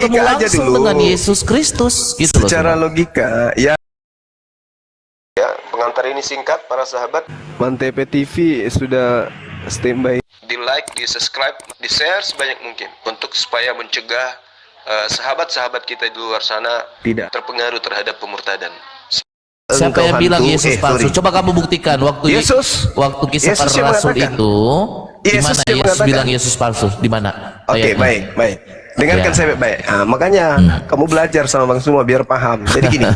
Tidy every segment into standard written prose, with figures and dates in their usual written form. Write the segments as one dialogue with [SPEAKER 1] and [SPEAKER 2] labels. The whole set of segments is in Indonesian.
[SPEAKER 1] ketemu langsung
[SPEAKER 2] dulu.
[SPEAKER 1] dengan Yesus Kristus gitu loh.
[SPEAKER 2] Secara logika ya. Ya, pengantar ini singkat para sahabat. Mantep TV sudah standby. Di like, di subscribe, di share sebanyak mungkin untuk supaya mencegah sahabat-sahabat kita di luar sana tidak terpengaruh terhadap pemurtadan.
[SPEAKER 1] Siapa yang bilang Yesus palsu? Coba kamu buktikan waktu waktu kisah
[SPEAKER 2] Yesus
[SPEAKER 1] para rasul itu. Di mana Yesus bilang Yesus palsu? Di mana?
[SPEAKER 2] Oke, baik. Dengarkan saya baik. Nah, makanya kamu belajar sama Bang Suma biar paham. Jadi gini,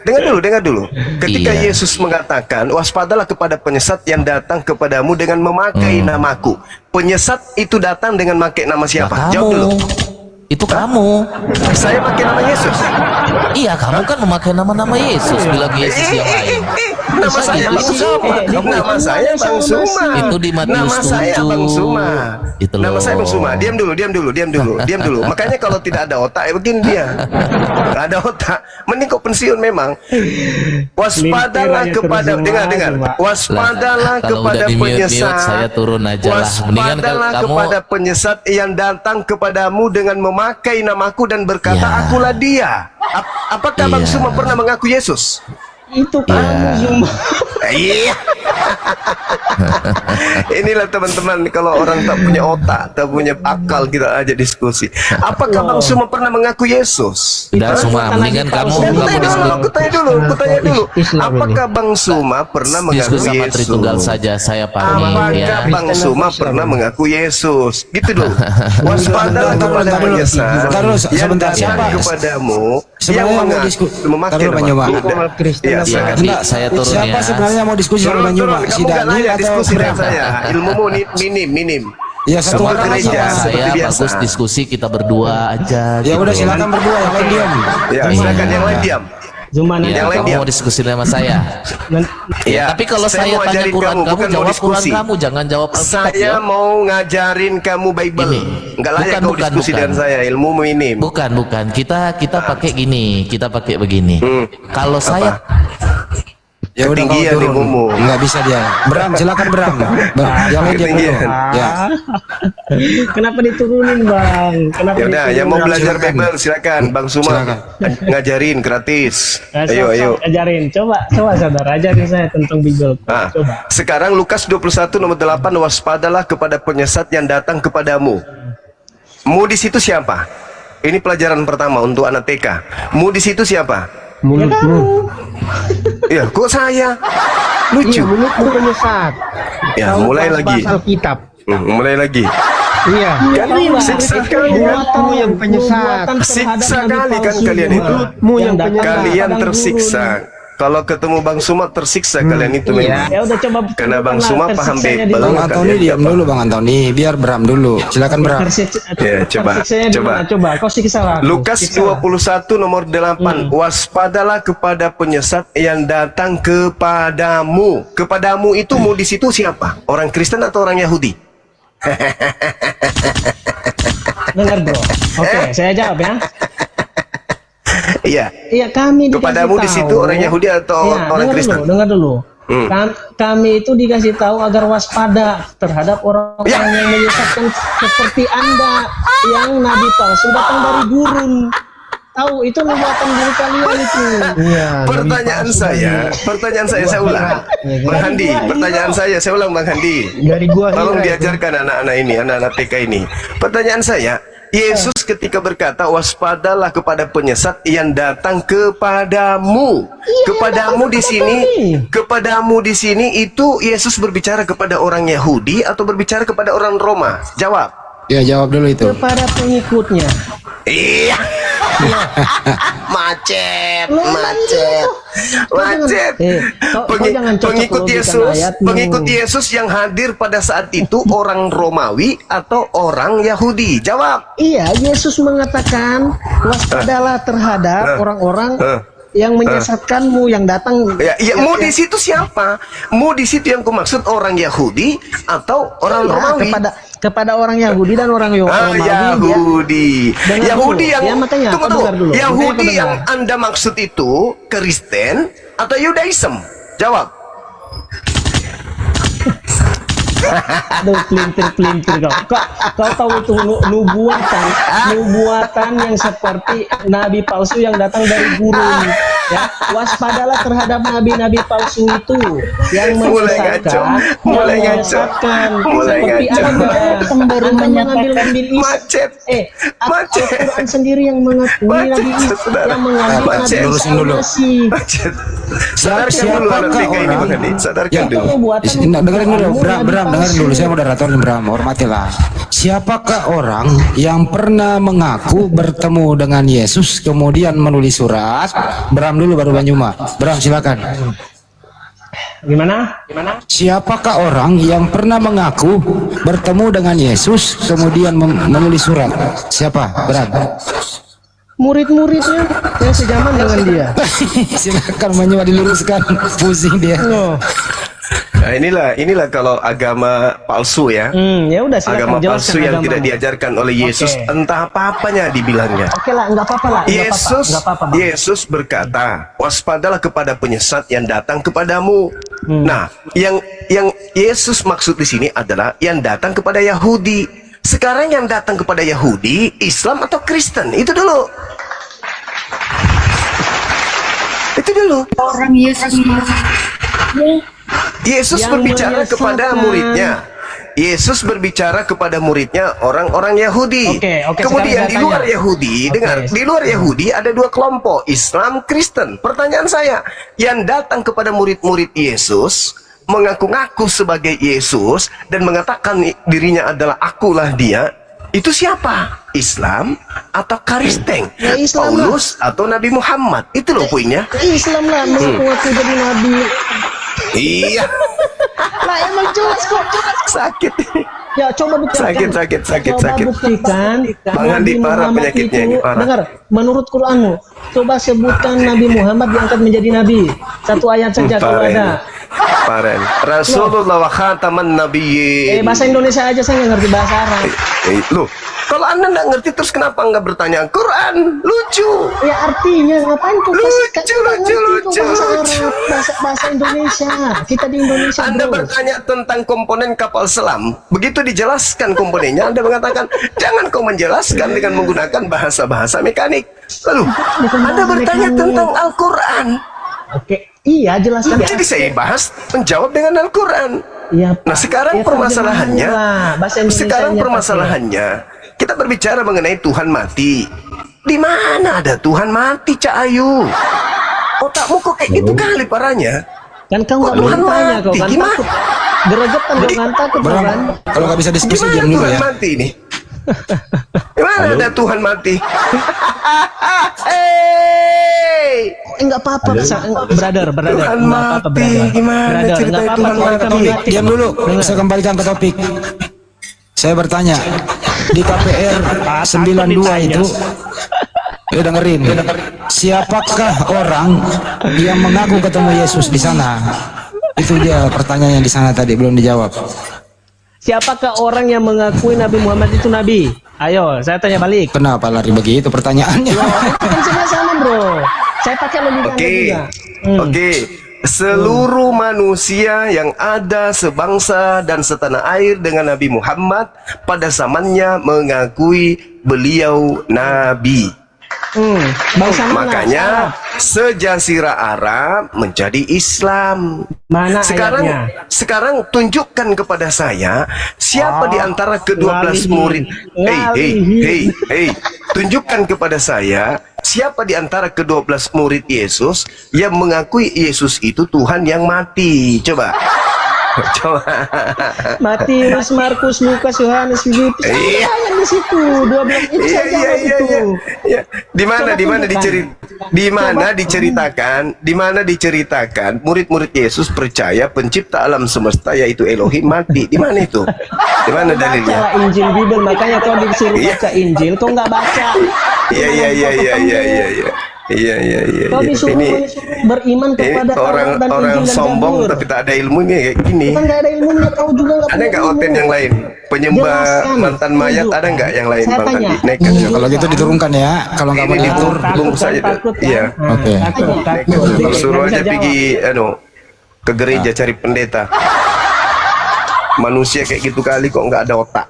[SPEAKER 2] dengar dulu. Ketika Yesus mengatakan, waspadalah kepada penyesat yang datang kepadamu dengan memakai namaku. Penyesat itu datang dengan memakai nama siapa? Jawab dulu.
[SPEAKER 1] Itu kamu.
[SPEAKER 2] Saya pakai nama Yesus.
[SPEAKER 1] Iya, kamu kan memakai nama-nama Yesus, bilang Yesus yang lain.
[SPEAKER 2] Nama saya Bang Suma. Nama saya Bang Suma.
[SPEAKER 1] Itu di Matius 7.
[SPEAKER 2] Nama saya Bang Suma. Nama saya Bang Suma. Diam dulu. Makanya kalau tidak ada otak, begini dia. Tidak ada otak. Mending kok pensiun memang. Waspadalah kepada, dengar. Waspadalah kepada penyesat.
[SPEAKER 1] Saya turun aja lah. Mendingan
[SPEAKER 2] Waspadalah
[SPEAKER 1] kamu
[SPEAKER 2] kepada penyesat yang datang kepadamu dengan memakai namaku dan berkata, akulah dia. Apakah Bang Suma pernah mengaku Yesus?
[SPEAKER 3] Itu kamu Zuma.
[SPEAKER 2] Iya. Inilah teman-teman, kalau orang tak punya otak, tak punya akal, kita aja diskusi. Apakah Bang Suma pernah mengaku Yesus?
[SPEAKER 1] Udah Suma, mendingan kamu
[SPEAKER 2] Aku tanya dulu. Apakah Bang Suma pernah mengaku
[SPEAKER 1] sama
[SPEAKER 2] Yesus?
[SPEAKER 1] Tritunggal saja saya panggil
[SPEAKER 2] Apakah Bang Suma pernah mengaku Yesus? Gitu dulu. Waspadalah kepada penyesat yang datang kepadamu yang memakai namaku.
[SPEAKER 1] Saya turun
[SPEAKER 4] Siapa sebenarnya mau diskusi sama Banyuma? Si Daniel atau
[SPEAKER 2] diskusi dengan saya? Ilmumu minim.
[SPEAKER 4] Ya, satu
[SPEAKER 1] Sama
[SPEAKER 4] orang aja.
[SPEAKER 1] saya bagus diskusi kita berdua aja.
[SPEAKER 4] Ya udah, silakan berdua, yang lain diam.
[SPEAKER 2] Ya, silakan yang lain diam.
[SPEAKER 3] Zuma,
[SPEAKER 1] yang lain mau diskusi sama saya. Ya, tapi kalau saya tanya Quran kamu jawab Quran kamu, jangan jawab Alkitab.
[SPEAKER 2] Saya mau ngajarin kamu Bible. Enggak layak kau diskusi dengan saya, ilmu minim.
[SPEAKER 1] Bukan. Kita pakai gini, kita pakai begini. Kalau saya
[SPEAKER 4] ya udah, kau turun. Nggak bisa dia. Bram, silakan Bram. Yang lain dia dulu. Ya.
[SPEAKER 3] Kenapa diturunin Bang?
[SPEAKER 2] Ya udah, yang mau belajar Bible silakan Bang Suma. Ngajarin gratis. Ayo.
[SPEAKER 3] Ajarin. Coba saudara ajarin saya tentang Bible. Coba.
[SPEAKER 2] Sekarang Lukas 21 nomor 8, waspadalah kepada penyesat yang datang kepadamu. Mu di situ siapa? Ini pelajaran pertama untuk anak TK. Mu di situ siapa?
[SPEAKER 3] Mulutmu.
[SPEAKER 2] Ya, kok saya? Lucu.
[SPEAKER 3] Mulutmu penyesat.
[SPEAKER 2] Ya, mulai lagi.
[SPEAKER 3] Alkitab.
[SPEAKER 2] Mulai lagi.
[SPEAKER 3] Iya.
[SPEAKER 2] Siksa kali kan?
[SPEAKER 3] Mulutmu yang penyesat.
[SPEAKER 2] Siksa kali kan kalian itu.
[SPEAKER 3] Mulutmu yang penyesat.
[SPEAKER 2] Kalian tersiksa. Kalau ketemu Bang Suma tersiksa kalian itu memang.
[SPEAKER 3] Ya udah, coba.
[SPEAKER 2] Karena Bang Suma paham Bible.
[SPEAKER 4] Bang Antoni diam dulu, Bang Antoni. Biar Bram dulu. Silakan Bram.
[SPEAKER 2] Ya, coba.
[SPEAKER 3] Kau siksa lah.
[SPEAKER 2] Lukas 21 nomor 8. Waspadalah kepada penyesat yang datang kepadamu. Kepadamu itu mu di situ siapa? Orang Kristen atau orang Yahudi?
[SPEAKER 3] Dengar bro. Oke, saya jawab ya.
[SPEAKER 2] Iya,
[SPEAKER 3] kami
[SPEAKER 2] kepadamu di situ orang Yahudi atau orang Kristen?
[SPEAKER 3] Dengar dulu. Kami itu dikasih tahu agar waspada terhadap orang-orang yang menyesatkan seperti Anda yang nabi palsu datang dari gurun. Tahu itu nubuatan diri kalian itu.
[SPEAKER 2] Pertanyaan saya ulang. Bang Handi, pertanyaan saya ulang Bang Handi.
[SPEAKER 3] Dari gua
[SPEAKER 2] tolong diajarkan anak-anak ini, anak-anak TK ini. Pertanyaan saya, Yesus ketika berkata waspadalah kepada penyesat yang datang kepadamu. Kepadamu di sini itu Yesus berbicara kepada orang Yahudi atau berbicara kepada orang Roma? Jawab.
[SPEAKER 4] Ya, jawab dulu itu.
[SPEAKER 3] Kepada pengikutnya.
[SPEAKER 2] Iya. macet. Pengikut Yesus yang hadir pada saat itu orang Romawi atau orang Yahudi? Jawab.
[SPEAKER 3] Iya, Yesus mengatakan waspadalah terhadap orang-orang yang menyesatkanmu yang datang.
[SPEAKER 2] Mu di situ siapa? Mu di situ yang kumaksud orang Yahudi atau orang Romawi?
[SPEAKER 3] Kepada orang Yahudi dan orang Romawi.
[SPEAKER 2] Yahudi yang
[SPEAKER 3] tunggu.
[SPEAKER 2] Yahudi yang Anda maksud itu Kristen atau Yudaism? Jawab.
[SPEAKER 3] Aduh, pelintir kau tahu itu nubuatan yang seperti nabi palsu yang datang dari gurun, ya. Waspadalah terhadap nabi-nabi palsu itu yang menyesatkan, seperti Anda
[SPEAKER 5] baru menyatakan
[SPEAKER 2] macet.
[SPEAKER 3] Al-Quran sendiri yang mengakui nabi yang mengambil nabi
[SPEAKER 4] Lurusin dulu.
[SPEAKER 2] Macet. Sadarkan dulu anak TK ini Bang Andi. Sadarkan dulu.
[SPEAKER 4] Dengerin dulu, Bram, dengerin dulu. Saya moderator nih, Bram, hormatilah. Siapakah orang yang pernah mengaku bertemu dengan Yesus kemudian menulis surat? Bram dulu baru Banyuma. Bram silakan.
[SPEAKER 3] Gimana?
[SPEAKER 4] Siapakah orang yang pernah mengaku bertemu dengan Yesus kemudian menulis surat? Siapa? Bram.
[SPEAKER 3] Murid-muridnya yang sejaman dengan dia.
[SPEAKER 4] Silakan Banyuma diluruskan. Pusing dia.
[SPEAKER 2] Nah, inilah kalau agama palsu ya.
[SPEAKER 3] Ya udah, silakan
[SPEAKER 2] Agama palsu yang
[SPEAKER 3] agamamu.
[SPEAKER 2] tidak diajarkan oleh Yesus, entah apa-apanya dibilangnya.
[SPEAKER 3] Oke lah, nggak apa-apa lah.
[SPEAKER 2] Yesus berkata, waspadalah kepada penyesat yang datang kepadamu. Nah, yang Yesus maksud di sini adalah yang datang kepada Yahudi. Sekarang yang datang kepada Yahudi, Islam atau Kristen? Itu dulu.
[SPEAKER 5] orang Yesus.
[SPEAKER 2] Yesus
[SPEAKER 3] Yang
[SPEAKER 2] berbicara
[SPEAKER 3] menyesatkan.
[SPEAKER 2] kepada muridnya. Yesus berbicara kepada muridnya orang-orang Yahudi.
[SPEAKER 3] Oke,
[SPEAKER 2] Kemudian
[SPEAKER 3] sekarang
[SPEAKER 2] di
[SPEAKER 3] saya
[SPEAKER 2] luar
[SPEAKER 3] tanya.
[SPEAKER 2] Yahudi,
[SPEAKER 3] Oke.
[SPEAKER 2] dengar, di luar Yahudi ada dua kelompok, Islam, Kristen. Pertanyaan saya, yang datang kepada murid-murid Yesus, mengaku-ngaku sebagai Yesus dan mengatakan dirinya adalah akulah dia, itu siapa? Islam atau Kristen?
[SPEAKER 3] Ya, Islam
[SPEAKER 2] Paulus atau Nabi Muhammad? Itu loh poinnya.
[SPEAKER 3] Islam lah mengaku jadi nabi.
[SPEAKER 2] Iya.
[SPEAKER 3] Lah emang jelas kok.
[SPEAKER 2] Sakit.
[SPEAKER 3] Ya coba buktikan. Coba buktikan.
[SPEAKER 2] Bang Andi,
[SPEAKER 3] Nabi
[SPEAKER 2] parah
[SPEAKER 3] Muhammad
[SPEAKER 2] penyakitnya
[SPEAKER 3] itu,
[SPEAKER 2] ini, parah.
[SPEAKER 3] dengar, menurut Quranmu, coba sebutkan Nabi Muhammad diangkat menjadi nabi. Satu ayat saja kalau
[SPEAKER 2] Parah
[SPEAKER 3] ada.
[SPEAKER 2] ini. Parah ini. Rasulullah wa khataman nabiyyin.
[SPEAKER 3] Bahasa Indonesia aja saya nggak ngerti bahasa Arab.
[SPEAKER 2] Loh, kalau Anda nggak ngerti terus kenapa nggak bertanya Quran? Lucu.
[SPEAKER 3] Ya artinya ngapain kok
[SPEAKER 2] Lucu.
[SPEAKER 3] bahasa Indonesia. Kita di Indonesia.
[SPEAKER 2] Anda
[SPEAKER 3] bro.
[SPEAKER 2] bertanya tentang komponen kapal selam. Begitu dijelaskan komponennya, Anda mengatakan, jangan kau menjelaskan dengan menggunakan bahasa-bahasa mekanik. Lalu, Anda bertanya tentang Al-Quran.
[SPEAKER 3] Oke, iya jelaskan.
[SPEAKER 2] Jadi saya bahas, menjawab dengan Al-Quran.
[SPEAKER 3] Iya, Pak.
[SPEAKER 2] Nah sekarang
[SPEAKER 3] Ya,
[SPEAKER 2] permasalahannya,
[SPEAKER 3] terjemahannya lah. Bahasa Indonesianya
[SPEAKER 2] sekarang
[SPEAKER 3] pakai.
[SPEAKER 2] permasalahannya, kita berbicara mengenai Tuhan mati. Di mana ada Tuhan mati, Cak Ayu? Otakmu kok kayak gitu kali parahnya?
[SPEAKER 3] Kan kau nggak
[SPEAKER 2] Kok
[SPEAKER 3] boleh
[SPEAKER 2] Tuhan
[SPEAKER 3] tanya kau
[SPEAKER 2] mati?
[SPEAKER 3] kan
[SPEAKER 2] Gimana?
[SPEAKER 3] takut. Geregetan kau kan takut kau
[SPEAKER 4] Bram,
[SPEAKER 3] kan.
[SPEAKER 4] kalau nggak bisa diskusi
[SPEAKER 2] Gimana
[SPEAKER 4] diam dulu
[SPEAKER 2] Tuhan
[SPEAKER 4] ya.
[SPEAKER 2] mati ini? Gimana ada Tuhan mati?
[SPEAKER 3] Enggak apa-apa, brother.
[SPEAKER 2] Tuhan
[SPEAKER 3] Nggak apa-apa,
[SPEAKER 2] mati.
[SPEAKER 3] brother.
[SPEAKER 2] Gimana
[SPEAKER 3] Brother,
[SPEAKER 2] cerita
[SPEAKER 3] nggak
[SPEAKER 2] Tuhan
[SPEAKER 3] apa-apa,
[SPEAKER 2] mati?
[SPEAKER 3] kami mati.
[SPEAKER 4] Diam dulu, saya kembalikan ke topik. Saya bertanya, di KPR 92 itu, ya dengerin, siapakah orang yang mengaku ketemu Yesus di sana? Itu dia pertanyaannya di sana tadi belum dijawab.
[SPEAKER 3] Siapakah orang yang mengakui Nabi Muhammad itu nabi? Ayo, saya tanya balik.
[SPEAKER 4] Kenapa lari begitu pertanyaannya?
[SPEAKER 3] Kan sama-sama, bro. Saya pakai logika Anda
[SPEAKER 2] Oke,
[SPEAKER 3] juga.
[SPEAKER 2] oke. Seluruh manusia yang ada sebangsa dan setanah air dengan Nabi Muhammad pada zamannya mengakui beliau nabi.
[SPEAKER 3] Bangsa mana?
[SPEAKER 2] Makanya sejazirah Arab menjadi Islam.
[SPEAKER 3] Mana ayatnya?
[SPEAKER 2] Sekarang tunjukkan kepada saya siapa di antara ke-12
[SPEAKER 3] ngalihin.
[SPEAKER 2] murid.
[SPEAKER 3] Ngalihin.
[SPEAKER 2] Hey, tunjukkan kepada saya siapa di antara ke-12 murid Yesus yang mengakui Yesus itu Tuhan yang mati. Coba.
[SPEAKER 3] Matius, Markus, Lukas, Yohanes, Filipus.
[SPEAKER 2] Iya.
[SPEAKER 3] Ayat di situ 12 itu saja itu.
[SPEAKER 2] Iya. Di mana
[SPEAKER 3] Coba tunjukkan.
[SPEAKER 2] diceritakan murid-murid Yesus percaya pencipta alam semesta yaitu Elohim mati. Di mana itu? Di mana dalilnya?
[SPEAKER 3] Bacalah Injil Bible, makanya kau disuruh
[SPEAKER 2] Iya.
[SPEAKER 3] baca Injil, kau nggak baca.
[SPEAKER 2] Iya.
[SPEAKER 3] Kau disuruh beriman kepada Taurat dan
[SPEAKER 2] Orang
[SPEAKER 3] Injil dan
[SPEAKER 2] sombong
[SPEAKER 3] Zabur.
[SPEAKER 2] tapi tak ada ilmunya kayak gini.
[SPEAKER 3] Kan nggak ada ilmunya, kau juga nggak
[SPEAKER 2] Ada
[SPEAKER 3] punya
[SPEAKER 2] nggak
[SPEAKER 3] ilmu.
[SPEAKER 2] oten yang lain? Penyembah
[SPEAKER 3] Jelaskan,
[SPEAKER 2] mantan mayat
[SPEAKER 3] tunjukkan.
[SPEAKER 2] ada nggak yang lain?
[SPEAKER 3] Saya
[SPEAKER 2] Bang
[SPEAKER 3] tanya.
[SPEAKER 2] Andi? Nekat.
[SPEAKER 4] Ya, kalau gitu diturunkan ya. Kalau nggak mau
[SPEAKER 2] Ini
[SPEAKER 4] diatur,
[SPEAKER 2] belum saja.
[SPEAKER 3] Takut kan?
[SPEAKER 2] Iya.
[SPEAKER 4] Oke.
[SPEAKER 3] Takut.
[SPEAKER 2] Suruh
[SPEAKER 3] Nggak
[SPEAKER 2] aja
[SPEAKER 3] bisa
[SPEAKER 2] pergi ke gereja cari pendeta. Manusia kayak gitu kali kok nggak ada otak.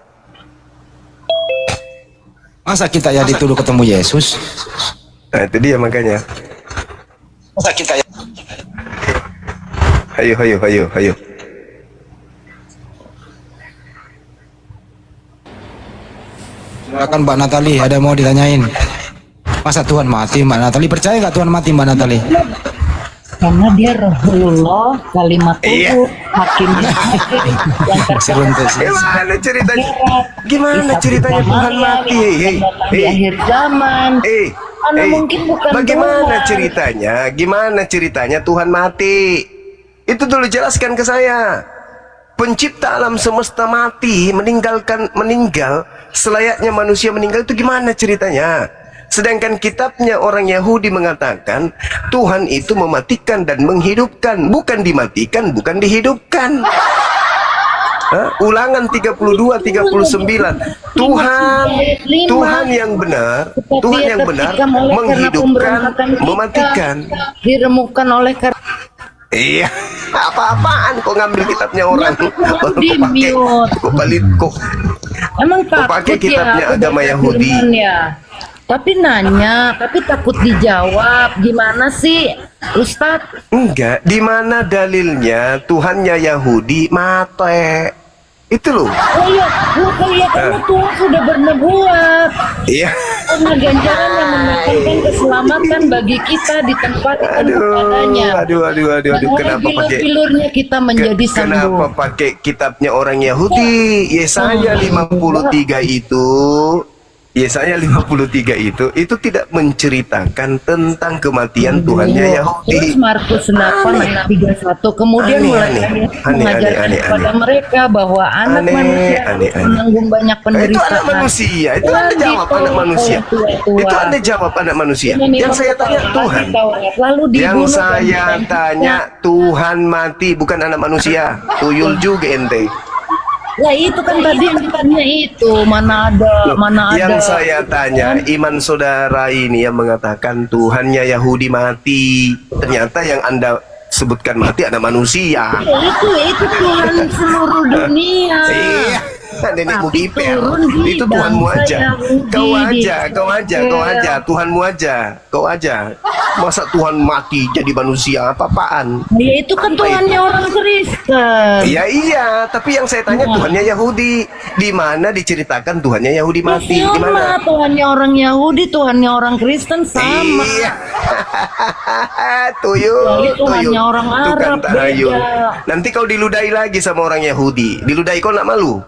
[SPEAKER 4] Masa kita ya dituduh ketemu Yesus?
[SPEAKER 2] Nah itu dia makanya.
[SPEAKER 4] Masa kita ya?
[SPEAKER 2] Ayo.
[SPEAKER 4] Silakan Mbak Natali, ada mau ditanyain. Masa Tuhan mati, Mbak Natali? Percaya nggak Tuhan mati, Mbak Natali?
[SPEAKER 5] Karena dia Rasulullah, kalimat
[SPEAKER 2] Iya.
[SPEAKER 5] hakim yang
[SPEAKER 4] Seruntus.
[SPEAKER 2] Gimana ceritanya Tuhan mati?
[SPEAKER 5] di akhir zaman. Mana mungkin bukan
[SPEAKER 2] Bagaimana
[SPEAKER 5] Tuhan.
[SPEAKER 2] ceritanya? Gimana ceritanya Tuhan mati? Itu dulu jelaskan ke saya. Pencipta alam semesta mati, meninggal selayaknya manusia meninggal, itu gimana ceritanya? Sedangkan kitabnya orang Yahudi mengatakan Tuhan itu mematikan dan menghidupkan, bukan dimatikan, bukan dihidupkan. Ulangan 32-39. Tuhan yang benar, Tuhan yang benar menghidupkan, mematikan.
[SPEAKER 5] Diremukkan oleh karena
[SPEAKER 2] Iya, apa-apaan kok ngambil kitabnya orang? Kok balik kok?
[SPEAKER 5] emang
[SPEAKER 2] pakai
[SPEAKER 5] takut
[SPEAKER 2] kitabnya
[SPEAKER 5] ya
[SPEAKER 2] agama
[SPEAKER 5] udah
[SPEAKER 2] Yahudi.
[SPEAKER 5] firman ya. Tapi nanya, tapi takut dijawab. Gimana sih, Ustadz?
[SPEAKER 2] Enggak, di mana dalilnya Tuhannya Yahudi mate? Itu loh.
[SPEAKER 5] Oh iya, karena Tuhan sudah bernubuat.
[SPEAKER 2] Iya.
[SPEAKER 5] Karena ganjaran yang mendatangkan keselamatan bagi kita di tempat padanya.
[SPEAKER 2] Aduh, kenapa pakai
[SPEAKER 5] Filurnya kita menjadi
[SPEAKER 2] kenapa
[SPEAKER 5] sembuh.
[SPEAKER 2] pakai kitabnya orang Yahudi? Yesaya 53 Yesaya 53 itu tidak menceritakan tentang kematian Tuhannya Yahudi.
[SPEAKER 5] Terus Markus 8 ayat 31 kemudian mulai mengajarkan kepada mereka bahwa anak manusia menanggung banyak penderitaan.
[SPEAKER 2] Itu anak manusia. Itu Anda jawab anak manusia. Itu Anda jawab anak manusia. Yang saya tanya Tuhan. Yang saya tanya Tuhan mati bukan anak manusia. Tuyul juga ente.
[SPEAKER 5] Lah itu kan tadi yang ditanya itu mana ada.
[SPEAKER 2] Yang saya tanya iman saudara ini yang mengatakan Tuhannya Yahudi mati. Ternyata yang Anda sebutkan mati anak manusia.
[SPEAKER 5] Itu Tuhan seluruh dunia.
[SPEAKER 2] Iya. Nenekmu
[SPEAKER 5] Tapi
[SPEAKER 2] kiper.
[SPEAKER 5] turun di
[SPEAKER 2] Itu Tuhanmu
[SPEAKER 5] bangsa
[SPEAKER 2] aja.
[SPEAKER 5] Yahudi.
[SPEAKER 2] Kau aja. Tuhanmu aja. Masa Tuhan mati jadi manusia? Apa-apaan?
[SPEAKER 5] Ya itu kan Tuhannya orang Kristen.
[SPEAKER 2] Iya, tapi yang saya tanya Tuhannya Yahudi. Di mana diceritakan Tuhannya Yahudi mati? Di mana?
[SPEAKER 5] Sama, Tuhannya orang Yahudi, Tuhannya orang Kristen sama.
[SPEAKER 2] Iya. Tuyul.
[SPEAKER 5] Tuhannya orang Arab
[SPEAKER 2] Tukang tahayul.
[SPEAKER 5] beda.
[SPEAKER 2] Nanti kau diludai lagi sama orang Yahudi. Diludai kau nak malu?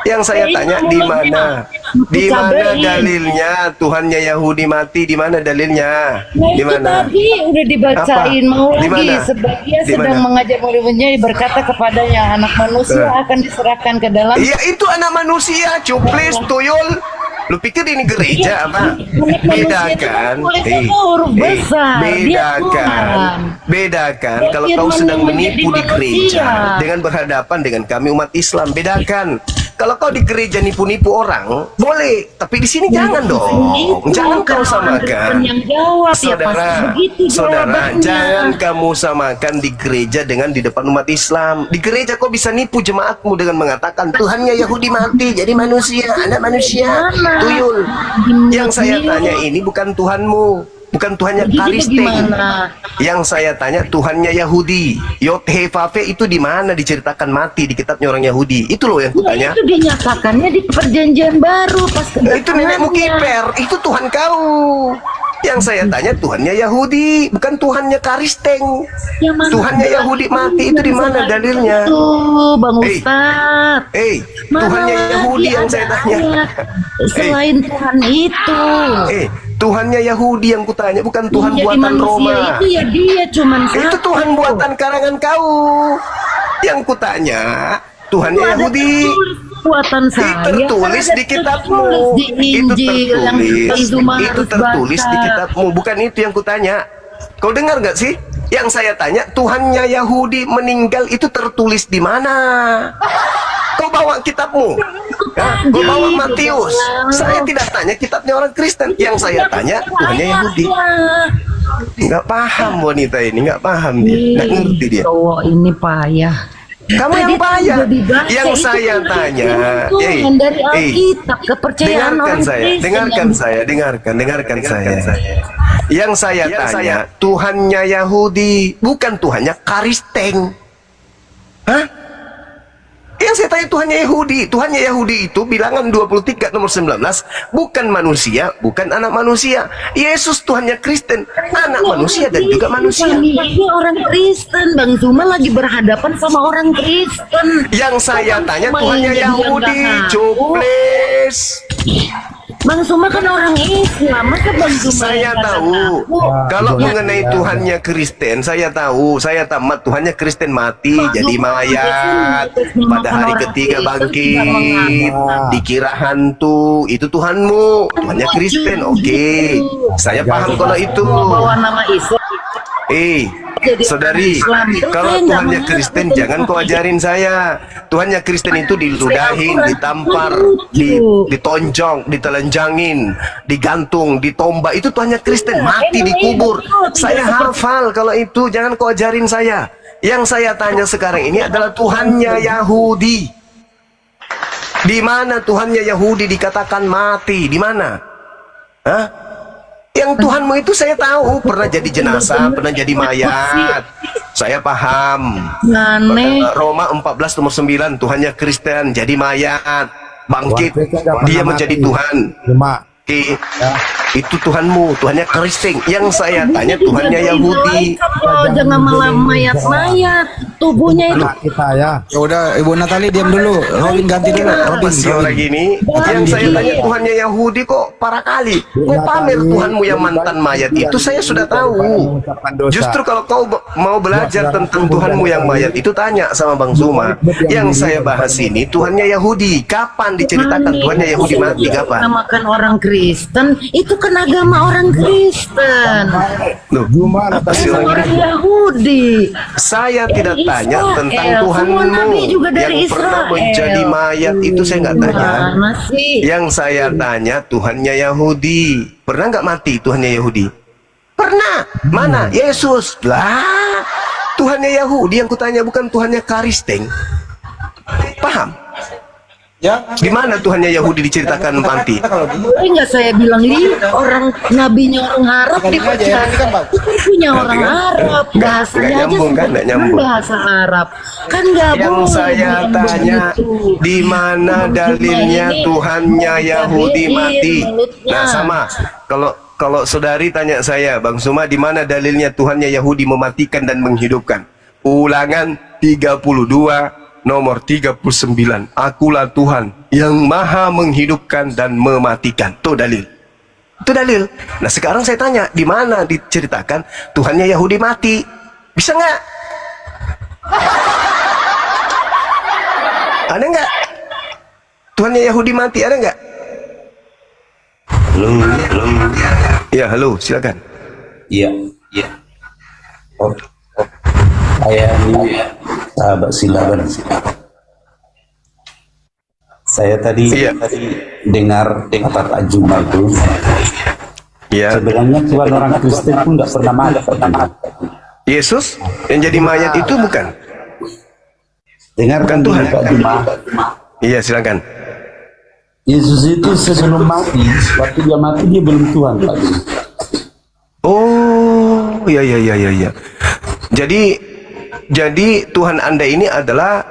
[SPEAKER 2] Yang saya tanya di mana? Di mana dalilnya Tuhannya Yahudi mati? Di mana dalilnya?
[SPEAKER 5] Nah
[SPEAKER 2] Di
[SPEAKER 5] itu
[SPEAKER 2] mana?
[SPEAKER 5] tadi udah dibacain.
[SPEAKER 2] Apa?
[SPEAKER 5] Mau
[SPEAKER 2] Di
[SPEAKER 5] lagi
[SPEAKER 2] mana?
[SPEAKER 5] sebagian
[SPEAKER 2] Di
[SPEAKER 5] sedang
[SPEAKER 2] mana?
[SPEAKER 5] mengajar murid-muridnya berkata kepadanya anak manusia akan diserahkan ke dalam.
[SPEAKER 2] Iya itu anak manusia, cuplis, tuyul. Lu pikir ini gereja apa? Bedakan. Bedakan kalau kau sedang menipu di gereja dengan berhadapan dengan kami umat Islam. Bedakan. Kalau kau di gereja nipu-nipu orang, boleh. Tapi di sini jangan dong. Jangan kau samakan. Saudara, jangan kamu samakan di gereja dengan di depan umat Islam. Di gereja kau bisa nipu jemaatmu dengan mengatakan Tuhannya Yahudi mati jadi manusia, anak manusia, tuyul. Yang saya tanya ini bukan Tuhanmu, bukan Tuhannya Karisteng. Yang saya tanya Tuhannya Yahudi. Yod-Heh-Vav-He itu di mana diceritakan mati di kitabnya orang Yahudi? Itu loh yang kutanya.
[SPEAKER 5] Itu dinyatakannya di perjanjian baru pas kedatangannya.
[SPEAKER 2] Itu nenekmu kiper, itu Tuhan kau. Yang saya tanya Tuhannya Yahudi, bukan Tuhannya Karisteng. Tuhannya Yahudi mati itu di mana dalilnya?
[SPEAKER 5] Tuh, Bang Ustadz.
[SPEAKER 2] Tuhannya Yahudi yang saya tanya.
[SPEAKER 5] Selain Tuhan itu.
[SPEAKER 2] Tuhannya Yahudi yang kutanya, bukan Tuhan buatan Roma.
[SPEAKER 5] Itu ya dia cuman satu.
[SPEAKER 2] Itu Tuhan buatan karangan kau. Yang kutanya Tuhannya Yahudi.
[SPEAKER 5] Buatan saya.
[SPEAKER 2] Itu tertulis di kitabmu. Itu tertulis di kitabmu. Bukan itu yang kutanya. Kau dengar nggak sih? Yang saya tanya Tuhannya Yahudi meninggal itu tertulis di mana? Kau bawa kitabmu. Kau bawa Matius. Saya tidak tanya kitabnya orang Kristen. Yang saya tanya Tuhannya Yahudi. Nggak paham wanita ini, nggak paham dia, nggak ngerti dia.
[SPEAKER 5] Cowok ini payah.
[SPEAKER 2] Kamu yang payah. Yang saya tanya,
[SPEAKER 5] dari Alkitab, kepercayaan
[SPEAKER 2] dengarkan
[SPEAKER 5] orang
[SPEAKER 2] saya,
[SPEAKER 5] Kristen
[SPEAKER 2] dengarkan saya. Yang saya tanya, Tuhannya Yahudi, bukan Tuhannya Kristen. Hah? Yang saya tanya Tuhannya Yahudi. Tuhannya Yahudi itu bilangan 23 nomor 19, bukan manusia, bukan anak manusia. Yesus Tuhannya Kristen, anak manusia dan juga manusia.
[SPEAKER 5] Ini orang Kristen, Bang Zuma lagi berhadapan sama orang Kristen.
[SPEAKER 2] Yang saya tanya Tuhannya Yahudi, cuples.
[SPEAKER 5] Bang Zuma kan orang Islam, masa Bang Zuma
[SPEAKER 2] Saya
[SPEAKER 5] yang
[SPEAKER 2] tahu.
[SPEAKER 5] ngaku?
[SPEAKER 2] Kalau mengenai Tuhannya Kristen, saya tahu. Saya tamat Tuhannya Kristen mati jadi mayat. Pada hari ketiga bangkit, dikira hantu. Itu Tuhanmu, Tuhannya Kristen. Oke, saya paham kalau itu.
[SPEAKER 5] Bawa nama Islam.
[SPEAKER 2] Saudari, kalau Tuhannya Kristen jangan kau ajarin saya. Tuhannya Kristen itu diludahin, ditampar, ditonjong, ditelanjangin, digantung, ditomba. Itu Tuhannya Kristen, mati dikubur. Saya hafal kalau itu, jangan kau ajarin saya. Yang saya tanya sekarang ini adalah Tuhannya Yahudi. Di mana Tuhannya Yahudi dikatakan mati? Di mana? Hah? Yang Tuhanmu itu saya tahu, pernah jadi jenazah, pernah jadi mayat. Saya paham. Roma 14 nomor 9, Tuhannya Kristen jadi mayat, bangkit, dia menjadi Tuhan. Oke, itu Tuhanmu, Tuhannya Kristen. Yang saya tanya Tuhannya Yahudi.
[SPEAKER 5] Jangan malah mayat-mayat, tubuhnya itu.
[SPEAKER 4] Ya udah, Ibu Natali diam dulu. Robin ganti dulu. Robin
[SPEAKER 2] orang gini. Yang saya tanya Tuhannya Yahudi kok para kali. Kau pamer Tuhanmu yang mantan mayat itu saya sudah tahu. Justru kalau kau mau belajar tentang Tuhanmu yang mayat itu tanya sama Bang Zuma. Yang saya bahas ini Tuhannya Yahudi. Kapan diceritakan Tuhannya Yahudi mati? Kapan?
[SPEAKER 5] Makan orang Kristen itu kan agama orang Kristen.
[SPEAKER 2] Loh,
[SPEAKER 5] Orang Yahudi.
[SPEAKER 2] saya tidak tanya tentang Tuhanmu
[SPEAKER 5] juga dari
[SPEAKER 2] yang pernah
[SPEAKER 5] Israel.
[SPEAKER 2] menjadi mayat itu saya nggak tanya.
[SPEAKER 5] Mana sih?
[SPEAKER 2] Yang saya tanya Tuhannya Yahudi. Pernah nggak mati Tuhannya Yahudi? Pernah. Mana? Yesus. Lah, Tuhannya Yahudi yang kutanya bukan Tuhannya Kristen. Paham?
[SPEAKER 4] Ya,
[SPEAKER 2] Di mana Tuhannya Yahudi diceritakan mati?
[SPEAKER 5] Enggak saya bilang orang nabinya orang Arab dipercaya. Itu punya orang Arab, bahasanya aja
[SPEAKER 2] nggak nyambung.
[SPEAKER 5] bahasa Arab. Kan nggak
[SPEAKER 2] Yang
[SPEAKER 5] boleh
[SPEAKER 2] saya
[SPEAKER 5] bilang
[SPEAKER 2] tanya,
[SPEAKER 5] begitu.
[SPEAKER 2] di mana dalilnya Tuhannya Yahudi mati? Nah, sama. Kalau saudari tanya saya, Bang Suma, di mana dalilnya Tuhannya Yahudi mematikan dan menghidupkan? Ulangan 32 nomor 39. Akulah Tuhan yang maha menghidupkan dan mematikan. Itu dalil. Itu dalil. Nah, sekarang saya tanya, di mana diceritakan Tuhannya Yahudi mati? Bisa nggak? Ada nggak? Tuhannya Yahudi mati, ada nggak?
[SPEAKER 6] Halo.
[SPEAKER 2] Ya, halo, silakan.
[SPEAKER 6] Iya. Oh. Saya ini sahabat silaban. Saya tadi dengar kata Pak Juma itu.
[SPEAKER 2] Ya.
[SPEAKER 6] Sebenarnya Tuhan orang Kristen pun nggak pernah mati.
[SPEAKER 2] Yesus yang jadi mayat itu bukan?
[SPEAKER 6] Dengarkan
[SPEAKER 2] Tuhan.
[SPEAKER 6] Pak Juma.
[SPEAKER 2] Iya, silakan.
[SPEAKER 6] Yesus itu sebelum mati, waktu dia mati dia belum Tuhan, Pak Juma.
[SPEAKER 2] Oh, ya. Jadi Tuhan Anda ini adalah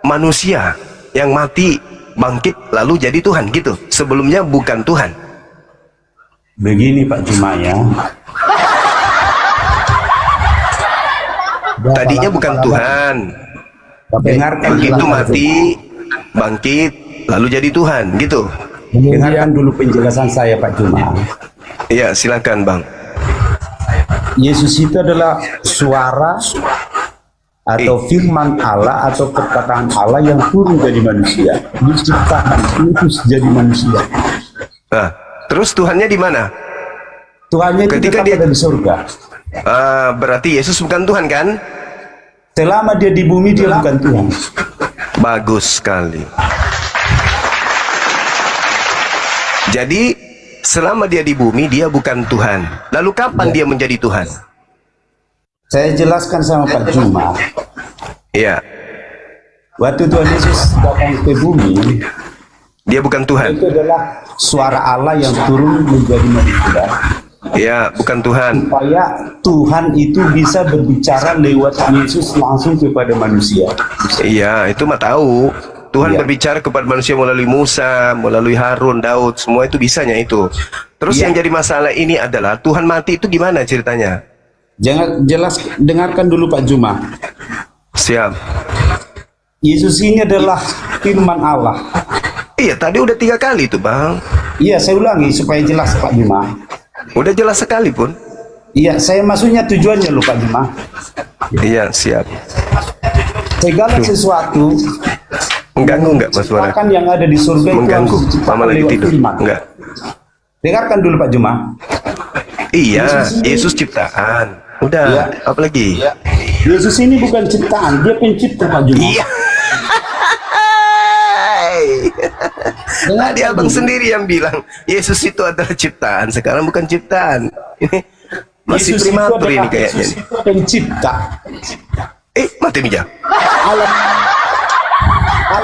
[SPEAKER 2] manusia yang mati, bangkit, lalu jadi Tuhan gitu. Sebelumnya bukan Tuhan.
[SPEAKER 6] Begini Pak Juma ya.
[SPEAKER 2] Tadinya bukan Tuhan.
[SPEAKER 6] Dengarkan
[SPEAKER 2] Begitu mati, bangkit, lalu jadi Tuhan gitu.
[SPEAKER 6] Dengarkan dulu penjelasan saya Pak Juma.
[SPEAKER 2] Iya, silakan Bang.
[SPEAKER 6] Yesus itu adalah suara atau firman Allah atau perkataan Allah yang turun jadi manusia, diciptakan khusus jadi manusia.
[SPEAKER 2] Nah, terus Tuhannya di mana?
[SPEAKER 6] Tuhannya itu
[SPEAKER 2] Ketika
[SPEAKER 6] tetap
[SPEAKER 2] dia
[SPEAKER 6] ada di surga.
[SPEAKER 2] Berarti Yesus bukan Tuhan kan?
[SPEAKER 6] Selama dia di bumi dia bukan Tuhan.
[SPEAKER 2] Bagus sekali. Jadi selama dia di bumi dia bukan Tuhan. Lalu kapan dia menjadi Tuhan?
[SPEAKER 6] Saya jelaskan sama Pak Juma.
[SPEAKER 2] Iya.
[SPEAKER 6] Waktu Tuhan Yesus datang ke bumi,
[SPEAKER 2] Dia bukan Tuhan.
[SPEAKER 6] itu adalah suara Allah yang turun menjadi manusia.
[SPEAKER 2] Ya, bukan Tuhan.
[SPEAKER 6] Supaya Tuhan itu bisa berbicara lewat Yesus langsung kepada manusia.
[SPEAKER 2] Iya, itu mah tahu. Tuhan
[SPEAKER 6] Iya.
[SPEAKER 2] berbicara kepada manusia melalui Musa, melalui Harun, Daud, semua itu bisanya itu. Terus
[SPEAKER 6] Iya.
[SPEAKER 2] yang jadi masalah ini adalah Tuhan mati itu gimana ceritanya?
[SPEAKER 6] Jangan jelas, dengarkan dulu Pak Juma.
[SPEAKER 2] Siap.
[SPEAKER 6] Yesus ini adalah firman Allah.
[SPEAKER 2] Iya, tadi udah 3 kali tuh, Bang.
[SPEAKER 6] Iya, saya ulangi supaya jelas Pak Juma.
[SPEAKER 2] Udah jelas sekali pun.
[SPEAKER 6] Iya, saya maksudnya tujuannya loh Pak Juma.
[SPEAKER 2] Iya, siap.
[SPEAKER 6] Segala sesuatu
[SPEAKER 2] Mengganggu enggak, Mas Wara?
[SPEAKER 6] bahkan yang ada di surga itu
[SPEAKER 2] Mengganggu.
[SPEAKER 6] harus diciptakan
[SPEAKER 2] Mama lagi
[SPEAKER 6] lewat
[SPEAKER 2] tidur.
[SPEAKER 6] firman.
[SPEAKER 2] Enggak.
[SPEAKER 6] Dengarkan dulu Pak Juma.
[SPEAKER 2] Iya,
[SPEAKER 6] Yesus ini-
[SPEAKER 2] Yesus ciptaan. Udah,
[SPEAKER 6] Iya.
[SPEAKER 2] apa lagi?
[SPEAKER 6] Yesus ini bukan ciptaan, dia pencipta Pak Juma.
[SPEAKER 2] Iya. Tadi abang sendiri yang bilang Yesus itu adalah ciptaan. Sekarang bukan ciptaan. Ini masih
[SPEAKER 6] Yesus itu
[SPEAKER 2] primatur ini
[SPEAKER 6] adalah-
[SPEAKER 2] kayaknya.
[SPEAKER 6] Yesus itu pencipta.
[SPEAKER 2] Mati Mija.
[SPEAKER 6] Allah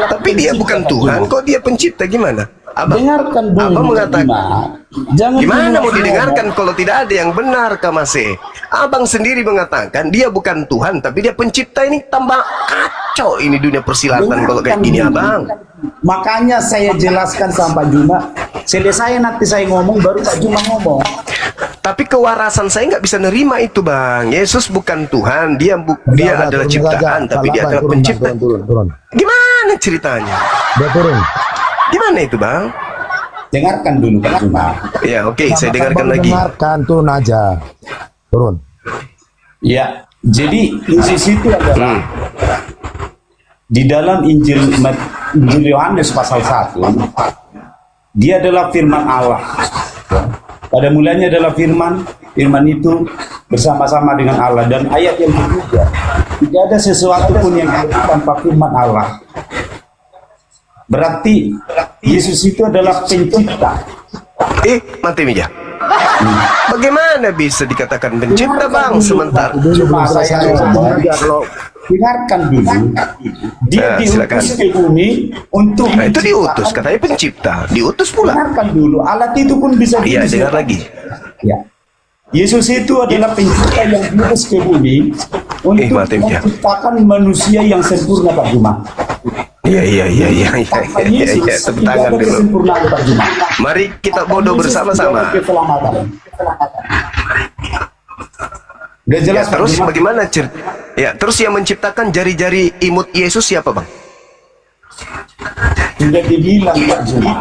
[SPEAKER 2] Tapi dia
[SPEAKER 6] pencipta,
[SPEAKER 2] bukan
[SPEAKER 6] Pak
[SPEAKER 2] Tuhan,
[SPEAKER 6] Juma.
[SPEAKER 2] kok dia pencipta gimana? Abang,
[SPEAKER 6] Dengarkan dulu.
[SPEAKER 2] abang
[SPEAKER 6] Pak
[SPEAKER 2] mengatakan
[SPEAKER 6] Juma. Jangan
[SPEAKER 2] gimana
[SPEAKER 6] dulu
[SPEAKER 2] mau
[SPEAKER 6] langsung
[SPEAKER 2] didengarkan
[SPEAKER 6] ngomong.
[SPEAKER 2] kalau tidak ada yang benar, Kamase? Abang sendiri mengatakan dia bukan Tuhan, tapi dia pencipta. Ini tambah kacau ini dunia persilatan kalau kayak gini,
[SPEAKER 6] dulu.
[SPEAKER 2] abang.
[SPEAKER 6] Makanya saya jelaskan sama Pak Juma. Selesai nanti saya ngomong, baru Pak Juma ngomong.
[SPEAKER 2] Tapi kewarasan saya nggak bisa nerima itu, Bang. Yesus bukan Tuhan, dia adalah ciptaan, tapi dia adalah pencipta.
[SPEAKER 7] Turun.
[SPEAKER 2] Gimana ceritanya?
[SPEAKER 7] Dia turun.
[SPEAKER 2] Gimana itu, Bang?
[SPEAKER 6] Dengarkan dulu Pak Juma.
[SPEAKER 2] Ya, oke, saya dengarkan lagi.
[SPEAKER 7] Dengarkan, turun aja. Turun.
[SPEAKER 6] Ya, jadi Yesus itu adalah di dalam Injil Yohanes pasal 1, dia adalah firman Allah. Pada mulanya adalah firman itu bersama-sama dengan Allah. Dan ayat yang ketiga, tidak ada sesuatu pun yang ada tanpa firman Allah. Berarti Yesus itu adalah pencipta.
[SPEAKER 2] Mati Mija. Bagaimana bisa dikatakan pencipta, Bang? Sementara
[SPEAKER 6] Cuma saya dengarkan dulu. Dia
[SPEAKER 2] Nah, silakan.
[SPEAKER 6] diutus ke bumi untuk
[SPEAKER 2] Nah, itu diutus,
[SPEAKER 6] menciptakan-
[SPEAKER 2] katanya pencipta. Diutus pula.
[SPEAKER 6] Dengarkan dulu, alat itu pun bisa
[SPEAKER 2] Iya,
[SPEAKER 6] diutus.
[SPEAKER 2] dengar lagi.
[SPEAKER 6] Ya. Yesus itu adalah pencipta yang diutus ke bumi untuk
[SPEAKER 2] Mati, ya.
[SPEAKER 6] menciptakan manusia yang sempurna Pak Juma.
[SPEAKER 2] Iya.
[SPEAKER 6] Tanpa Yesus
[SPEAKER 2] Tepuk
[SPEAKER 6] tidak
[SPEAKER 2] tangan
[SPEAKER 6] ada
[SPEAKER 2] dulu.
[SPEAKER 6] kesempurnaan Pak Juma.
[SPEAKER 2] Mari kita bodoh
[SPEAKER 6] Yesus
[SPEAKER 2] bersama-sama.
[SPEAKER 6] tidak ada keselamatan. Udah
[SPEAKER 2] Ya,
[SPEAKER 6] jelas Pak
[SPEAKER 2] terus
[SPEAKER 6] Juma?
[SPEAKER 2] bagaimana cerita? Ya, terus yang menciptakan jari-jari imut Yesus siapa, Bang?
[SPEAKER 6] Sudah dibilang Pak Juma.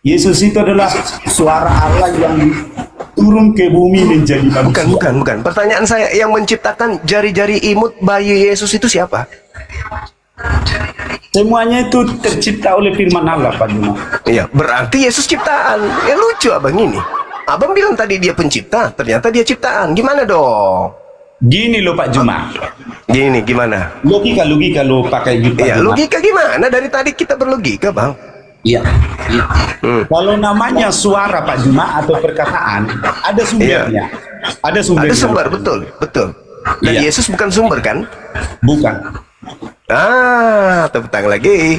[SPEAKER 6] Yesus itu adalah suara Allah yang turun ke bumi menjadi manusia.
[SPEAKER 2] Bukan. Pertanyaan saya, yang menciptakan jari-jari imut bayi Yesus itu siapa?
[SPEAKER 6] Semuanya itu tercipta oleh firman Allah Pak Juma.
[SPEAKER 2] Iya, berarti Yesus ciptaan. Ya lucu abang ini. Abang bilang tadi dia pencipta, ternyata dia ciptaan. Gimana dong?
[SPEAKER 6] Gini loh Pak Juma.
[SPEAKER 2] Gini, gimana?
[SPEAKER 6] Logika lo pakai gitu. Pak
[SPEAKER 2] Iya,
[SPEAKER 6] Juma.
[SPEAKER 2] logika gimana? Dari tadi kita berlogika, Bang.
[SPEAKER 6] Iya. Kalau namanya suara Pak Juma atau perkataan, ada sumbernya. Ada sumbernya.
[SPEAKER 2] Ada sumber, betul. Dan
[SPEAKER 6] Iya.
[SPEAKER 2] Yesus bukan sumber kan?
[SPEAKER 6] Bukan.
[SPEAKER 2] Tepuk tangan lagi.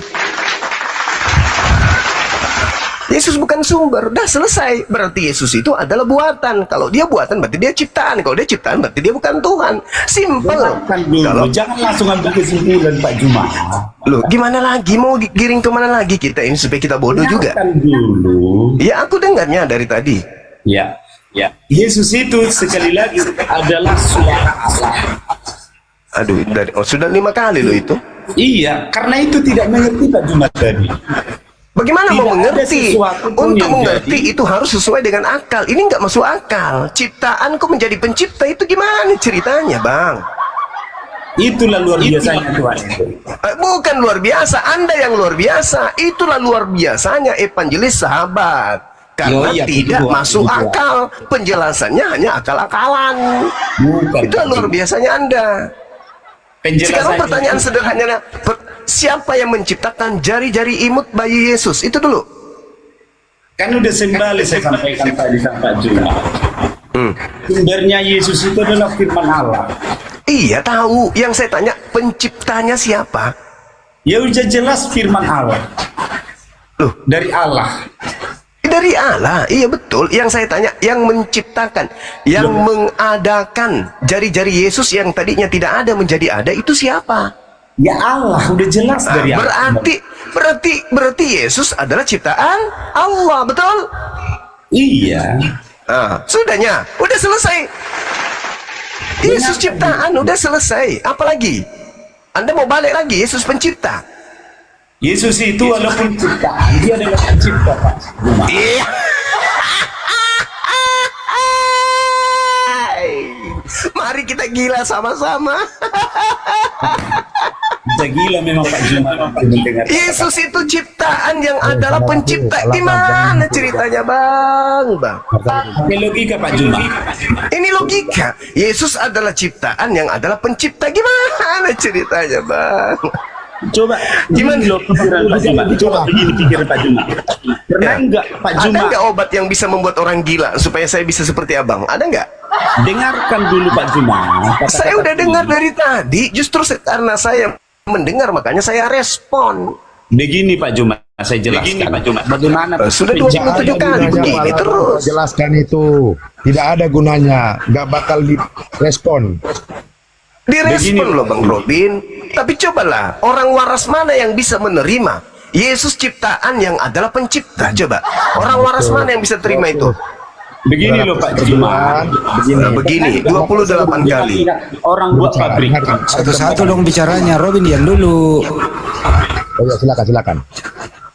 [SPEAKER 2] Yesus bukan sumber, dah selesai. Berarti Yesus itu adalah buatan. Kalau dia buatan berarti dia ciptaan. Kalau dia ciptaan berarti dia bukan Tuhan. Simple.
[SPEAKER 6] Dengarkan dulu.
[SPEAKER 2] Kalau
[SPEAKER 6] Jangan langsung ambil kesimpulan Pak Juma.
[SPEAKER 2] loh, gimana lagi? Mau giring kemana lagi kita ini supaya kita bodoh juga?
[SPEAKER 6] Dengarkan dulu.
[SPEAKER 2] Ya aku dengarnya dari tadi.
[SPEAKER 6] Ya. Yesus itu sekali lagi adalah suara Allah.
[SPEAKER 2] Aduh, sudah 5 kali loh itu.
[SPEAKER 6] Iya, karena itu tidak mengerti Pak Juma tadi.
[SPEAKER 2] Bagaimana
[SPEAKER 6] Tidak
[SPEAKER 2] mau
[SPEAKER 6] ada
[SPEAKER 2] mengerti?
[SPEAKER 6] sesuatu pun
[SPEAKER 2] Untuk
[SPEAKER 6] yang
[SPEAKER 2] mengerti
[SPEAKER 6] jadi.
[SPEAKER 2] itu harus sesuai dengan akal. Ini nggak masuk akal. Ciptaan kok menjadi pencipta itu gimana ceritanya, Bang?
[SPEAKER 6] Itulah luar biasanya Tuhan.
[SPEAKER 2] Bukan luar biasa, Anda yang luar biasa. Itulah luar biasanya evangelis sahabat. Karena
[SPEAKER 6] Iya,
[SPEAKER 2] tidak
[SPEAKER 6] begitu,
[SPEAKER 2] masuk
[SPEAKER 6] begitu.
[SPEAKER 2] akal. Penjelasannya hanya akal-akalan.
[SPEAKER 6] Bukan.
[SPEAKER 2] Itulah luar biasanya Anda. Sekarang pertanyaan sederhananya, siapa yang menciptakan jari-jari imut bayi Yesus? Itu dulu.
[SPEAKER 6] Kan udah sembali saya sampaikan tadi sama Pak Juma. Sumbernya Yesus itu adalah firman Allah.
[SPEAKER 2] Iya tahu. Yang saya tanya, penciptanya siapa?
[SPEAKER 6] Ya udah jelas firman Allah.
[SPEAKER 2] Loh,
[SPEAKER 6] Dari Allah.
[SPEAKER 2] dari Allah. Iya betul. Yang saya tanya, yang menciptakan, yang mengadakan jari-jari Yesus yang tadinya tidak ada menjadi ada, itu siapa?
[SPEAKER 6] Ya Allah, udah jelas dari Allah.
[SPEAKER 2] Berarti Yesus adalah ciptaan Allah, betul?
[SPEAKER 6] Iya.
[SPEAKER 2] Sudahnya, udah selesai. Yesus ciptaan, udah selesai. Apalagi? Anda mau balik lagi, Yesus pencipta.
[SPEAKER 6] Yesus itu walaupun ciptaan, dia adalah pencipta, Pak.
[SPEAKER 2] Iya. Mari kita gila sama-sama.
[SPEAKER 6] Bisa gila memang Pak Juma.
[SPEAKER 2] Yesus itu ciptaan yang adalah pencipta. Gimana ceritanya, Bang?
[SPEAKER 6] Ini logika Pak Juma.
[SPEAKER 2] Ini logika. Yesus adalah ciptaan yang adalah pencipta. Gimana ceritanya, Bang?
[SPEAKER 6] Coba gimana lo pikiran Pak Juma? Coba begini pikiran Pak Juma. Pernah enggak Pak Juma?
[SPEAKER 2] Ada enggak obat yang bisa membuat orang gila supaya saya bisa seperti Abang? Ada enggak?
[SPEAKER 6] Dengarkan dulu Pak Juma.
[SPEAKER 2] Saya udah dengar dari tadi. Justru karena saya mendengar makanya saya respon.
[SPEAKER 6] Begini Pak Juma, saya jelaskan. Pak Juma, bagaimana
[SPEAKER 2] sudah 27 kali begini terus.
[SPEAKER 7] Jelaskan itu tidak ada gunanya, nggak bakal direspon.
[SPEAKER 2] Direspon loh Bang Robin. Tapi cobalah, orang waras mana yang bisa menerima Yesus ciptaan yang adalah pencipta? Coba, orang waras mana yang bisa terima itu?
[SPEAKER 6] Begini loh Pak Juma.
[SPEAKER 2] Begini 28 kali.
[SPEAKER 6] Orang buat pabrik.
[SPEAKER 4] Satu-satu dong bicaranya. Robin diam dulu.
[SPEAKER 7] Oh ya, silakan.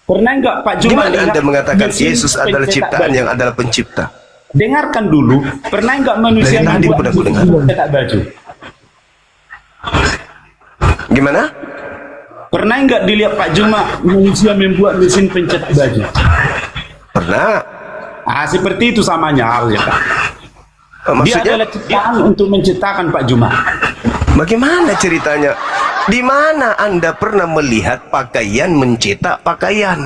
[SPEAKER 6] Pernah enggak Pak Juma
[SPEAKER 2] Gimana Anda mengatakan Yesus adalah ciptaan yang adalah pencipta?
[SPEAKER 6] Dengarkan dulu. Pernah enggak manusia
[SPEAKER 2] Dari tadi
[SPEAKER 6] membuat
[SPEAKER 2] udah aku dengar.
[SPEAKER 6] cetak baju?
[SPEAKER 2] Gimana?
[SPEAKER 6] Pernah enggak dilihat Pak Juma manusia membuat mesin pencetak baju?
[SPEAKER 2] Pernah.
[SPEAKER 6] Seperti itu samanya halnya Pak. Dia
[SPEAKER 2] Maksudnya
[SPEAKER 6] adalah ciptaan untuk menciptakan Pak Juma.
[SPEAKER 2] bagaimana ceritanya? Di mana Anda pernah melihat pakaian mencetak pakaian?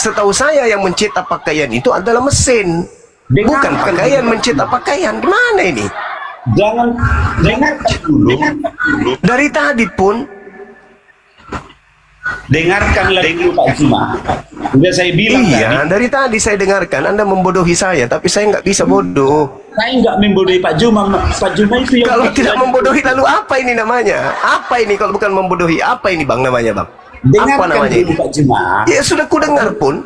[SPEAKER 2] Setahu saya yang mencetak pakaian itu adalah mesin. Bukan pakaian mencetak pakaian. Gimana ini?
[SPEAKER 6] Jangan dengarkan dulu.
[SPEAKER 2] Dari tadi pun
[SPEAKER 6] Dengarkanlah dulu Pak Juma. Udah saya bilang
[SPEAKER 2] iya,
[SPEAKER 6] tadi.
[SPEAKER 2] dari tadi saya dengarkan Anda membodohi saya, tapi saya nggak bisa bodoh.
[SPEAKER 6] Saya nggak membodohi Pak Juma. Pak Juma itu yang
[SPEAKER 2] Kalau tidak membodohi lalu apa ini namanya? Apa ini kalau bukan membodohi? Apa ini Bang namanya Bang? Apa
[SPEAKER 6] dengarkan
[SPEAKER 2] namanya
[SPEAKER 6] dulu
[SPEAKER 2] ini?
[SPEAKER 6] Pak Juma.
[SPEAKER 2] Ya sudah ku dengar pun.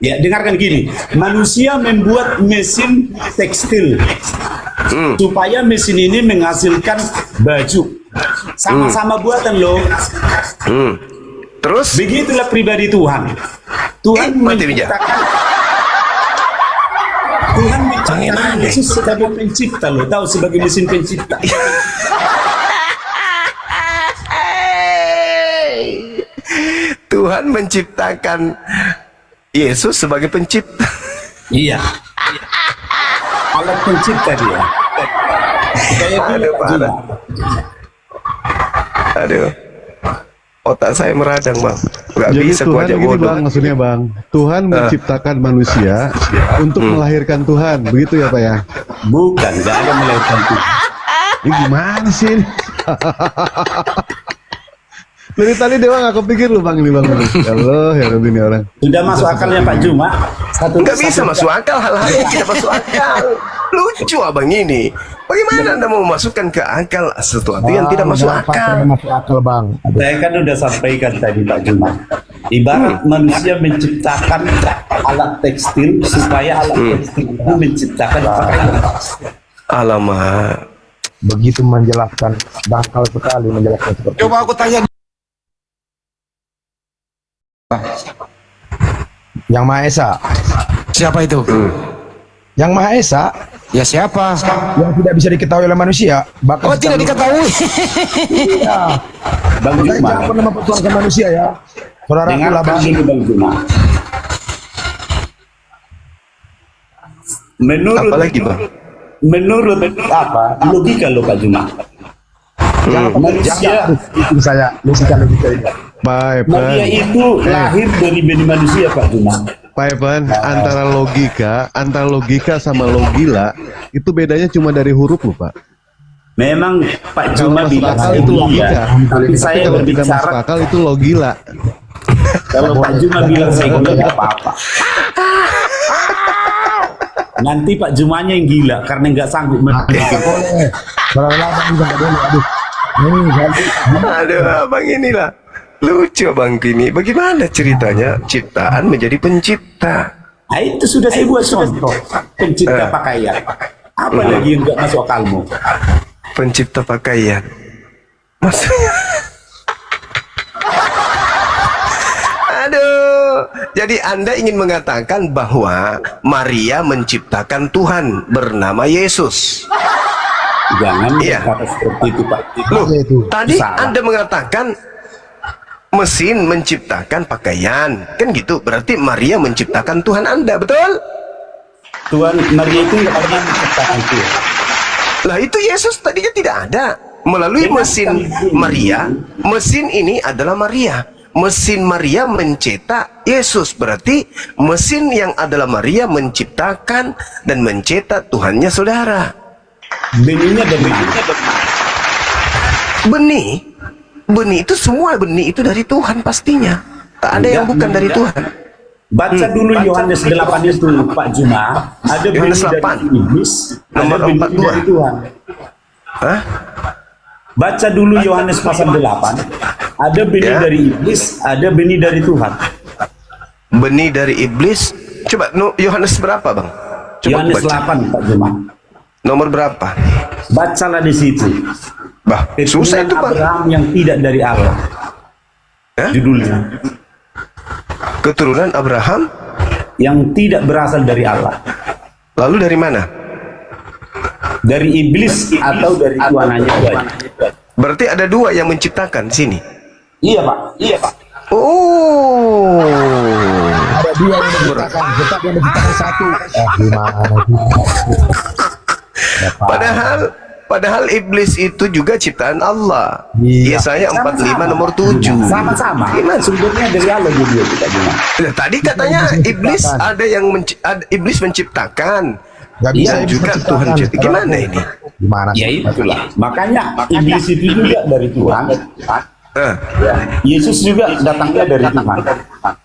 [SPEAKER 6] Ya dengarkan gini. Manusia membuat mesin tekstil supaya mesin ini menghasilkan baju. Sama-sama buatan loh.
[SPEAKER 2] Terus?
[SPEAKER 6] Begitulah pribadi Tuhan. Tuhan menciptakan. Tuhan menciptakan Yesus sebagai pencipta loh. Tahu sebagai mesin pencipta.
[SPEAKER 2] Tuhan menciptakan Yesus sebagai pencipta.
[SPEAKER 6] Iya. Alat pencipta dia. Kayak
[SPEAKER 2] Aduh, parah. Aduh. Otak saya meradang Bang. Gak
[SPEAKER 8] Jadi
[SPEAKER 2] bisa
[SPEAKER 8] Tuhan
[SPEAKER 2] aja
[SPEAKER 8] gini
[SPEAKER 2] bodoh.
[SPEAKER 8] Bang, maksudnya Bang, Tuhan menciptakan manusia untuk melahirkan Tuhan, begitu ya Pak ya?
[SPEAKER 6] Bukan, gak ada melahirkan Tuhan.
[SPEAKER 8] Ini gimana sih ini? Dari tadi Dewa gak kepikir lu Bang ini Bang. Ya Allah, ya Rabbi ini orang.
[SPEAKER 6] Sudah masuk akalnya Pak Juma.
[SPEAKER 2] Nggak bisa masuk akal, hal-hal yang tidak masuk akal. Lucu Abang ini. Bagaimana Anda mau memasukkan ke akal sesuatu yang tidak masuk akal?
[SPEAKER 7] Masuk akal Bang.
[SPEAKER 6] Saya kan udah sampaikan tadi Pak Juma. Ibarat manusia menciptakan alat tekstil supaya alat tekstil itu menciptakan pakaian.
[SPEAKER 2] Alamak.
[SPEAKER 7] Begitu menjelaskan, dangkal sekali menjelaskan seperti itu.
[SPEAKER 4] Coba aku tanya.
[SPEAKER 7] Yang Maha Esa.
[SPEAKER 4] Siapa itu?
[SPEAKER 7] Yang Maha Esa
[SPEAKER 4] Ya siapa?
[SPEAKER 7] yang tidak bisa diketahui oleh manusia. Bahkan
[SPEAKER 4] Oh tidak diketahui.
[SPEAKER 7] Iya.
[SPEAKER 6] Bang
[SPEAKER 7] Saya
[SPEAKER 6] Juma,
[SPEAKER 7] jangan pernah mempertuhankan manusia ya. Saudara aku lah
[SPEAKER 6] dengarkan
[SPEAKER 7] Bang.
[SPEAKER 6] dulu Bang Juma. Menurut
[SPEAKER 2] Apalagi Bang?
[SPEAKER 6] menurut apa logika lo Pak Juma? Manusia
[SPEAKER 7] Itu saya logika ini.
[SPEAKER 8] Pak
[SPEAKER 6] manusia
[SPEAKER 8] Evan,
[SPEAKER 6] itu lahir dari benih manusia Pak Juma.
[SPEAKER 8] Pak Evan, antara logika sama logila itu bedanya cuma dari huruf loh Pak.
[SPEAKER 6] Memang Pak Juma
[SPEAKER 8] Kalau masuk
[SPEAKER 6] bilang
[SPEAKER 8] akal
[SPEAKER 6] saya
[SPEAKER 8] itu
[SPEAKER 6] gila,
[SPEAKER 8] logika.
[SPEAKER 6] tapi
[SPEAKER 8] Tapi
[SPEAKER 6] saya
[SPEAKER 8] kalau tidak masuk
[SPEAKER 6] berbicara
[SPEAKER 8] akal itu logila.
[SPEAKER 6] kalau Pak Juma bilang saya gila nggak apa-apa. Nanti Pak Jumanya yang gila karena nggak sanggup
[SPEAKER 7] Boleh. Kalau lama juga nggak boleh. Aduh. Ini ganti.
[SPEAKER 2] Aduh, abang inilah lucu abang Kimi. Bagaimana ceritanya ciptaan menjadi pencipta?
[SPEAKER 6] Nah, itu sudah saya buat contoh pencipta pakaian. Apa lagi yang nggak masuk akalmu?
[SPEAKER 2] Pencipta pakaian. Maksudnya? Aduh. Jadi Anda ingin mengatakan bahwa Maria menciptakan Tuhan bernama Yesus.
[SPEAKER 6] Jangan
[SPEAKER 2] Iya.
[SPEAKER 6] berkata seperti itu Pak.
[SPEAKER 2] Loh,
[SPEAKER 7] itu.
[SPEAKER 2] tadi
[SPEAKER 6] Salah.
[SPEAKER 2] Anda mengatakan mesin menciptakan pakaian. Kan gitu, berarti Maria menciptakan Tuhan Anda, betul?
[SPEAKER 6] Tuhan Maria itu nggak pernah menciptakan itu.
[SPEAKER 2] Lah itu Yesus tadinya tidak ada. Melalui mesin Maria, mesin ini adalah Maria. Mesin Maria mencetak Yesus. Berarti mesin yang adalah Maria menciptakan dan mencetak Tuhannya saudara.
[SPEAKER 6] Benihnya dari mana?
[SPEAKER 2] Benih itu semua benih itu dari Tuhan pastinya. Tak ada yang bukan dari Tuhan.
[SPEAKER 6] Baca dulu Yohanes 8 itu Pak Juma. Ada benih
[SPEAKER 2] Yohanes
[SPEAKER 6] dari
[SPEAKER 2] 8.
[SPEAKER 6] iblis,
[SPEAKER 2] Nomor
[SPEAKER 6] ada benih
[SPEAKER 2] 42.
[SPEAKER 6] dari Tuhan.
[SPEAKER 2] Hah?
[SPEAKER 6] Baca dulu Yohanes pasal 8. Ada benih
[SPEAKER 2] Ya.
[SPEAKER 6] dari iblis, ada benih dari Tuhan.
[SPEAKER 2] Benih dari iblis. Coba Yohanes berapa, Bang? Coba
[SPEAKER 6] Yohanes
[SPEAKER 2] baca.
[SPEAKER 6] 8 Pak Juma.
[SPEAKER 2] Nomor berapa?
[SPEAKER 6] Bacalah di situ.
[SPEAKER 2] Bah, susah itu, Bang.
[SPEAKER 6] Abraham yang tidak dari Allah.
[SPEAKER 2] Hah?
[SPEAKER 6] Judulnya.
[SPEAKER 2] Keturunan Abraham.
[SPEAKER 6] Yang tidak berasal dari Allah.
[SPEAKER 2] Lalu dari mana?
[SPEAKER 6] Dari iblis atau dari Tuhan hanya itu aja.
[SPEAKER 2] Berarti ada dua yang menciptakan di sini.
[SPEAKER 6] Iya Pak, iya Pak.
[SPEAKER 2] Oh.
[SPEAKER 7] Ada dua yang menciptakan, tetap yang menciptakan satu. Gimana itu?
[SPEAKER 2] Padahal iblis itu juga ciptaan Allah.
[SPEAKER 7] Iya.
[SPEAKER 2] Yesaya 45 nomor 7.
[SPEAKER 6] Sama-sama. Gimana sumbernya dari Allah juga kita Juma.
[SPEAKER 2] Nah, tadi katanya iblis ada yang iblis menciptakan.
[SPEAKER 7] Gak bisa
[SPEAKER 2] Dan juga Tuhan cipta. Gimana ini?
[SPEAKER 7] Gimana?
[SPEAKER 6] Ya itulah. Makanya iblis itu juga dari Tuhan.
[SPEAKER 2] Eh,
[SPEAKER 6] Ya. Yesus juga datangnya dari Tuhan.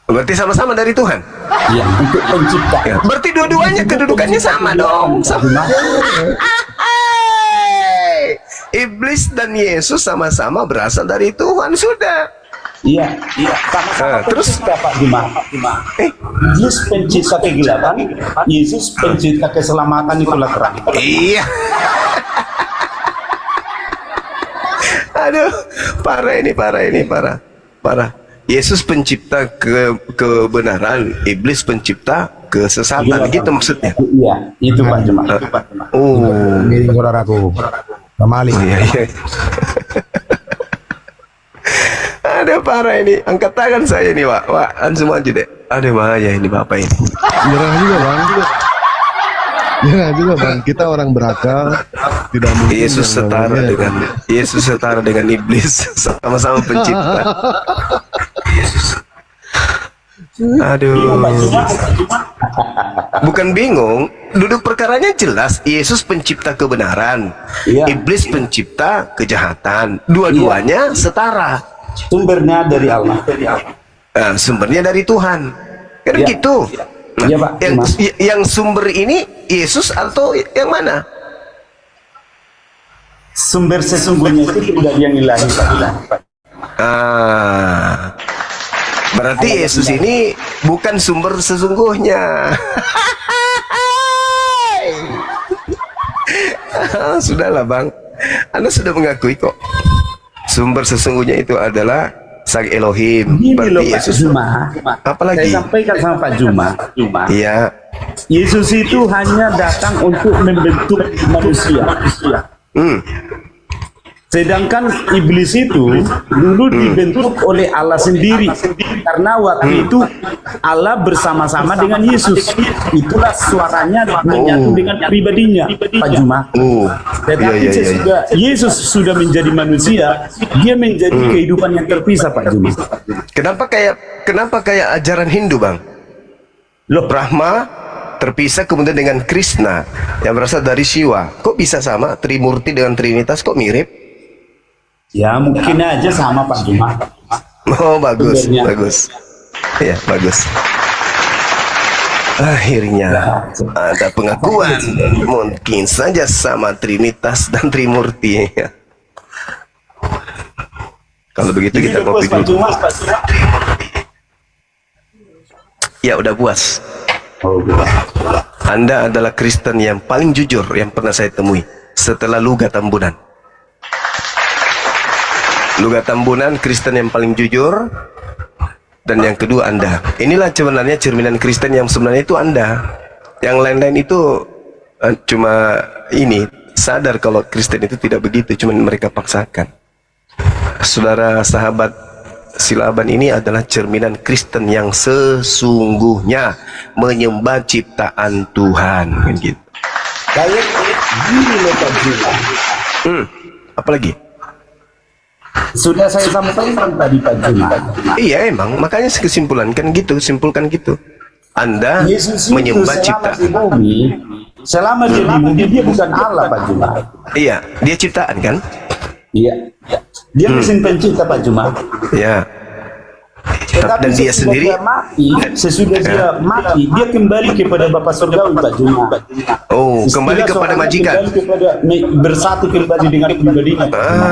[SPEAKER 2] berarti sama-sama dari Tuhan.
[SPEAKER 6] Iya, untuk pencipta.
[SPEAKER 2] Ya, berarti dua-duanya kedudukannya sama dong. Sama. Iblis dan Yesus sama-sama berasal dari Tuhan, sudah.
[SPEAKER 6] Iya, iya. Sama-sama
[SPEAKER 2] Terus?
[SPEAKER 6] pencipta Pak Juma. Iblis pencipta kegelapan, Yesus pencipta keselamatan itulah terang.
[SPEAKER 2] Iya. Aduh, parah. Yesus pencipta kebenaran, iblis pencipta kesesatan, gitu maksudnya.
[SPEAKER 6] Iya, itu Pak Juma.
[SPEAKER 2] Oh,
[SPEAKER 7] Miring saudaraku. Kembali.
[SPEAKER 2] iya. Ada parah ini, angkat tangan saya nih, Pak. Wah, semua aja deh. Ada bahaya ini Bapak ini.
[SPEAKER 8] Nyerah juga, Bang. Nyerah juga, Bang. Kita orang berakal, tidak mungkin
[SPEAKER 2] Yesus
[SPEAKER 8] yang namanya-
[SPEAKER 2] setara dengan iblis, sama-sama pencipta. Aduh. Bukan bingung, duduk perkaranya jelas. Yesus pencipta kebenaran,
[SPEAKER 6] Iya.
[SPEAKER 2] iblis pencipta kejahatan. Dua-duanya setara.
[SPEAKER 6] Sumbernya dari Allah.
[SPEAKER 2] Sumbernya dari Tuhan. Kan
[SPEAKER 6] Iya.
[SPEAKER 2] gitu. Nah,
[SPEAKER 6] Iya, Pak.
[SPEAKER 2] yang sumber ini Yesus atau yang mana?
[SPEAKER 6] Sumber sesungguhnya itu tidak yang ilahi Pak.
[SPEAKER 2] Berarti Yesus ini bukan sumber sesungguhnya. Sudahlah, Bang. Anda sudah mengakui kok. Sumber sesungguhnya itu adalah Sang Elohim.
[SPEAKER 6] Ini loh
[SPEAKER 2] Berarti
[SPEAKER 6] Pak
[SPEAKER 2] Yesus.
[SPEAKER 6] Juma.
[SPEAKER 2] Apalagi?
[SPEAKER 6] Saya sampaikan sama Pak Juma.
[SPEAKER 2] Iya.
[SPEAKER 6] Yesus itu hanya datang untuk membentuk manusia. Sedangkan iblis itu dulu dibentuk oleh Allah sendiri. Karena waktu itu Allah bersama-sama dengan Yesus. Itulah suaranya menyatu dengan pribadinya, Pak Juma. Tetapi
[SPEAKER 2] Iya.
[SPEAKER 6] sesudah Yesus sudah menjadi manusia, dia menjadi kehidupan yang terpisah, Pak Juma.
[SPEAKER 2] Kenapa kayak ajaran Hindu, Bang?
[SPEAKER 6] Loh,
[SPEAKER 2] Brahma, terpisah kemudian dengan Krishna yang berasal dari Shiva. Kok bisa sama Trimurti dengan Trinitas, kok mirip?
[SPEAKER 6] Ya mungkin aja sama Pak Juma.
[SPEAKER 2] Oh bagus,
[SPEAKER 6] Sebenarnya.
[SPEAKER 2] bagus. Ya bagus. Akhirnya ada pengakuan mungkin saja sama Trinitas dan Trimurti. Kalau begitu kita kopi
[SPEAKER 6] Pak
[SPEAKER 2] dulu.
[SPEAKER 6] Juma.
[SPEAKER 2] Ya udah puas.
[SPEAKER 6] Oh,
[SPEAKER 2] Anda adalah Kristen yang paling jujur yang pernah saya temui setelah Luga Tambunan. Luga Tambunan Kristen yang paling jujur, dan yang kedua Anda. Inilah sebenarnya cerminan Kristen yang sebenarnya itu Anda. Yang lain-lain itu cuma ini sadar kalau Kristen itu tidak begitu, cuma mereka paksakan. Saudara sahabat Silaban ini adalah cerminan Kristen yang sesungguhnya menyembah ciptaan Tuhan, gitu.
[SPEAKER 6] Kayak gini loh Pak Juma.
[SPEAKER 2] Apalagi?
[SPEAKER 6] Sudah saya sampaikan tadi Pak Juma.
[SPEAKER 2] Iya emang, makanya kesimpulankan gitu, simpulkan gitu. Anda
[SPEAKER 6] Yesus itu
[SPEAKER 2] menyembah
[SPEAKER 6] selama
[SPEAKER 2] ciptaan.
[SPEAKER 6] di bumi, selama di bumi dia bukan Allah Pak Juma.
[SPEAKER 2] Iya, dia ciptaan kan?
[SPEAKER 6] Iya. Dia mesin pencipta Pak Juma.
[SPEAKER 2] Ya.
[SPEAKER 6] Tetapi
[SPEAKER 2] Dan dia
[SPEAKER 6] sesudah
[SPEAKER 2] sendiri
[SPEAKER 6] dia mati, sesudah dia mati, dia kembali kepada Bapa Surgawi Pak Juma.
[SPEAKER 2] Oh, kembali
[SPEAKER 6] Istilah
[SPEAKER 2] kepada
[SPEAKER 6] soalnya
[SPEAKER 2] majikan.
[SPEAKER 6] Kembali kepada bersatu kembali dengan pribadinya. Pak Juma.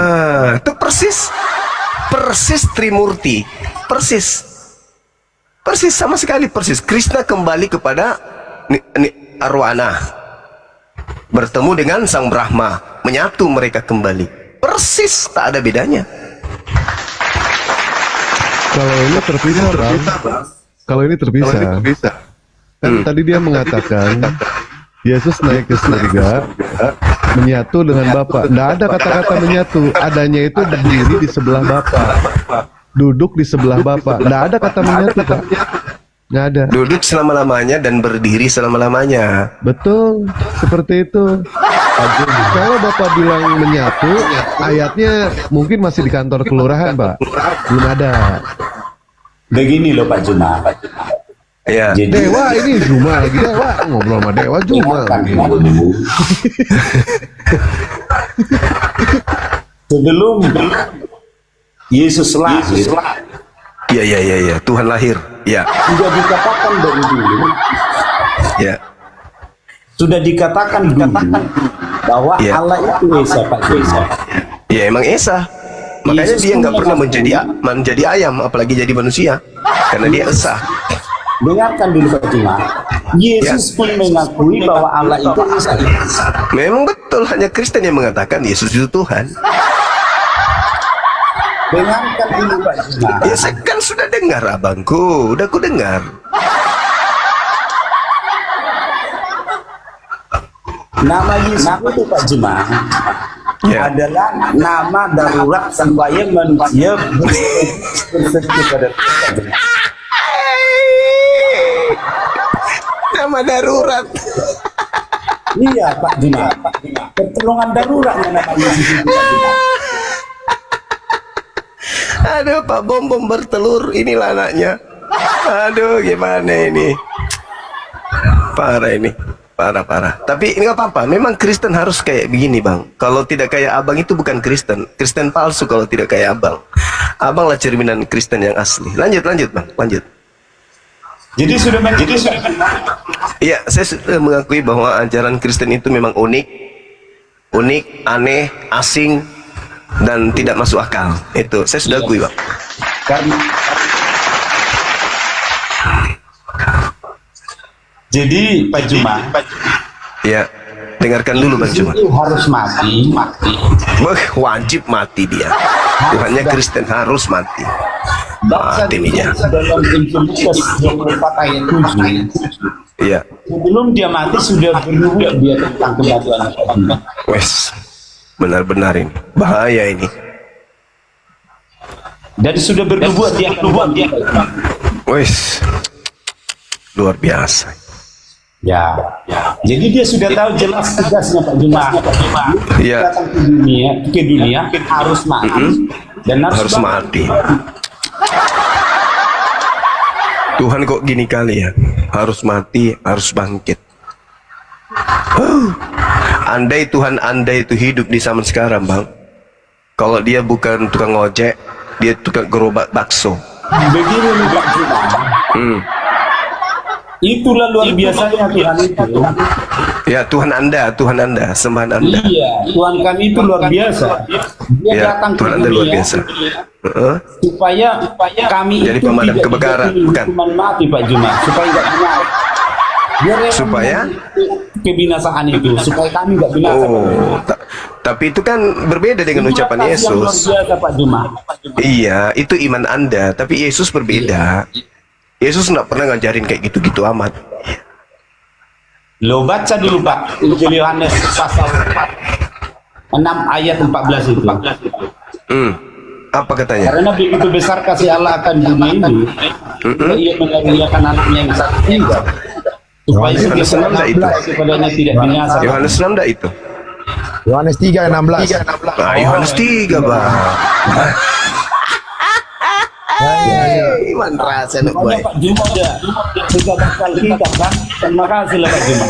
[SPEAKER 2] Itu persis Trimurti, persis sama sekali persis. Krishna kembali kepada Arwana, bertemu dengan Sang Brahma, menyatu mereka kembali. Persis, tak ada bedanya.
[SPEAKER 8] Kalau ini terpisah, Bang. Kalau ini terpisah. Kan tadi dia mengatakan Yesus naik ke surga menyatu dengan Bapa. Tidak ada kata-kata menyatu. Adanya itu berdiri di sebelah Bapa, duduk di sebelah Bapa. Tidak ada kata menyatu, Pak. Nggak ada.
[SPEAKER 2] Duduk selama-lamanya dan berdiri selama-lamanya.
[SPEAKER 8] Betul, seperti itu. Kalau Bapak bilang menyatu, ayatnya mungkin masih di kantor kelurahan, Pak. Belum ada.
[SPEAKER 6] Begini loh Pak Juma.
[SPEAKER 2] Ya.
[SPEAKER 6] Jadi
[SPEAKER 8] Dewa ini Juma lagi, Dewa ngobrol sama Dewa Juma lagi.
[SPEAKER 6] Sebelum Yesus lahir,
[SPEAKER 2] Iya, Tuhan lahir. Ya.
[SPEAKER 6] sudah dikatakan dari dulu,
[SPEAKER 2] Ya.
[SPEAKER 6] sudah dikatakan dulu bahwa
[SPEAKER 2] Ya.
[SPEAKER 6] Allah itu Esa Pak Juma.
[SPEAKER 2] Ya emang Esa. Makanya
[SPEAKER 6] Yesus
[SPEAKER 2] dia nggak pernah
[SPEAKER 6] mengatakan-
[SPEAKER 2] menjadi ayam, apalagi jadi manusia, karena dia esa.
[SPEAKER 6] Dengarkan dulu Pak Juma. Yesus pun mengakui bahwa Allah itu Esa.
[SPEAKER 2] Memang betul, hanya Kristen yang mengatakan Yesus itu Tuhan.
[SPEAKER 6] Dengarkan dulu Pak Juma.
[SPEAKER 2] Ya saya kan sudah dengar abangku, udah ku dengar.
[SPEAKER 6] Nama Yesus itu Pak Juma
[SPEAKER 2] Ya.
[SPEAKER 6] adalah nama darurat supaya manusia bersedia pada Tuhan.
[SPEAKER 2] Nama darurat.
[SPEAKER 6] Iya Pak Juma. Pertolongan darurat nama Yesus itu Pak Juma.
[SPEAKER 2] Aduh, Pak Bom bertelur, inilah anaknya. Aduh, gimana ini? Parah ini. Parah. Tapi ini nggak apa-apa. Memang Kristen harus kayak begini, Bang. Kalau tidak kayak abang itu bukan Kristen. Kristen palsu kalau tidak kayak abang. Abang lah cerminan Kristen yang asli. Lanjut, Bang. Lanjut.
[SPEAKER 6] Jadi sudah.
[SPEAKER 2] Iya, saya sudah mengakui bahwa ajaran Kristen itu memang unik, aneh, asing, dan tidak masuk akal. Itu saya sudah akui, Bang.
[SPEAKER 6] Karena jadi Pak Juma,
[SPEAKER 2] Ya, dengarkan dulu Bang Cuma.
[SPEAKER 6] itu harus mati.
[SPEAKER 2] Wajib mati dia. Tuhannya Kristen harus mati. Mati dia.
[SPEAKER 6] Dalam Injil Lukas 24 ayat 7,
[SPEAKER 2] Iya.
[SPEAKER 6] sebelum dia mati sudah bernubuat dia tentang kematian Pak Juma.
[SPEAKER 2] Wes, benar-benar ini bahaya ini.
[SPEAKER 6] Dan sudah bernubuat dia Pak Juma.
[SPEAKER 2] Wes, luar biasa.
[SPEAKER 6] Ya. Jadi dia sudah tahu jelas tugasnya Pak Juma.
[SPEAKER 2] Iya.
[SPEAKER 6] Datang ke dunia harus mati dan
[SPEAKER 2] Harus mati. Tuhan kok gini kali ya, harus mati, harus bangkit. Andai Tuhan itu hidup di zaman sekarang, Bang, kalau dia bukan tukang ojek, dia tukang gerobak bakso.
[SPEAKER 6] Begini nih Pak Juma. Itulah luar biasanya Tuhan itu.
[SPEAKER 2] Ya, Tuhan Anda, sembahan Anda.
[SPEAKER 6] Iya, Tuhan kami itu luar biasa. Dia
[SPEAKER 2] Ya,
[SPEAKER 6] datang ke
[SPEAKER 2] Tuhan Anda luar
[SPEAKER 6] dunia
[SPEAKER 2] biasa.
[SPEAKER 6] supaya kami
[SPEAKER 2] Jadi
[SPEAKER 6] itu
[SPEAKER 2] pemadam
[SPEAKER 6] tidak
[SPEAKER 2] kebakaran,
[SPEAKER 6] dijatuhi
[SPEAKER 2] bukan?
[SPEAKER 6] hukuman mati Pak Juma, supaya nggak binasa. Dia rela
[SPEAKER 2] Supaya?
[SPEAKER 6] kebinasaan itu, supaya kami nggak binasa.
[SPEAKER 2] Oh, tapi itu kan berbeda dengan ucapan
[SPEAKER 6] Terima kasih yang luar
[SPEAKER 2] Yesus.
[SPEAKER 6] biasa Pak Juma.
[SPEAKER 2] Iya, itu iman Anda, tapi Yesus berbeda. Yesus nggak pernah ngajarin kayak gitu-gitu amat.
[SPEAKER 6] Lo baca dulu Pak, Injil Yohanes pasal 6 ayat 14 itu.
[SPEAKER 2] Apa katanya?
[SPEAKER 6] Karena begitu besar kasih Allah akan dunia ini, ia mengaruniakan anaknya yang satu tunggal, supaya setiap
[SPEAKER 2] Yohanes 6
[SPEAKER 6] orang
[SPEAKER 2] dah itu.
[SPEAKER 6] percaya kepadanya tidak binasa.
[SPEAKER 2] Yohanes 6 dah itu.
[SPEAKER 7] Yohanes 3:16.
[SPEAKER 2] Yohanes 3, Bang. Iman rasa anak
[SPEAKER 6] Pokoknya
[SPEAKER 2] baik.
[SPEAKER 6] Pak Juma udah kita bakal kita kan. Terima kasih lah Pak Juma.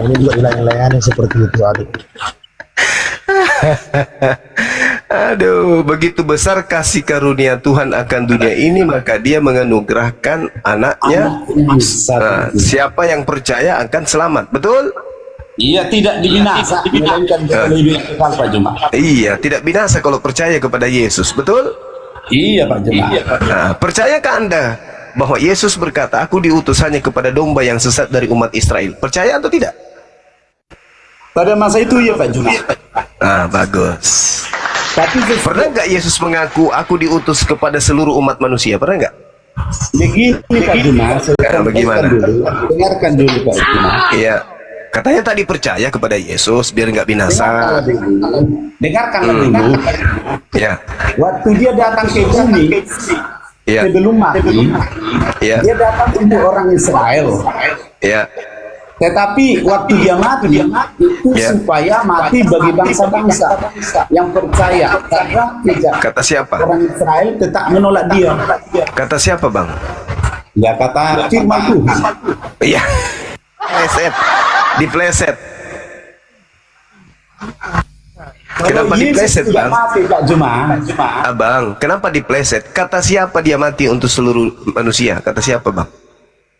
[SPEAKER 7] Ini juga wilayah-wilayah yang seperti itu, adik.
[SPEAKER 2] Aduh, begitu besar kasih karunia Tuhan akan dunia ini, maka dia menganugerahkan anaknya. Nah, siapa yang percaya akan selamat, betul?
[SPEAKER 6] Iya, tidak dibinasa, melainkan lebih kekal Pak Juma.
[SPEAKER 2] Iya, tidak binasa kalau percaya kepada Yesus, betul?
[SPEAKER 6] Iya Pak Juma.
[SPEAKER 2] Nah, percayakah Anda bahwa Yesus berkata, aku diutus hanya kepada domba yang sesat dari umat Israel? Percaya atau tidak?
[SPEAKER 6] Pada masa itu ya Pak Juma.
[SPEAKER 2] Ah, bagus.
[SPEAKER 6] Tapi
[SPEAKER 2] Pernah nggak Yesus mengaku, aku diutus kepada seluruh umat manusia? Pernah nggak?
[SPEAKER 6] begini Pak Juma, saya
[SPEAKER 2] bagaimana?
[SPEAKER 6] dengarkan dulu Pak Juma.
[SPEAKER 2] Iya. Katanya tadi percaya kepada Yesus biar nggak binasa.
[SPEAKER 6] Dengarkanlah dulu.
[SPEAKER 2] Ya,
[SPEAKER 6] Waktu dia datang ke bumi,
[SPEAKER 2] ya,
[SPEAKER 6] sebelum mati,
[SPEAKER 2] ya,
[SPEAKER 6] dia datang untuk orang Israel.
[SPEAKER 2] ya.
[SPEAKER 6] Tetapi waktu dia mati itu
[SPEAKER 2] Ya.
[SPEAKER 6] supaya mati bagi bangsa-bangsa yang percaya, karena tidak
[SPEAKER 2] Kata siapa?
[SPEAKER 6] orang Israel tetap menolak dia.
[SPEAKER 2] Kata siapa, Bang?
[SPEAKER 6] Ya kata firman Tuhan.
[SPEAKER 2] Iya. Pleset. Dipleset. Kenapa
[SPEAKER 6] Kalau Yesus
[SPEAKER 2] dipleset,
[SPEAKER 6] tidak
[SPEAKER 2] Bang?
[SPEAKER 6] mati Pak Juma,
[SPEAKER 2] Abang, kenapa dipleset? Kata siapa dia mati untuk seluruh manusia? Kata siapa, Bang?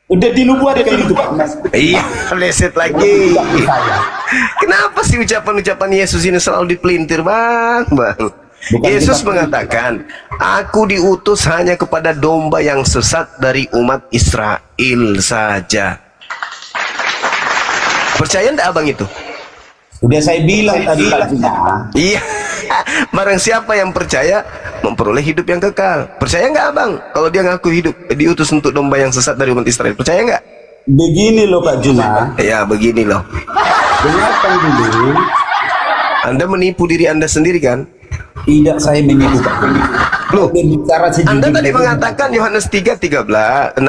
[SPEAKER 6] udah dinubuatkan itu Pak.
[SPEAKER 2] Iya, pleset lagi.
[SPEAKER 6] Tidak percaya.
[SPEAKER 2] Kenapa sih ucapan-ucapan Yesus ini selalu dipelintir, Bang? Yesus mengatakan, aku diutus hanya kepada domba yang sesat dari umat Israel saja. Percaya enggak abang itu?
[SPEAKER 6] Udah saya bilang tadi Pak Juma.
[SPEAKER 2] Iya. Barang siapa yang percaya memperoleh hidup yang kekal. Percaya nggak abang? Kalau dia ngaku hidup diutus untuk domba yang sesat dari umat Israel, percaya nggak?
[SPEAKER 6] Begini loh Pak Juma.
[SPEAKER 2] Ya begini loh.
[SPEAKER 6] Dengarkan dulu.
[SPEAKER 2] Anda menipu diri Anda sendiri kan?
[SPEAKER 6] Tidak, saya menipu Pak Juma.
[SPEAKER 2] Loh,
[SPEAKER 6] Berbicara
[SPEAKER 2] Anda tadi
[SPEAKER 6] sejujurnya.
[SPEAKER 2] mengatakan Yohanes 3:16,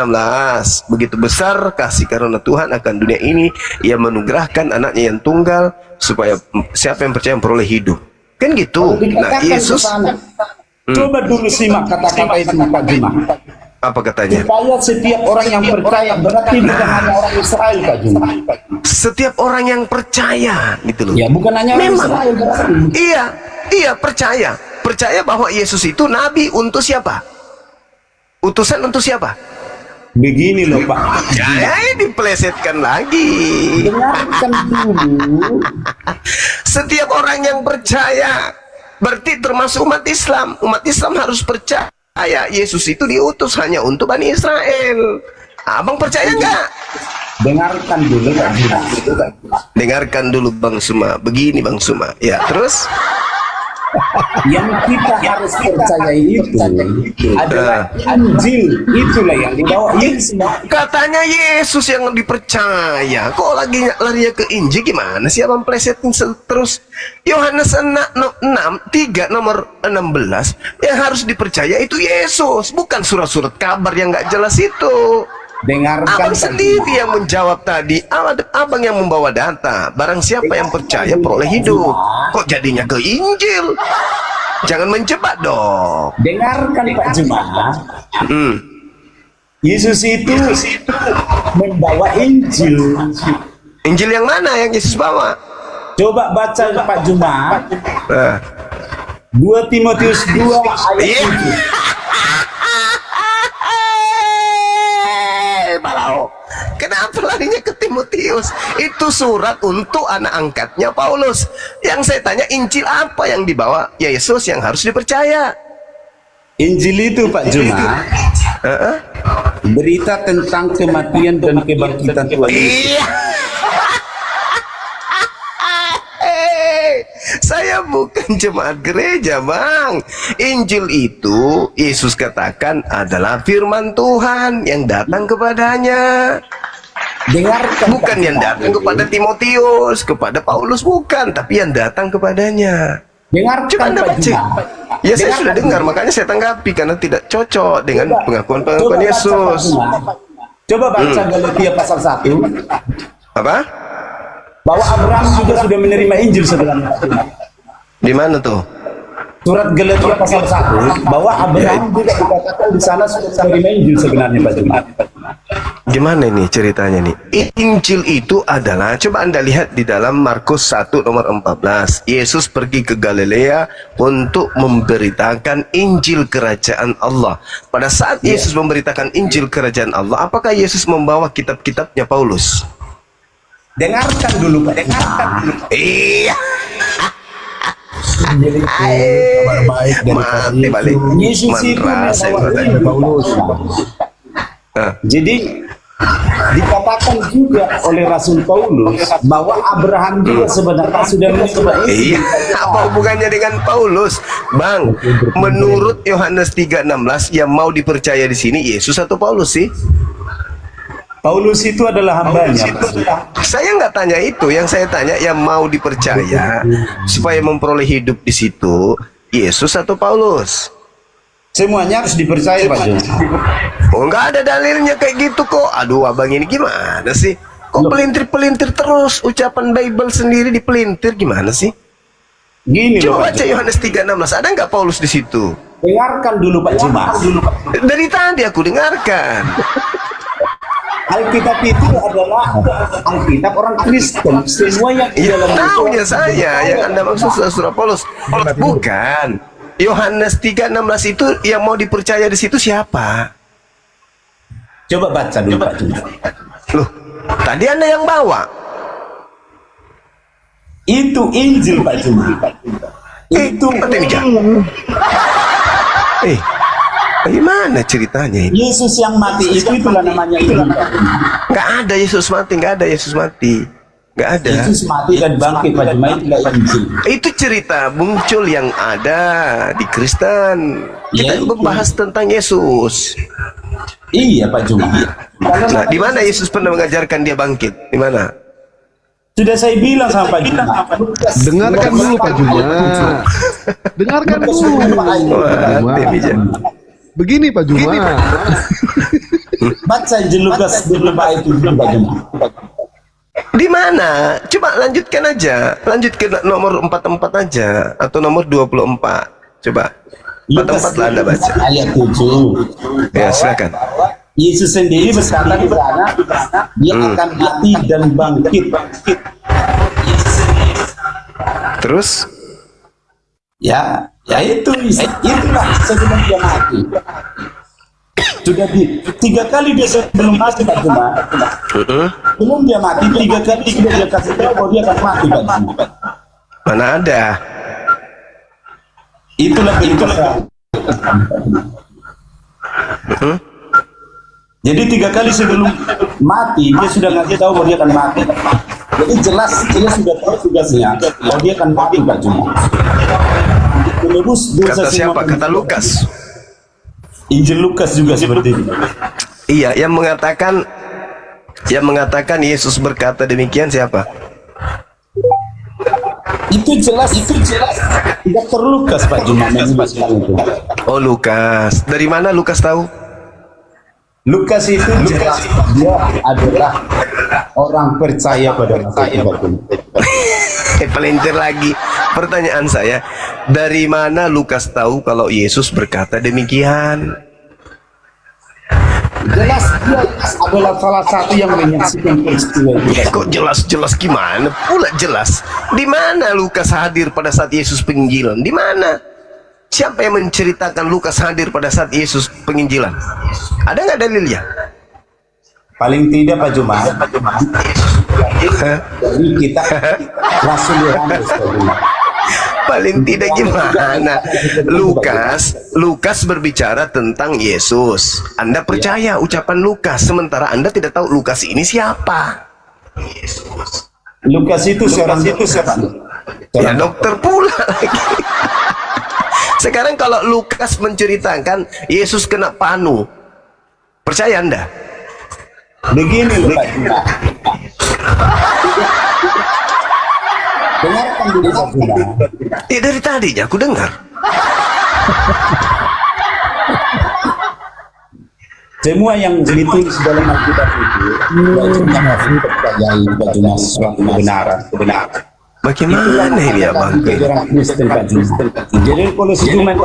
[SPEAKER 2] begitu besar kasih karunia Tuhan akan dunia ini, ia menugerahkan anaknya yang tunggal supaya siapa yang percaya memperoleh hidup. Kan gitu. Nah,
[SPEAKER 6] Dikatakan
[SPEAKER 2] Yesus
[SPEAKER 6] ke sana. Coba dulu simak kata-kata itu Pak Juma.
[SPEAKER 2] apa katanya?
[SPEAKER 6] Supaya setiap orang yang percaya, berarti bukan hanya orang Israel Pak Juma.
[SPEAKER 2] Setiap orang yang percaya gitu loh.
[SPEAKER 6] Ya bukan hanya orang
[SPEAKER 2] Memang.
[SPEAKER 6] Israel berarti.
[SPEAKER 2] Iya percaya. Percaya bahwa Yesus itu nabi untuk siapa? Utusan untuk siapa?
[SPEAKER 6] Begini loh Pak.
[SPEAKER 2] Ya, dipelesetkan lagi.
[SPEAKER 6] Dengarkan dulu.
[SPEAKER 2] Setiap orang yang percaya, berarti termasuk umat Islam. Umat Islam harus percaya Yesus itu diutus hanya untuk Bani Israel. Abang percaya nggak?
[SPEAKER 6] Dengarkan dulu Pak Juma.
[SPEAKER 2] Dengarkan dulu Bang Suma. Begini Bang Suma. Ya, terus?
[SPEAKER 6] Yang kita harus percaya itu adalah Injil. Itulah yang dibawa Yesus.
[SPEAKER 2] Katanya Yesus yang dipercaya. Kok lagi larinya ke Injil gimana sih abang plesetin terus? Yohanes 3 nomor 16 yang harus dipercaya itu Yesus, bukan surat-surat kabar yang nggak jelas itu.
[SPEAKER 6] Dengarkan
[SPEAKER 2] Abang sendiri yang menjawab tadi. Abang yang membawa data. Barang siapa yang percaya peroleh hidup. Kok jadinya ke Injil? Jangan menjebak dong.
[SPEAKER 6] Dengarkan Pak Juma. Yesus itu membawa Injil.
[SPEAKER 2] Injil yang mana yang Yesus bawa?
[SPEAKER 6] Coba baca Pak Juma. 2 Timotius 2 ayat 7.
[SPEAKER 2] Balau. Kenapa larinya ke Timotius? Itu surat untuk anak angkatnya Paulus. Yang saya tanya, Injil apa yang dibawa? Ya Yesus yang harus dipercaya.
[SPEAKER 6] Injil itu Pak Juma, berita tentang kematian dan kebangkitan Tuhan Yesus.
[SPEAKER 2] Iya. Saya bukan jemaat gereja, Bang. Injil itu Yesus katakan adalah firman Tuhan yang datang kepadanya.
[SPEAKER 6] Dengarkan,
[SPEAKER 2] bukan yang datang kepada Timotius, kepada Paulus, bukan, tapi yang datang kepadanya.
[SPEAKER 6] Dengarkan,
[SPEAKER 2] coba Anda baca. Ya, saya sudah dengar, makanya saya tanggapi karena tidak cocok dengan pengakuan-pengakuan Yesus.
[SPEAKER 6] Coba baca Galatia pasal 1.
[SPEAKER 2] Apa?
[SPEAKER 6] Bahwa Abraham juga sudah menerima Injil sebenarnya.
[SPEAKER 2] Di mana tuh?
[SPEAKER 6] Surat Galatia pasal 1, bahwa Abraham juga dikatakan di sana sudah menerima Injil sebenarnya, Pak Juma.
[SPEAKER 2] Gimana nih ceritanya nih? Injil itu adalah, coba Anda lihat di dalam Markus 1 nomor 14. Yesus pergi ke Galilea untuk memberitakan Injil kerajaan Allah. Pada saat Yesus memberitakan Injil kerajaan Allah, apakah Yesus membawa kitab-kitabnya Paulus?
[SPEAKER 6] Dengarkan dulu, Pak. Dengarkan dulu.
[SPEAKER 2] Iya.
[SPEAKER 7] Jadi kabar baik dari
[SPEAKER 2] balik.
[SPEAKER 6] Yesus itu Paulus. Jadi dikatakan juga oleh Rasul Paulus bahwa Abraham juga sebenarnya sudah menerima Injil.
[SPEAKER 2] Iya, apa hubungannya dengan Paulus? Bang, menurut Yohanes 3:16 yang mau dipercaya di sini Yesus atau Paulus sih?
[SPEAKER 6] Paulus itu adalah hambanya.
[SPEAKER 2] Saya nggak tanya itu, yang saya tanya yang mau dipercaya supaya memperoleh hidup di situ Yesus atau Paulus?
[SPEAKER 6] Semuanya harus dipercaya, Pak Jun.
[SPEAKER 2] Oh, nggak ada dalilnya kayak gitu kok. Aduh, abang ini gimana sih? Kok pelintir-pelintir terus ucapan Bible sendiri dipelintir, gimana sih?
[SPEAKER 6] Gini,
[SPEAKER 2] coba baca Yohanes 3:16, ada nggak Paulus di situ?
[SPEAKER 6] Dengarkan dulu, Pak Juma.
[SPEAKER 2] Dari tadi aku dengarkan.
[SPEAKER 6] Alkitab itu adalah Alkitab orang Kristen. Semua yang di dalam
[SPEAKER 2] tahunya saya yang Anda maksud surah Paulus. Bukan. Yohanes 3:16 itu yang mau dipercaya di situ siapa?
[SPEAKER 6] Coba baca dulu, Pak Juma.
[SPEAKER 2] Loh, tadi Anda yang bawa.
[SPEAKER 6] Itu Injil, Pak Juma. Itu
[SPEAKER 2] bagaimana ceritanya ini?
[SPEAKER 6] Yesus yang mati itu itulah namanya Injil.
[SPEAKER 2] Nggak ada Yesus mati, nggak ada Yesus mati. Nggak ada.
[SPEAKER 6] Yesus mati dan bangkit, Pak Juma, itulah Injil.
[SPEAKER 2] Itu cerita muncul yang ada di Kristen. Kita membahas tentang Yesus.
[SPEAKER 6] Iya, Pak Juma.
[SPEAKER 2] Nah, di mana Yesus pernah mengajarkan dia bangkit? Di mana?
[SPEAKER 6] Sudah saya bilang sama Pak Juma.
[SPEAKER 8] Dengarkan dulu Pak Juma. Dengarkan dulu. Begini Pak Juma.
[SPEAKER 6] Baca Injil Lukas 25 itu, Pak Juma.
[SPEAKER 2] Di mana? Coba lanjutkan aja. Lanjut ke nomor 44 aja atau nomor 24. Coba. 44 lah Anda baca.
[SPEAKER 6] Ayat 7.
[SPEAKER 2] Ya, silakan.
[SPEAKER 6] Yesus sendiri berkata di sana, dia akan mati dan bangkit.
[SPEAKER 2] Terus?
[SPEAKER 6] Ya itulah sebelum dia mati. Sudah 3 kali dia sebelum mati, Pak Juma. Sebelum dia mati 3 kali sudah dia kasih tahu bahwa dia akan mati, Pak Juma.
[SPEAKER 2] Mana ada?
[SPEAKER 6] Itulah. Jadi 3 kali sebelum mati dia sudah ngasih tahu bahwa dia akan mati. Jadi jelas dia sudah tahu tugasnya bahwa dia akan mati, Pak Juma. Menebus dosa.
[SPEAKER 2] Kata siapa? Kata Lukas.
[SPEAKER 6] Injil Lukas juga seperti itu.
[SPEAKER 2] Iya, yang mengatakan Yesus berkata demikian siapa?
[SPEAKER 6] Itu jelas. Dr. Lukas, Pak Juma, itu.
[SPEAKER 2] Oh, Lukas. Dari mana Lukas tahu?
[SPEAKER 6] Lukas itu jelas dia adalah orang percaya pada masa itu.
[SPEAKER 2] Pelintir lagi. Pertanyaan saya, dari mana Lukas tahu kalau Yesus berkata demikian?
[SPEAKER 6] Jelas dia adalah salah satu yang menyaksikan peristiwa itu.
[SPEAKER 2] Kok jelas-jelas gimana? Pula jelas. Di mana Lukas hadir pada saat Yesus penginjilan? Di mana? Siapa yang menceritakan Lukas hadir pada saat Yesus penginjilan? Ada nggak dalilnya?
[SPEAKER 6] Paling tidak Pak Juma. Jadi kita Rasul Yohanes Pak Juma.
[SPEAKER 2] Paling tidak gimana? Lukas berbicara tentang Yesus. Anda percaya ucapan Lukas, sementara Anda tidak tahu Lukas ini siapa.
[SPEAKER 6] Lukas itu seorang
[SPEAKER 2] Ya dokter pula lagi. Sekarang kalau Lukas menceritakan Yesus kena panu, percaya Anda?
[SPEAKER 6] Begini loh Pak Juma. Dengarkan dulu Pak Juma.
[SPEAKER 2] Ya dari tadinya aku dengar.
[SPEAKER 6] Semua yang ditulis dalam Alkitab itu percayai Pak Juma suatu kebenaran.
[SPEAKER 2] Bagaimana ini abang?
[SPEAKER 6] Orang Kristen Pak Juma. Jadi kalau sejuman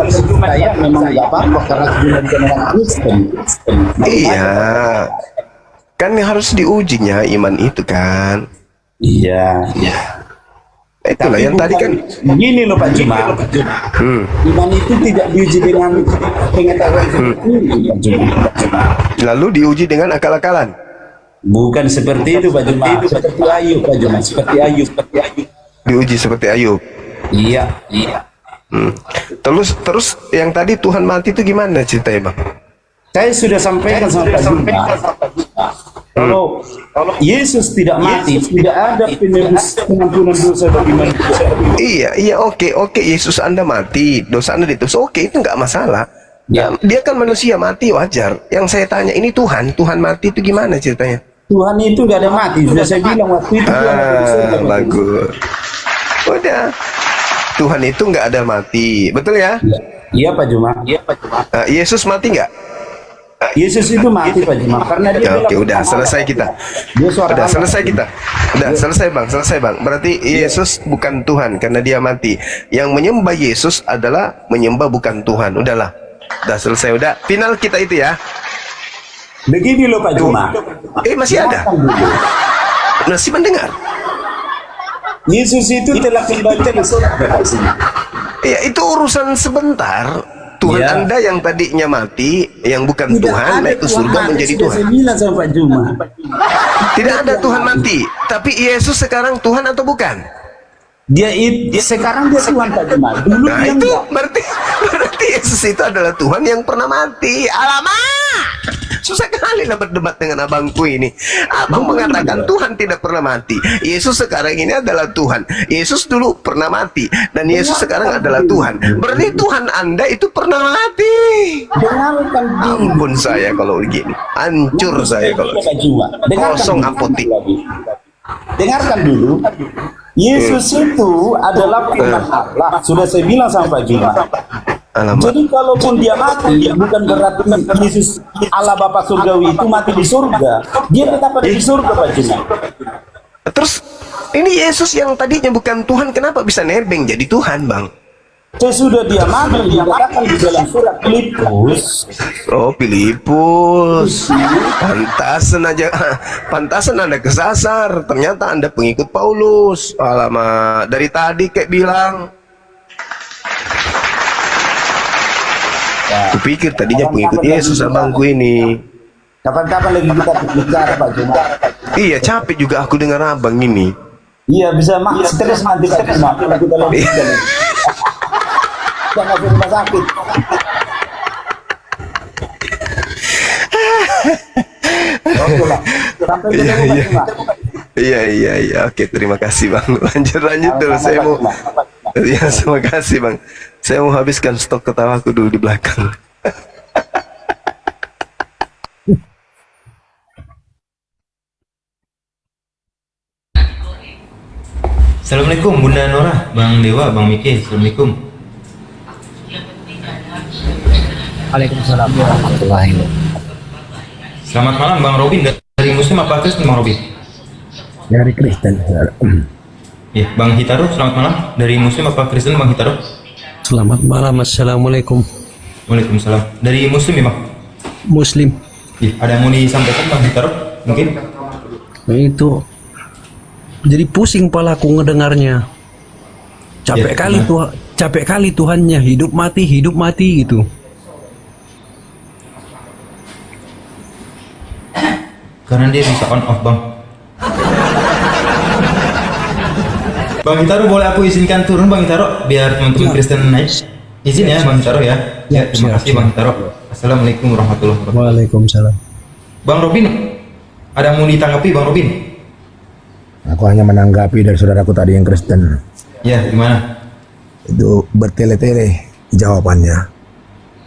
[SPEAKER 6] saya memang nggak apa-apa karena sejuman bukan orang Kristen.
[SPEAKER 2] Iya, kan harus diujinya iman itu kan.
[SPEAKER 6] Iya.
[SPEAKER 2] Itulah yang tadi kan.
[SPEAKER 6] Begini loh Pak Juma. Iman itu tidak diuji dengan pengetahuan seperti ini Pak Juma.
[SPEAKER 2] Lalu diuji dengan akal-akalan.
[SPEAKER 6] Bukan seperti itu Pak Juma. Seperti Ayub Pak Juma. Seperti Ayub.
[SPEAKER 2] Diuji seperti Ayub.
[SPEAKER 6] Iya.
[SPEAKER 2] Terus yang tadi Tuhan mati itu gimana ceritanya bang?
[SPEAKER 6] Saya sudah sampaikan sama Pak Juma. Kalau Yesus tidak mati, tidak ada penebus pengampunan dosa bagi manusia.
[SPEAKER 2] Iya, oke, Yesus Anda mati, dosa Anda ditebus, oke, itu nggak masalah.
[SPEAKER 6] Ya.
[SPEAKER 2] Dia kan manusia, mati wajar. Yang saya tanya, ini Tuhan mati itu gimana ceritanya?
[SPEAKER 6] Tuhan itu nggak ada mati, sudah saya bilang waktu itu.
[SPEAKER 2] Bagus. Udah, Tuhan itu nggak ada mati, betul ya?
[SPEAKER 6] Iya Pak Juma.
[SPEAKER 2] Yesus mati nggak?
[SPEAKER 6] Yesus itu mati Pak Juma karena dia.
[SPEAKER 2] Oke, udah selesai kita. Udah selesai bang. Berarti Yesus bukan Tuhan karena dia mati. Yang menyembah Yesus adalah menyembah bukan Tuhan. Udahlah, udah selesai, udah final kita itu ya.
[SPEAKER 6] Begini loh Pak Juma.
[SPEAKER 2] Masih ada. Masih mendengar.
[SPEAKER 6] Yesus itu telah kembali ke surga.
[SPEAKER 2] Iya, itu urusan sebentar. Tuhan Anda yang tadinya mati, yang bukan Tuhan, naik ke surga menjadi Tuhan.
[SPEAKER 6] Saya bilang sama Pak Juma.
[SPEAKER 2] Tidak ada Tuhan mati, tapi Yesus sekarang Tuhan atau bukan?
[SPEAKER 6] Sekarang dia Tuhan Pak Juma. Dulu
[SPEAKER 2] Nah itu berarti Yesus itu adalah Tuhan yang pernah mati. Alamak, susah kali lah berdebat dengan abangku ini. Abang mengatakan Tuhan tidak pernah mati. Yesus sekarang ini adalah Tuhan. Yesus dulu pernah mati dan Yesus sekarang adalah Tuhan. Berarti Tuhan Anda itu pernah mati. Ampun saya kalau begini. Hancur saya kalau kosong apotik.
[SPEAKER 6] Dengarkan dulu. Yesus itu adalah firman Allah. Sudah saya bilang sama Pak Juma. Jadi kalaupun dia mati, bukan berarti Yesus Allah Bapa Surgawi itu mati di surga. Dia tetap ada di surga Pak Juma.
[SPEAKER 2] Terus ini Yesus yang tadinya bukan Tuhan, kenapa bisa nebeng jadi Tuhan bang?
[SPEAKER 6] Sesudah dia mati, dikatakan di dalam surat Filipus.
[SPEAKER 2] Oh Filipus, pantasan Anda kesasar. Ternyata Anda pengikut Paulus. Alamak, dari tadi kayak bilang. Kupikir tadinya pengikut Yesus abangku ini.
[SPEAKER 6] Kapan-kapan lagi kita bicara Pak Juma.
[SPEAKER 2] Iya, capek juga aku dengar abang ini.
[SPEAKER 6] Iya, bisa stres nanti Pak Juma. Kalau kita lagi jangan masuk rumah sakit.
[SPEAKER 2] Iya. Oke, terima kasih bang. Lanjut terus. Saya mau. Ya, terima kasih bang. Saya mau habiskan stok ketawaku dulu di belakang.
[SPEAKER 9] Assalamualaikum Bunda Nora, Bang Dewa, Bang Miki. Assalamualaikum.
[SPEAKER 10] Waalaikumsalam warahmatullahi wabarakatuh.
[SPEAKER 9] Selamat malam Bang Robin, dari Muslim apa Kristen Bang Robin?
[SPEAKER 10] Dari Kristen.
[SPEAKER 9] Ya, Bang Hitaro, selamat malam. Dari Muslim apa Kristen Bang Hitaro?
[SPEAKER 10] Selamat malam, assalamualaikum.
[SPEAKER 9] Waalaikumsalam. Dari Muslim ya Bang?
[SPEAKER 10] Muslim.
[SPEAKER 9] Ada yang mau disampaikan Bang Hitaro? Mungkin?
[SPEAKER 10] Nah, itu jadi pusing palaku ngedengarnya. Capek kali Tuhannya, hidup mati gitu.
[SPEAKER 9] Karena dia bisa on off, Bang. Bang Hitaro, boleh aku izinkan turun Bang Hitaro biar teman-teman Kristen naik? Izin ya Bang Hitaro ya. Terima kasih Bang Hitaro. Assalamualaikum warahmatullahi wabarakatuh.
[SPEAKER 10] Waalaikumsalam.
[SPEAKER 9] Bang Robin, ada yang mau ditanggapi Bang Robin?
[SPEAKER 7] Aku hanya menanggapi dari saudaraku tadi yang Kristen.
[SPEAKER 9] Ya, gimana?
[SPEAKER 7] Itu bertele-tele jawabannya.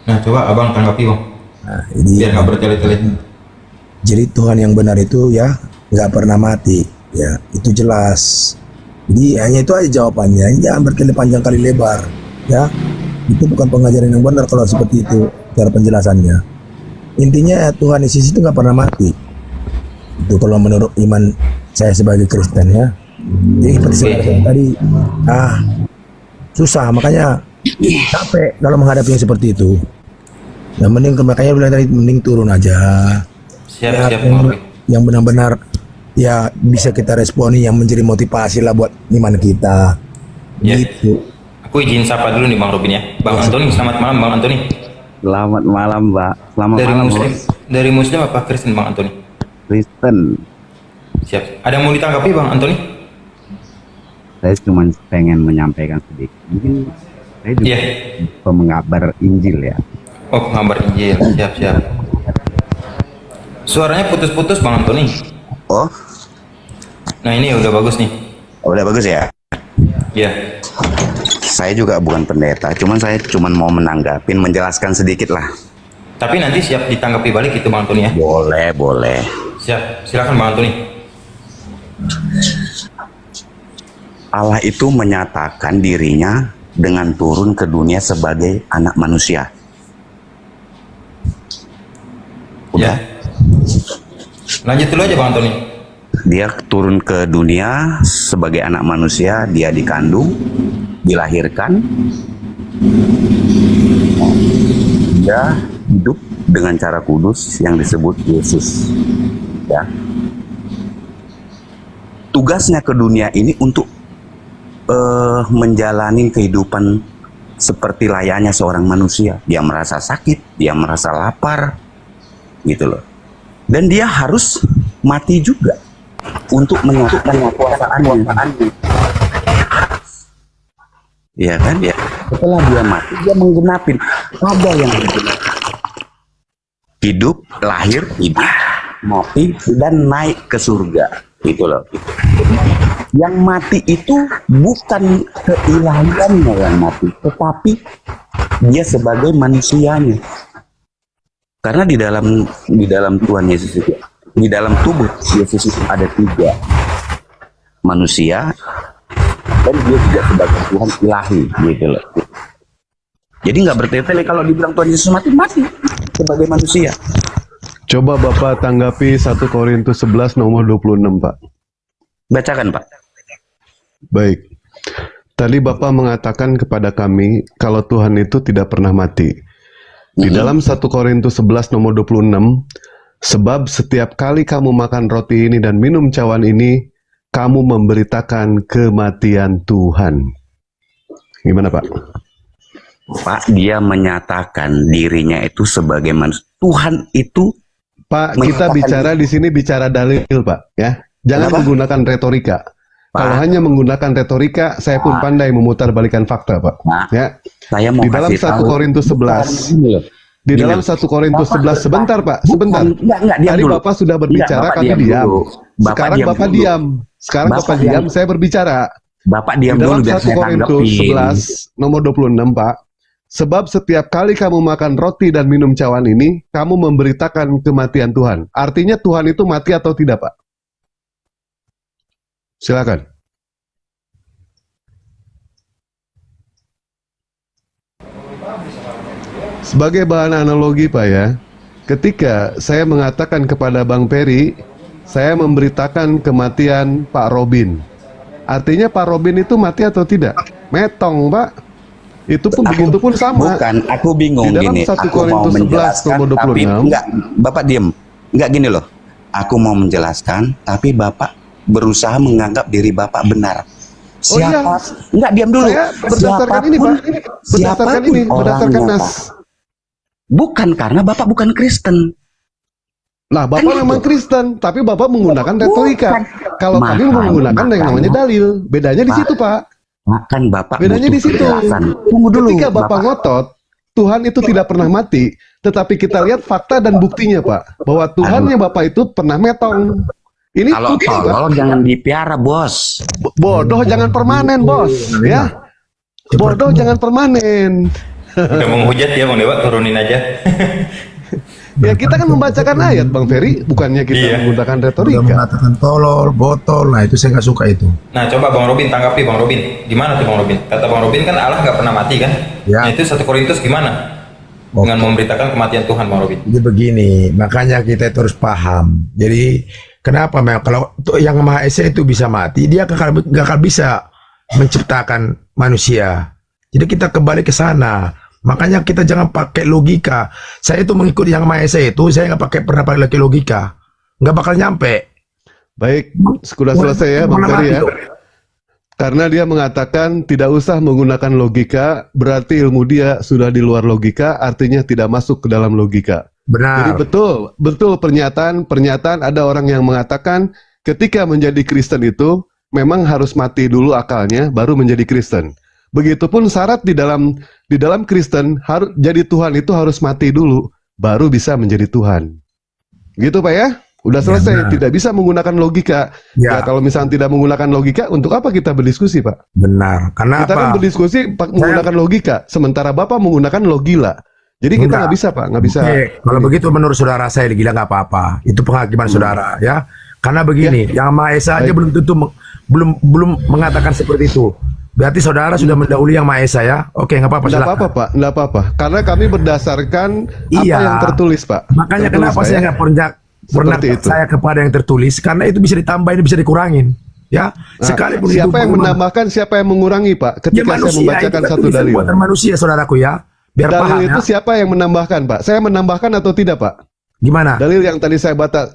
[SPEAKER 9] Nah, coba Abang tanggapi Bang.
[SPEAKER 7] Nah, ini
[SPEAKER 9] Biar nggak bertele-tele.
[SPEAKER 7] jadi Tuhan yang benar itu ya nggak pernah mati. Ya, itu jelas. Jadi hanya itu aja jawabannya. Jangan bertele panjang kali lebar. Ya, itu bukan pengajaran yang benar kalau seperti itu cara penjelasannya. Intinya Tuhan Yesus itu nggak pernah mati. Itu kalau menurut iman saya sebagai Kristen ya. Jadi seperti saya tadi, susah, makanya capek kalau menghadapi yang seperti itu. Yang mending makanya bilang tadi mending turun aja.
[SPEAKER 9] Siap,
[SPEAKER 7] Yang benar-benar ya bisa kita responi, yang menjadi motivasi lah buat iman kita.
[SPEAKER 9] Ya.
[SPEAKER 7] Gitu.
[SPEAKER 9] Aku izin sapa dulu nih Bang Robin ya. Bang Antoni, selamat malam Bang Antoni.
[SPEAKER 11] Selamat malam, Mbak. Selamat
[SPEAKER 9] Dari
[SPEAKER 11] malam,
[SPEAKER 9] Muslim,
[SPEAKER 11] Bos.
[SPEAKER 9] dari Muslim apa Kristen Bang Antoni?
[SPEAKER 11] Kristen.
[SPEAKER 9] Siap. Ada yang mau ditanggapi Bang Antoni?
[SPEAKER 11] Saya cuma pengen menyampaikan sedikit. Mungkin saya juga pengabar Injil ya.
[SPEAKER 9] Oh, pengabar Injil. Siap. Suaranya putus-putus Bang Antoni.
[SPEAKER 11] Oh.
[SPEAKER 9] Nah, ini udah bagus nih.
[SPEAKER 11] Udah bagus ya?
[SPEAKER 9] Iya.
[SPEAKER 11] Saya juga bukan pendeta, saya cuma mau menanggapin, menjelaskan sedikit lah.
[SPEAKER 9] Tapi nanti siap ditanggapi balik itu Bang Antoni ya?
[SPEAKER 11] Boleh.
[SPEAKER 9] Siap. Silakan Bang Antoni.
[SPEAKER 11] Allah itu menyatakan dirinya dengan turun ke dunia sebagai anak manusia. Udah.
[SPEAKER 9] Ya. Lanjut dulu aja Bang Antoni.
[SPEAKER 11] Dia turun ke dunia sebagai anak manusia, dia dikandung, dilahirkan, dia hidup dengan cara kudus yang disebut Yesus. Ya. Tugasnya ke dunia ini untuk menjalani kehidupan seperti layaknya seorang manusia. Dia merasa sakit, dia merasa lapar, gitu loh. Dan dia harus mati juga untuk menyatukan kekuasaannya. Ya kan ya. Setelah dia mati, dia menggenapin. Ada yang menggenapin. Hidup, lahir, hidup, mati, dan naik ke surga. Gitu loh. Yang mati itu bukan keilahiannya yang mati, tetapi dia sebagai manusianya. Karena di dalam Tuhan Yesus itu, di dalam tubuh Yesus itu ada 3 manusia, dan dia juga sebagai Tuhan ilahi, gitu loh. Jadi nggak bertele-tele kalau dibilang Tuhan Yesus mati sebagai manusia.
[SPEAKER 8] Coba Bapak tanggapi 1 Korintus 11 nomor 26, Pak.
[SPEAKER 11] Bacakan, Pak.
[SPEAKER 8] Baik. Tadi Bapak mengatakan kepada kami kalau Tuhan itu tidak pernah mati. Di dalam 1 Korintus 11 nomor 26, sebab setiap kali kamu makan roti ini dan minum cawan ini, kamu memberitakan kematian Tuhan. Gimana, Pak?
[SPEAKER 11] Pak, dia menyatakan dirinya itu sebagai manusia. Tuhan itu,
[SPEAKER 8] Pak, kita bicara di sini bicara dalil, Pak, ya. Jangan menggunakan retorika. Kalau hanya menggunakan retorika, saya pun pandai memutar balikan fakta, Pak. Ya.
[SPEAKER 11] Saya mau
[SPEAKER 8] di dalam 1 Korintus 11. Di dalam 1 Korintus 11, sebentar Pak, sebentar. Tadi Bapak sudah berbicara, kami diam. Sekarang Bapak diam. Sekarang Bapak diam, saya berbicara.
[SPEAKER 11] Bapak diam
[SPEAKER 8] dulu.
[SPEAKER 11] Di dalam
[SPEAKER 8] 1 Korintus 11, nomor 26, Pak. Sebab setiap kali kamu makan roti dan minum cawan ini, kamu memberitakan kematian Tuhan. Artinya Tuhan itu mati atau tidak, Pak? Silakan. Sebagai bahan analogi, Pak, ya, ketika saya mengatakan kepada Bang Peri, saya memberitakan kematian Pak Robin. Artinya Pak Robin itu mati atau tidak? Metong, Pak. Itu pun begitu pun sama.
[SPEAKER 11] Bukan, aku bingung
[SPEAKER 8] Di dalam
[SPEAKER 11] gini.
[SPEAKER 8] 1
[SPEAKER 11] Aku mau
[SPEAKER 8] Korintus 11
[SPEAKER 11] menjelaskan,
[SPEAKER 8] nomor
[SPEAKER 11] tapi
[SPEAKER 8] 26.
[SPEAKER 11] enggak, Bapak diem. Enggak gini loh. Aku mau menjelaskan, tapi Bapak berusaha menganggap diri Bapak benar. Siapa? Enggak, diam dulu.
[SPEAKER 8] Saya berdasarkan ini, Pak. Berdasarkan ini, berdasarkan
[SPEAKER 11] orangnya,
[SPEAKER 8] nas.
[SPEAKER 11] Pak. Bukan karena Bapak bukan Kristen.
[SPEAKER 8] Nah, Bapak
[SPEAKER 11] Kan
[SPEAKER 8] memang
[SPEAKER 11] gitu.
[SPEAKER 8] Kristen, tapi Bapak menggunakan retorika. Kalau kami
[SPEAKER 11] Makanya-
[SPEAKER 8] menggunakan yang namanya dalil. Bedanya di situ, Pak.
[SPEAKER 11] Makan Bapak
[SPEAKER 8] Bedanya
[SPEAKER 11] butuh
[SPEAKER 8] di situ.
[SPEAKER 11] penjelasan. Tunggu dulu,
[SPEAKER 8] Ketika Bapak ngotot, Tuhan itu tidak pernah mati, tetapi kita lihat fakta dan buktinya, Pak, bahwa Tuhannya Bapak itu pernah metong. Ini
[SPEAKER 11] Kalau
[SPEAKER 8] bukti, Pak.
[SPEAKER 11] tolol jangan dipiara, Bos.
[SPEAKER 8] Bodoh jangan permanen, Bos, ya. Bodoh jangan permanen.
[SPEAKER 9] Udah menghujat ya Bang Dewa, turunin aja.
[SPEAKER 8] Ya kita kan membacakan ayat, Bang Ferry, bukannya kita
[SPEAKER 9] Iya.
[SPEAKER 8] menggunakan
[SPEAKER 7] Udah
[SPEAKER 8] retorika.
[SPEAKER 7] mengatakan tolol, botol, nah itu saya nggak suka itu.
[SPEAKER 9] Nah coba Bang Robin tanggapi Bang Robin. Gimana tuh Bang Robin? Kata Bang Robin kan Allah nggak pernah mati kan?
[SPEAKER 7] Ya.
[SPEAKER 9] Nah itu 1 Korintus gimana? Dengan memberitakan kematian Tuhan Bang Robin.
[SPEAKER 7] Jadi begini, makanya kita itu harus paham. Jadi kenapa memang kalau yang Maha Esa itu bisa mati, dia gak akan bisa menciptakan manusia. Jadi kita kembali ke sana. Makanya kita jangan pakai logika. Saya itu mengikuti yang Maha Esa itu, saya nggak pernah pakai logika, nggak bakal nyampe.
[SPEAKER 8] Baik, sudah selesai ya, Bang Ferry ya. Karena dia mengatakan tidak usah menggunakan logika, berarti ilmu dia sudah di luar logika, artinya tidak masuk ke dalam logika. Jadi
[SPEAKER 7] Benar.
[SPEAKER 8] betul pernyataan ada orang yang mengatakan ketika menjadi Kristen itu memang harus mati dulu akalnya baru menjadi Kristen. Begitupun syarat di dalam Kristen harus jadi Tuhan itu harus mati dulu baru bisa menjadi Tuhan. Gitu Pak ya? Udah selesai,
[SPEAKER 7] benar.
[SPEAKER 8] tidak bisa menggunakan logika. Ya kalau misalnya tidak menggunakan logika, untuk apa kita berdiskusi, Pak?
[SPEAKER 7] Benar. Karena
[SPEAKER 8] Kita kan
[SPEAKER 7] apa?
[SPEAKER 8] berdiskusi menggunakan logika, sementara Bapak menggunakan logila. Jadi kita
[SPEAKER 7] Enggak.
[SPEAKER 8] nggak bisa, Pak, nggak bisa.
[SPEAKER 7] Oke, kalau begitu menurut saudara saya gila nggak apa-apa. Itu penghakiman saudara ya. Karena begini, yang Maha Esa aja belum tentu belum mengatakan seperti itu. Berarti saudara sudah mendahului yang Maha Esa ya. Oke, nggak apa-apa.
[SPEAKER 8] Nggak
[SPEAKER 7] silakan.
[SPEAKER 8] apa-apa, Pak. Nggak apa-apa. Karena kami berdasarkan apa
[SPEAKER 7] Iya.
[SPEAKER 8] yang tertulis, Pak.
[SPEAKER 7] Makanya
[SPEAKER 8] Tertulis,
[SPEAKER 7] kenapa
[SPEAKER 8] Pak,
[SPEAKER 7] saya
[SPEAKER 8] ya?
[SPEAKER 7] nggak pernah
[SPEAKER 8] Seperti itu.
[SPEAKER 7] percaya kepada yang tertulis? Karena itu bisa ditambahin, bisa dikurangin. Ya,
[SPEAKER 8] Nah,
[SPEAKER 7] sekalipun
[SPEAKER 8] siapa
[SPEAKER 7] itu
[SPEAKER 8] yang
[SPEAKER 7] berubah.
[SPEAKER 8] menambahkan, siapa yang mengurangi, Pak?
[SPEAKER 7] Ya,
[SPEAKER 8] Ketika saya
[SPEAKER 7] manusia,
[SPEAKER 8] membacakan
[SPEAKER 7] itu kan
[SPEAKER 8] satu
[SPEAKER 7] tulisan
[SPEAKER 8] dalil.
[SPEAKER 7] buatan manusia, saudaraku ya. Biar
[SPEAKER 8] Dalil
[SPEAKER 7] paham
[SPEAKER 8] itu
[SPEAKER 7] ya.
[SPEAKER 8] siapa yang menambahkan, Pak? Saya menambahkan atau tidak, Pak?
[SPEAKER 7] Gimana?
[SPEAKER 8] Dalil yang tadi saya baca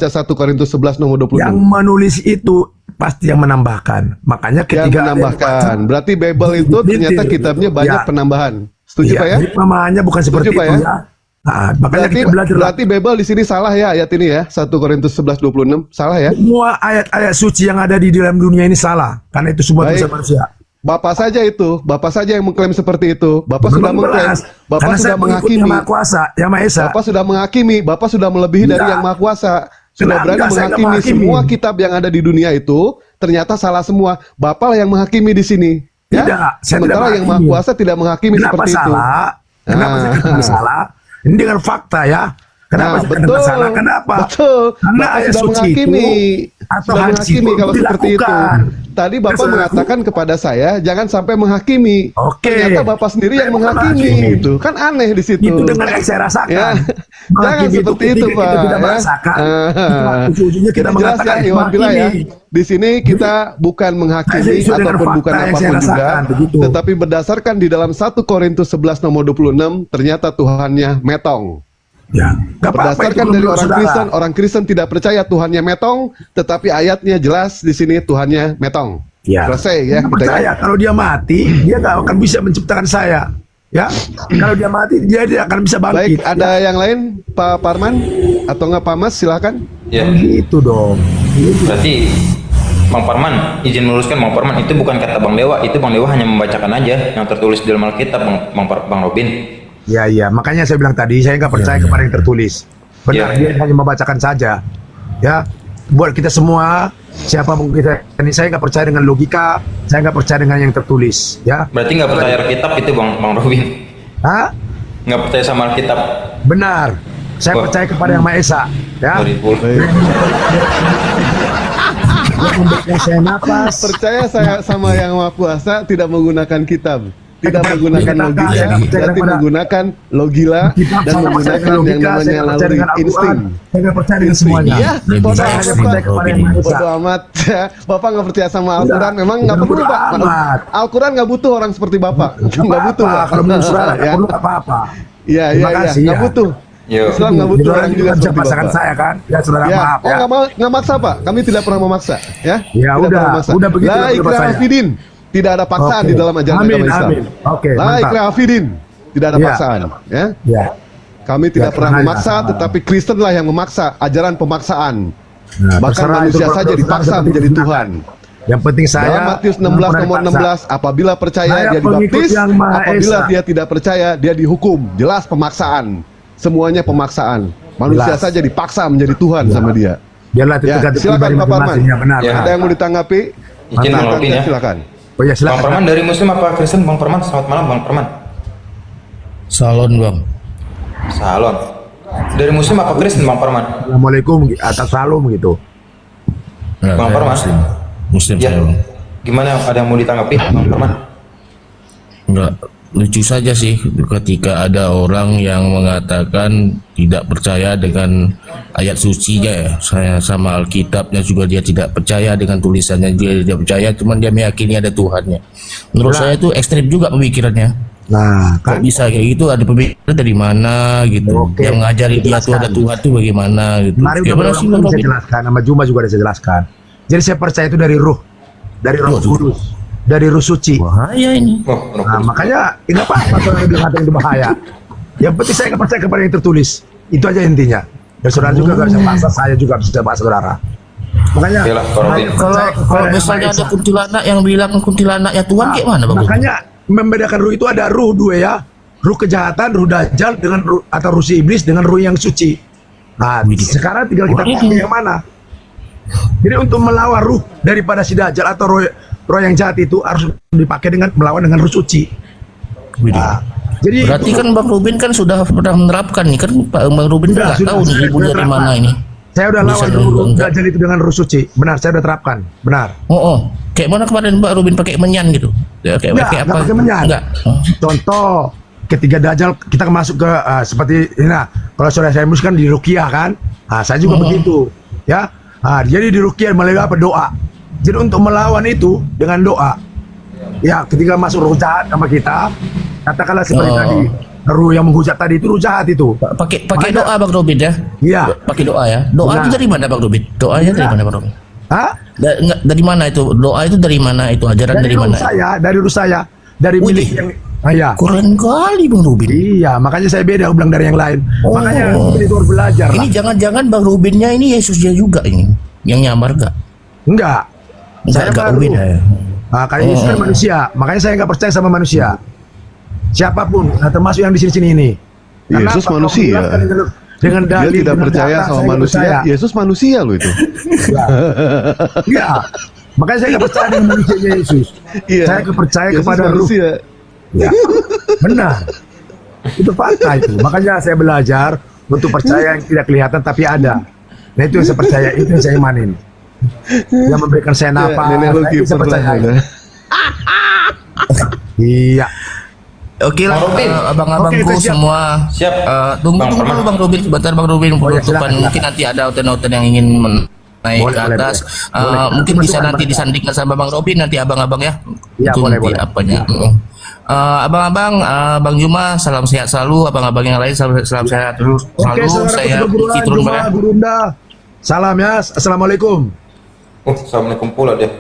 [SPEAKER 8] 1 Korintus 11 nomor 26.
[SPEAKER 7] Yang menulis itu pasti yang menambahkan. Makanya
[SPEAKER 8] Yang
[SPEAKER 7] ketika
[SPEAKER 8] menambahkan. Berarti Bible itu ternyata kitabnya banyak
[SPEAKER 7] Ya.
[SPEAKER 8] penambahan. Setuju,
[SPEAKER 7] Iya,
[SPEAKER 8] Pak ya?
[SPEAKER 7] jadi pemahamannya bukan seperti
[SPEAKER 8] Setuju, Pak,
[SPEAKER 7] itu
[SPEAKER 8] ya?
[SPEAKER 7] ya. Nah, makanya
[SPEAKER 8] Berarti,
[SPEAKER 7] kita belajar
[SPEAKER 8] berarti Bible di sini salah ya ayat ini ya, 1 Korintus 11 26 salah ya?
[SPEAKER 7] semua ayat-ayat suci yang ada di dalam dunia ini salah, karena itu semua
[SPEAKER 8] Baik.
[SPEAKER 7] tulisan manusia.
[SPEAKER 8] Bapak saja itu, Bapak saja yang mengklaim seperti itu. Bapak sudah
[SPEAKER 7] Belum
[SPEAKER 8] mengklaim,
[SPEAKER 7] jelas.
[SPEAKER 8] Bapak
[SPEAKER 7] Karena
[SPEAKER 8] sudah
[SPEAKER 7] saya mengikuti
[SPEAKER 8] menghakimi.
[SPEAKER 7] yang Maha Kuasa, yang Maha Esa.
[SPEAKER 8] Bapak sudah menghakimi, Bapak sudah melebihi dari
[SPEAKER 7] Enggak.
[SPEAKER 8] yang Maha Kuasa. Sudah
[SPEAKER 7] Kenapa
[SPEAKER 8] berani
[SPEAKER 7] saya nggak
[SPEAKER 8] menghakimi
[SPEAKER 7] menghakimi?
[SPEAKER 8] semua kitab yang ada di dunia itu ternyata salah semua. Bapak yang menghakimi di sini. Ya?
[SPEAKER 7] Tidak, saya
[SPEAKER 8] Sementara
[SPEAKER 7] tidak
[SPEAKER 8] yang Maha
[SPEAKER 7] menghakimi.
[SPEAKER 8] Kuasa tidak menghakimi
[SPEAKER 7] Kenapa
[SPEAKER 8] seperti itu.
[SPEAKER 7] salah? Kenapa saya katakan salah? Ini dengan fakta ya. Kenapa saya katakan salah? Kenapa?
[SPEAKER 8] Betul.
[SPEAKER 7] Karena
[SPEAKER 8] Bapak
[SPEAKER 7] ayat
[SPEAKER 8] sudah
[SPEAKER 7] suci
[SPEAKER 8] menghakimi.
[SPEAKER 7] itu atau
[SPEAKER 8] Sudah
[SPEAKER 7] hadis
[SPEAKER 8] menghakimi
[SPEAKER 7] itu
[SPEAKER 8] kalau seperti itu.
[SPEAKER 7] dilakukan.
[SPEAKER 8] Tadi Bapak
[SPEAKER 7] Saudaraku.
[SPEAKER 8] mengatakan kepada saya jangan sampai menghakimi.
[SPEAKER 7] Oke.
[SPEAKER 8] Ternyata Bapak sendiri yang
[SPEAKER 7] Saya bukan
[SPEAKER 8] menghakimi.
[SPEAKER 7] menghakimi.
[SPEAKER 8] Itu kan aneh di situ.
[SPEAKER 7] Itu dengan yang saya rasakan.
[SPEAKER 8] Ya. Jangan
[SPEAKER 7] Menghakimi
[SPEAKER 8] seperti itu,
[SPEAKER 7] ketika
[SPEAKER 8] Pak.
[SPEAKER 7] kita tidak
[SPEAKER 8] ya.
[SPEAKER 7] merasakan.
[SPEAKER 8] Ah.
[SPEAKER 7] Ujung-ujungnya kita
[SPEAKER 8] Ini jelas
[SPEAKER 7] mengatakan
[SPEAKER 8] ya, Iwan Bila ya.
[SPEAKER 7] menghakimi.
[SPEAKER 8] Di sini kita bukan menghakimi
[SPEAKER 7] Saya sudah dengan
[SPEAKER 8] ataupun
[SPEAKER 7] fakta
[SPEAKER 8] bukan
[SPEAKER 7] yang saya
[SPEAKER 8] apapun juga,
[SPEAKER 7] rasakan, begitu.
[SPEAKER 8] tetapi berdasarkan di dalam 1 Korintus 11 nomor 26 ternyata Tuhannya metong.
[SPEAKER 7] Ya. Gak apa-apa,
[SPEAKER 8] Berdasarkan
[SPEAKER 7] itu
[SPEAKER 8] dari
[SPEAKER 7] menurut
[SPEAKER 8] orang
[SPEAKER 7] saudara.
[SPEAKER 8] Kristen, orang Kristen tidak percaya Tuhannya metong, tetapi ayatnya jelas di sini Tuhannya metong.
[SPEAKER 7] Ya.
[SPEAKER 8] Selesai ya.
[SPEAKER 7] Nggak
[SPEAKER 8] kita ya.
[SPEAKER 7] percaya kalau dia mati, dia nggak akan bisa menciptakan saya. Ya, kalau dia mati, dia tidak akan bisa
[SPEAKER 8] Baik,
[SPEAKER 7] bangkit.
[SPEAKER 8] ada yang lain, Pak Parman atau nggak Pak Mas, silakan.
[SPEAKER 9] Ya.
[SPEAKER 7] Gitu dong.
[SPEAKER 9] Berarti Bang Parman, izin meluruskan Bang Parman, itu bukan kata Bang Dewa, itu Bang Dewa hanya membacakan aja yang tertulis di dalam Alkitab, Bang Robin.
[SPEAKER 7] Ya, iya. Makanya saya bilang tadi, saya nggak percaya kepada yang tertulis. Benar,
[SPEAKER 9] Ya.
[SPEAKER 7] dia hanya membacakan saja. Ya, buat kita semua, siapapun kita, ini saya nggak percaya dengan logika, saya nggak percaya dengan yang tertulis. Ya.
[SPEAKER 9] Berarti nggak percaya Alkitab itu Bang Robin?
[SPEAKER 7] Hah?
[SPEAKER 9] Nggak percaya sama Alkitab?
[SPEAKER 7] Benar. Saya
[SPEAKER 9] Wah.
[SPEAKER 7] percaya kepada yang Maha Esa. Ya.
[SPEAKER 8] Baik.
[SPEAKER 7] Dia memberikan saya napas.
[SPEAKER 8] Percaya saya sama yang Maha Kuasa tidak menggunakan kitab. tidak menggunakan logika, berarti menggunakan logila dan menggunakan yang namanya naluri insting.
[SPEAKER 7] Saya nggak percaya dengan semuanya.
[SPEAKER 8] Iya, bodo amat. Bapak nggak percaya sama Al-Quran, memang nggak perlu Pak. Al-Quran nggak butuh orang seperti Bapak, nggak butuh Pak.
[SPEAKER 7] Kalau menurut saudara, nggak perlu apa-apa.
[SPEAKER 8] Iya, nggak butuh. Islam nggak butuh orang juga seperti
[SPEAKER 7] pasangan
[SPEAKER 8] Bapak.
[SPEAKER 7] saya kan, ya saudara maaf ya.
[SPEAKER 8] Nggak maksa Pak, kami tidak pernah memaksa, ya.
[SPEAKER 7] Ya udah begitu.
[SPEAKER 8] La ikraha fidin, tidak ada paksaan di dalam ajaran agama Islam.
[SPEAKER 7] Oke,
[SPEAKER 8] La ikraha fidin, tidak ada paksaan, ya.
[SPEAKER 7] Ya.
[SPEAKER 8] Kami tidak pernah memaksa, tetapi Kristen lah yang memaksa, ajaran pemaksaan. Bahkan manusia saja dipaksa menjadi Tuhan.
[SPEAKER 7] Yang penting saya
[SPEAKER 8] dalam Matius 16 nomor 16, apabila percaya dia dibaptis, apabila dia tidak percaya dia dihukum. Jelas pemaksaan. Semuanya pemaksaan. Manusia saja dipaksa menjadi Tuhan sama dia.
[SPEAKER 7] Biarlah
[SPEAKER 8] Ya, silakan Pak Parman.
[SPEAKER 7] benar.
[SPEAKER 8] Ada yang mau ditanggapi?
[SPEAKER 9] Izin Bang Robin ya.
[SPEAKER 8] Silakan.
[SPEAKER 7] Oh ya,
[SPEAKER 9] Bang
[SPEAKER 7] silakan.
[SPEAKER 9] Parman dari Muslim apa Kristen? Bang Parman, selamat malam Bang Parman.
[SPEAKER 10] Salon bang.
[SPEAKER 9] Salon. Dari Muslim apa Kristen Bang Parman?
[SPEAKER 7] Assalamualaikum atas salam gitu.
[SPEAKER 9] Bang Parman.
[SPEAKER 10] Muslim
[SPEAKER 9] Ya.
[SPEAKER 10] saya bang.
[SPEAKER 9] Gimana, ada yang mau ditanggapi Bang Parman?
[SPEAKER 10] Enggak, lucu saja sih ketika ada orang yang mengatakan tidak percaya dengan ayat sucinya ya. Saya sama Alkitabnya juga dia tidak percaya, dengan tulisannya juga dia tidak percaya, cuman dia meyakini ada Tuhannya. Menurut saya itu ekstrim juga pemikirannya.
[SPEAKER 7] Nah,
[SPEAKER 10] Kok bisa kayak gitu? Ada pemikiran dari mana gitu?
[SPEAKER 7] Oke.
[SPEAKER 10] Yang ngajari dia tuh ada Tuhan tuh bagaimana gitu?
[SPEAKER 7] Mari
[SPEAKER 10] Gimana sih Bang
[SPEAKER 7] saya
[SPEAKER 10] Robin?
[SPEAKER 7] jelaskan, sama Juma juga ada saya jelaskan. Jadi saya percaya itu dari ruh kudus, dari ruh suci.
[SPEAKER 10] Bahaya ini.
[SPEAKER 7] Nah, makanya ini apa kalau bilang itu bahaya. Yang penting saya nggak percaya kepada yang tertulis. Itu aja intinya. Dan saudara juga nggak bisa paksa, saya juga bisa paksa saudara. Makanya
[SPEAKER 9] Oke lah, Bang Robin.
[SPEAKER 10] Kalau misalnya ada kuntilanak yang bilang kuntilanaknya Tuhan, kayak mana Bang?
[SPEAKER 7] Makanya membedakan ruh itu ada ruh dua ya. Ruh kejahatan, ruh dajjal dengan ruh atau ruh si iblis dengan ruh yang suci. Nah, sekarang tinggal kita pilih yang mana. Jadi untuk melawan ruh daripada si dajjal atau roh yang jahat itu harus dipakai dengan melawan dengan ruh suci. Nah, jadi
[SPEAKER 10] berarti kan Bang Robin kan sudah pernah menerapkan nih kan, Pak Bang Robin kan nggak tahu nih ibu dari mana ini.
[SPEAKER 7] Saya udah lawan ruh dajjal itu dengan ruh suci. Benar, saya udah terapkan. Benar.
[SPEAKER 10] Oh, kayak mana kemarin Mbak Robin pakai menyan gitu? Ya, kayak
[SPEAKER 7] Enggak,
[SPEAKER 10] apa?
[SPEAKER 7] pakai menyan.
[SPEAKER 10] Enggak.
[SPEAKER 7] Contoh, ketika dajjal kita masuk ke seperti ini. Nah, kalau saudara saya kan di ruqyah kan, saya juga begitu, ya. Jadi di ruqyah melalui apa? Doa. Jadi untuk melawan itu dengan doa. Ya, ketika masuk ruh jahat sama kita, katakanlah seperti tadi, ruh yang menghujat tadi itu ruh jahat itu.
[SPEAKER 10] Pakai doa Bang Robin ya?
[SPEAKER 7] Iya.
[SPEAKER 10] Pakai doa ya. Doa
[SPEAKER 7] Benar.
[SPEAKER 10] itu dari mana Bang Robin? Doanya dari mana Bang Robin?
[SPEAKER 7] Hah?
[SPEAKER 10] Dari mana itu? Doa itu dari mana itu? Ajaran dari mana?
[SPEAKER 7] Dari ruh saya, dari milik yang ya.
[SPEAKER 10] Keren kali Bang Robin.
[SPEAKER 7] Iya, makanya saya beda, aku bilang dari yang lain. Makanya itu harus belajar.
[SPEAKER 10] Ini jangan-jangan Bang Robinnya ini Yesusnya juga ini yang nyamar gak?
[SPEAKER 7] Enggak. Saya
[SPEAKER 10] Enggak
[SPEAKER 7] baru.
[SPEAKER 10] beda ya.
[SPEAKER 7] Karena Yesus kan manusia, makanya saya nggak percaya sama manusia. Siapapun, termasuk yang di sini ini. Karena
[SPEAKER 8] Yesus
[SPEAKER 7] apa?
[SPEAKER 8] manusia.
[SPEAKER 7] Kau bilang dengan
[SPEAKER 8] Dia
[SPEAKER 7] dalil,
[SPEAKER 8] tidak
[SPEAKER 7] dengan
[SPEAKER 8] percaya
[SPEAKER 7] data,
[SPEAKER 8] sama
[SPEAKER 7] saya nggak
[SPEAKER 8] manusia.
[SPEAKER 7] percaya.
[SPEAKER 8] Yesus manusia loh itu.
[SPEAKER 7] Iya. Makanya saya nggak percaya dengan manusianya Yesus.
[SPEAKER 8] Iya.
[SPEAKER 7] Saya percaya
[SPEAKER 8] Yesus
[SPEAKER 7] kepada ruh.
[SPEAKER 8] manusia.
[SPEAKER 7] Ya. Benar. Itu fakta itu. Makanya saya belajar untuk percaya yang tidak kelihatan tapi ada. Nah itu yang saya percaya, itu yang saya imanin. Yang memberikan saya nafas,
[SPEAKER 8] nenek lu
[SPEAKER 7] nah, itu saya
[SPEAKER 8] kiper
[SPEAKER 7] percaya.
[SPEAKER 8] lah.
[SPEAKER 7] Iya.
[SPEAKER 10] Oke lah, abang-abangku
[SPEAKER 7] Oke, siap.
[SPEAKER 10] semua.
[SPEAKER 9] Siap.
[SPEAKER 10] Tunggu
[SPEAKER 9] Bang
[SPEAKER 10] dulu
[SPEAKER 9] Parman.
[SPEAKER 10] Bang Robin, sebentar Bang Robin penutupan.
[SPEAKER 7] silakan.
[SPEAKER 10] Mungkin nanti ada hotel-hotel yang ingin naik
[SPEAKER 7] Boleh,
[SPEAKER 10] ke
[SPEAKER 7] boleh,
[SPEAKER 10] atas.
[SPEAKER 7] boleh.
[SPEAKER 10] Mungkin
[SPEAKER 7] Boleh.
[SPEAKER 10] bisa nanti disandingkan sama Bang Robin nanti abang-abang ya.
[SPEAKER 7] Iya,
[SPEAKER 10] Itu
[SPEAKER 7] boleh,
[SPEAKER 10] nanti
[SPEAKER 7] boleh.
[SPEAKER 10] apanya. Abang-abang, Bang Juma, salam sehat selalu. Abang-abang yang lain salam sehat terus
[SPEAKER 7] Oke,
[SPEAKER 10] selalu.
[SPEAKER 7] saudara
[SPEAKER 10] Saya
[SPEAKER 7] keseluruhan,
[SPEAKER 10] Iki turun
[SPEAKER 7] Juma,
[SPEAKER 10] ya.
[SPEAKER 7] Gurunda. Salam ya, assalamualaikum.
[SPEAKER 9] Assalamualaikum pula dia.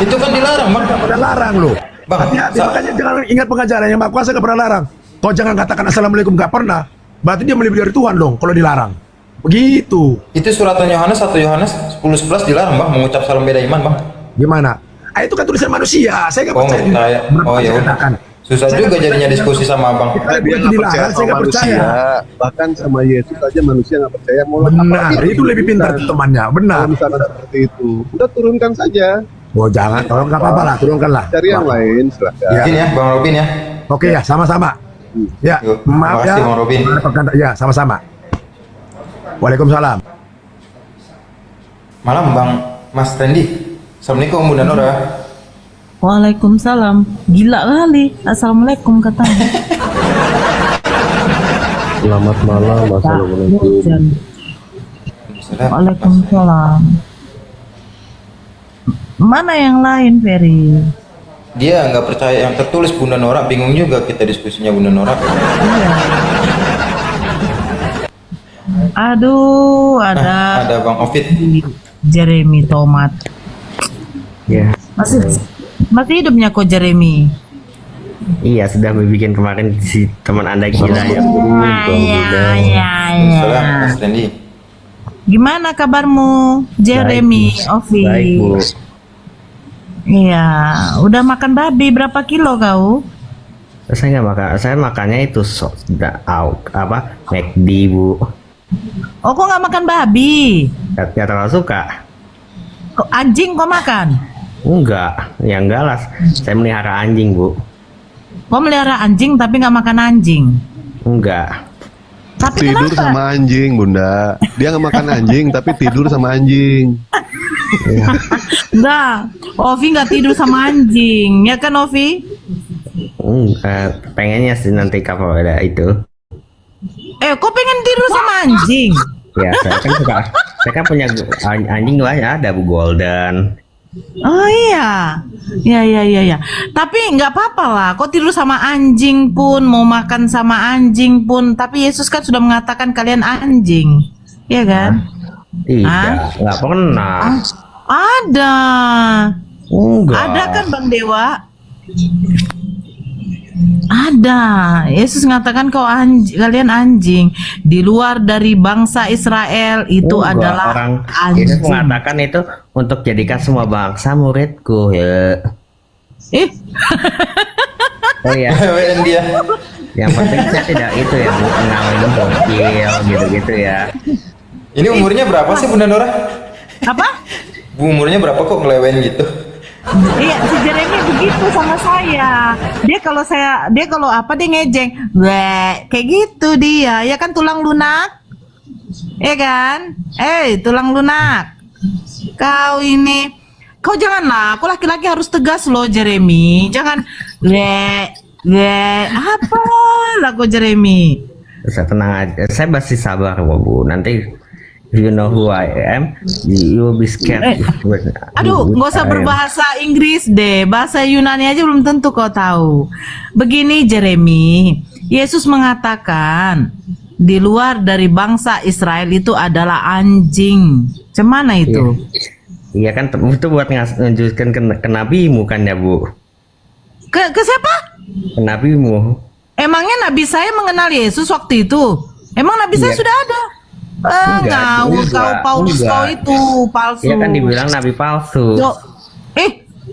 [SPEAKER 9] Itu kan dilarang, Bang.
[SPEAKER 7] Udah larang loh.
[SPEAKER 9] Bang,
[SPEAKER 7] Hati-hati, makanya jangan ingat pengajaran yang Maha Kuasa gak pernah larang. Kau jangan katakan assalamualaikum gak pernah. Berarti dia melebihi dari Tuhan dong kalau dilarang. Begitu.
[SPEAKER 9] Itu suratan Yohanes 1 Yohanes 10:11 dilarang, Bang, mengucap salam beda iman, Bang.
[SPEAKER 7] Gimana? Itu kan tulisan manusia. Saya gak
[SPEAKER 9] Oh,
[SPEAKER 7] percaya.
[SPEAKER 9] nggak percaya. Oh, ya udah.
[SPEAKER 7] Katakan.
[SPEAKER 9] Susah
[SPEAKER 7] Saya
[SPEAKER 9] juga
[SPEAKER 7] nggak
[SPEAKER 9] jadinya
[SPEAKER 7] percaya.
[SPEAKER 9] diskusi sama Abang.
[SPEAKER 7] Kita
[SPEAKER 8] Dia
[SPEAKER 7] itu
[SPEAKER 8] nggak
[SPEAKER 7] dilarang,
[SPEAKER 8] percaya
[SPEAKER 7] saya
[SPEAKER 8] sama
[SPEAKER 7] gak percaya.
[SPEAKER 8] manusia. Bahkan sama Yesus aja manusia nggak percaya. Mau
[SPEAKER 7] Benar, itu lebih pintar tuh temannya. Benar.
[SPEAKER 8] Kalau misalnya seperti itu, udah turunkan saja.
[SPEAKER 7] Oh jangan, tolong nggak apa-apa lah, turunkan lah.
[SPEAKER 8] Cari yang lain, silahkan.
[SPEAKER 7] Ya.
[SPEAKER 9] Izin ya, Bang Robin ya.
[SPEAKER 7] Oke ya, sama-sama. Ya,
[SPEAKER 9] Yuk,
[SPEAKER 7] maaf ya.
[SPEAKER 9] terima kasih, Bang Robin.
[SPEAKER 7] Ya, sama-sama. Waalaikumsalam.
[SPEAKER 9] Malam, Bang Mas Randy. Assalamualaikum, Bunda Nora.
[SPEAKER 5] Waalaikumsalam. Gila kali. Assalamualaikum katanya.
[SPEAKER 8] Selamat malam, assalamualaikum.
[SPEAKER 5] Waalaikumsalam. Mana yang lain, Ferry?
[SPEAKER 9] Dia nggak percaya yang tertulis Bunda Nora, bingung juga kita diskusinya Bunda Nora.
[SPEAKER 5] Iya. Aduh, ada
[SPEAKER 9] Bang Ovid.
[SPEAKER 5] Jeremy Tomat.
[SPEAKER 12] Ya.
[SPEAKER 5] Masih hidupnya kok Jeremy?
[SPEAKER 12] Iya, sudah bikin kemarin si teman Anda gila ya.
[SPEAKER 9] Salam Mas Randy.
[SPEAKER 5] Gimana kabarmu, Jeremy, Ovi?
[SPEAKER 12] Baik, Bu.
[SPEAKER 5] Iya, udah makan babi berapa kilo kau?
[SPEAKER 12] Saya nggak makan, saya makannya itu McD, Bu.
[SPEAKER 5] Oh, kok nggak makan babi?
[SPEAKER 12] Nggak terlalu suka.
[SPEAKER 5] Kok anjing kok makan?
[SPEAKER 12] Enggak, ya enggak lah. Saya melihara anjing, Bu.
[SPEAKER 5] Kok melihara anjing tapi nggak makan anjing?
[SPEAKER 12] Enggak.
[SPEAKER 5] Tapi
[SPEAKER 8] Tidur
[SPEAKER 5] kenapa?
[SPEAKER 8] sama anjing, Bunda. Dia nggak makan anjing, tapi tidur sama anjing.
[SPEAKER 5] Enggak, Ovi nggak tidur sama anjing, ya kan Ovi?
[SPEAKER 12] Enggak, pengennya sih nanti kalau ada itu.
[SPEAKER 5] Kok pengen tidur sama anjing?
[SPEAKER 12] Ya, saya kan suka. Saya kan punya anjing lah ya, ada Bu Golden.
[SPEAKER 5] Oh iya, ya. Tapi nggak apa-apa lah. Kok tidur sama anjing pun, mau makan sama anjing pun. Tapi Yesus kan sudah mengatakan kalian anjing, ya kan?
[SPEAKER 12] Tidak, nggak pernah.
[SPEAKER 5] Ada.
[SPEAKER 12] Enggak.
[SPEAKER 5] Ada kan Bang Dewa? Ada. Yesus mengatakan kalian anjing. Di luar dari bangsa Israel itu adalah
[SPEAKER 12] orang
[SPEAKER 5] anjing.
[SPEAKER 12] Yesus mengatakan itu untuk jadikan semua bangsa muridku ya. Oh ya.
[SPEAKER 9] dia.
[SPEAKER 12] Yang penting saya tidak itu ya, Bu, ngawinin bocil gitu-gitu ya.
[SPEAKER 9] Ini umurnya berapa sih Bunda Nora?
[SPEAKER 5] Apa?
[SPEAKER 9] Bu, umurnya berapa kok ngelewain gitu?
[SPEAKER 5] Iya, si Jeremy begitu sama saya. Dia kalau apa dia ngejeng. Weh, kayak gitu dia. Ya kan tulang lunak? Ya kan? Tulang lunak. Kau janganlah. Kau laki-laki harus tegas loh, Jeremy. Jangan apa lah kau Jeremy.
[SPEAKER 12] Saya tenang aja. Saya masih sabar, Bu. Nanti you know who I am, you will be scared.
[SPEAKER 5] Aduh, nggak usah berbahasa Inggris deh, bahasa Yunani aja belum tentu kau tahu. Begini Jeremy, Yesus mengatakan di luar dari bangsa Israel itu adalah anjing. Cemana itu?
[SPEAKER 12] Iya kan, itu buat nunjukkan ke nabimu kan ya, Bu?
[SPEAKER 5] Ke siapa?
[SPEAKER 12] Ke nabimu.
[SPEAKER 5] Emangnya nabi saya mengenal Yesus waktu itu? Emang nabi saya sudah ada? Ngawur kau, Paulus kau itu palsu.
[SPEAKER 12] Iya kan dibilang nabi palsu.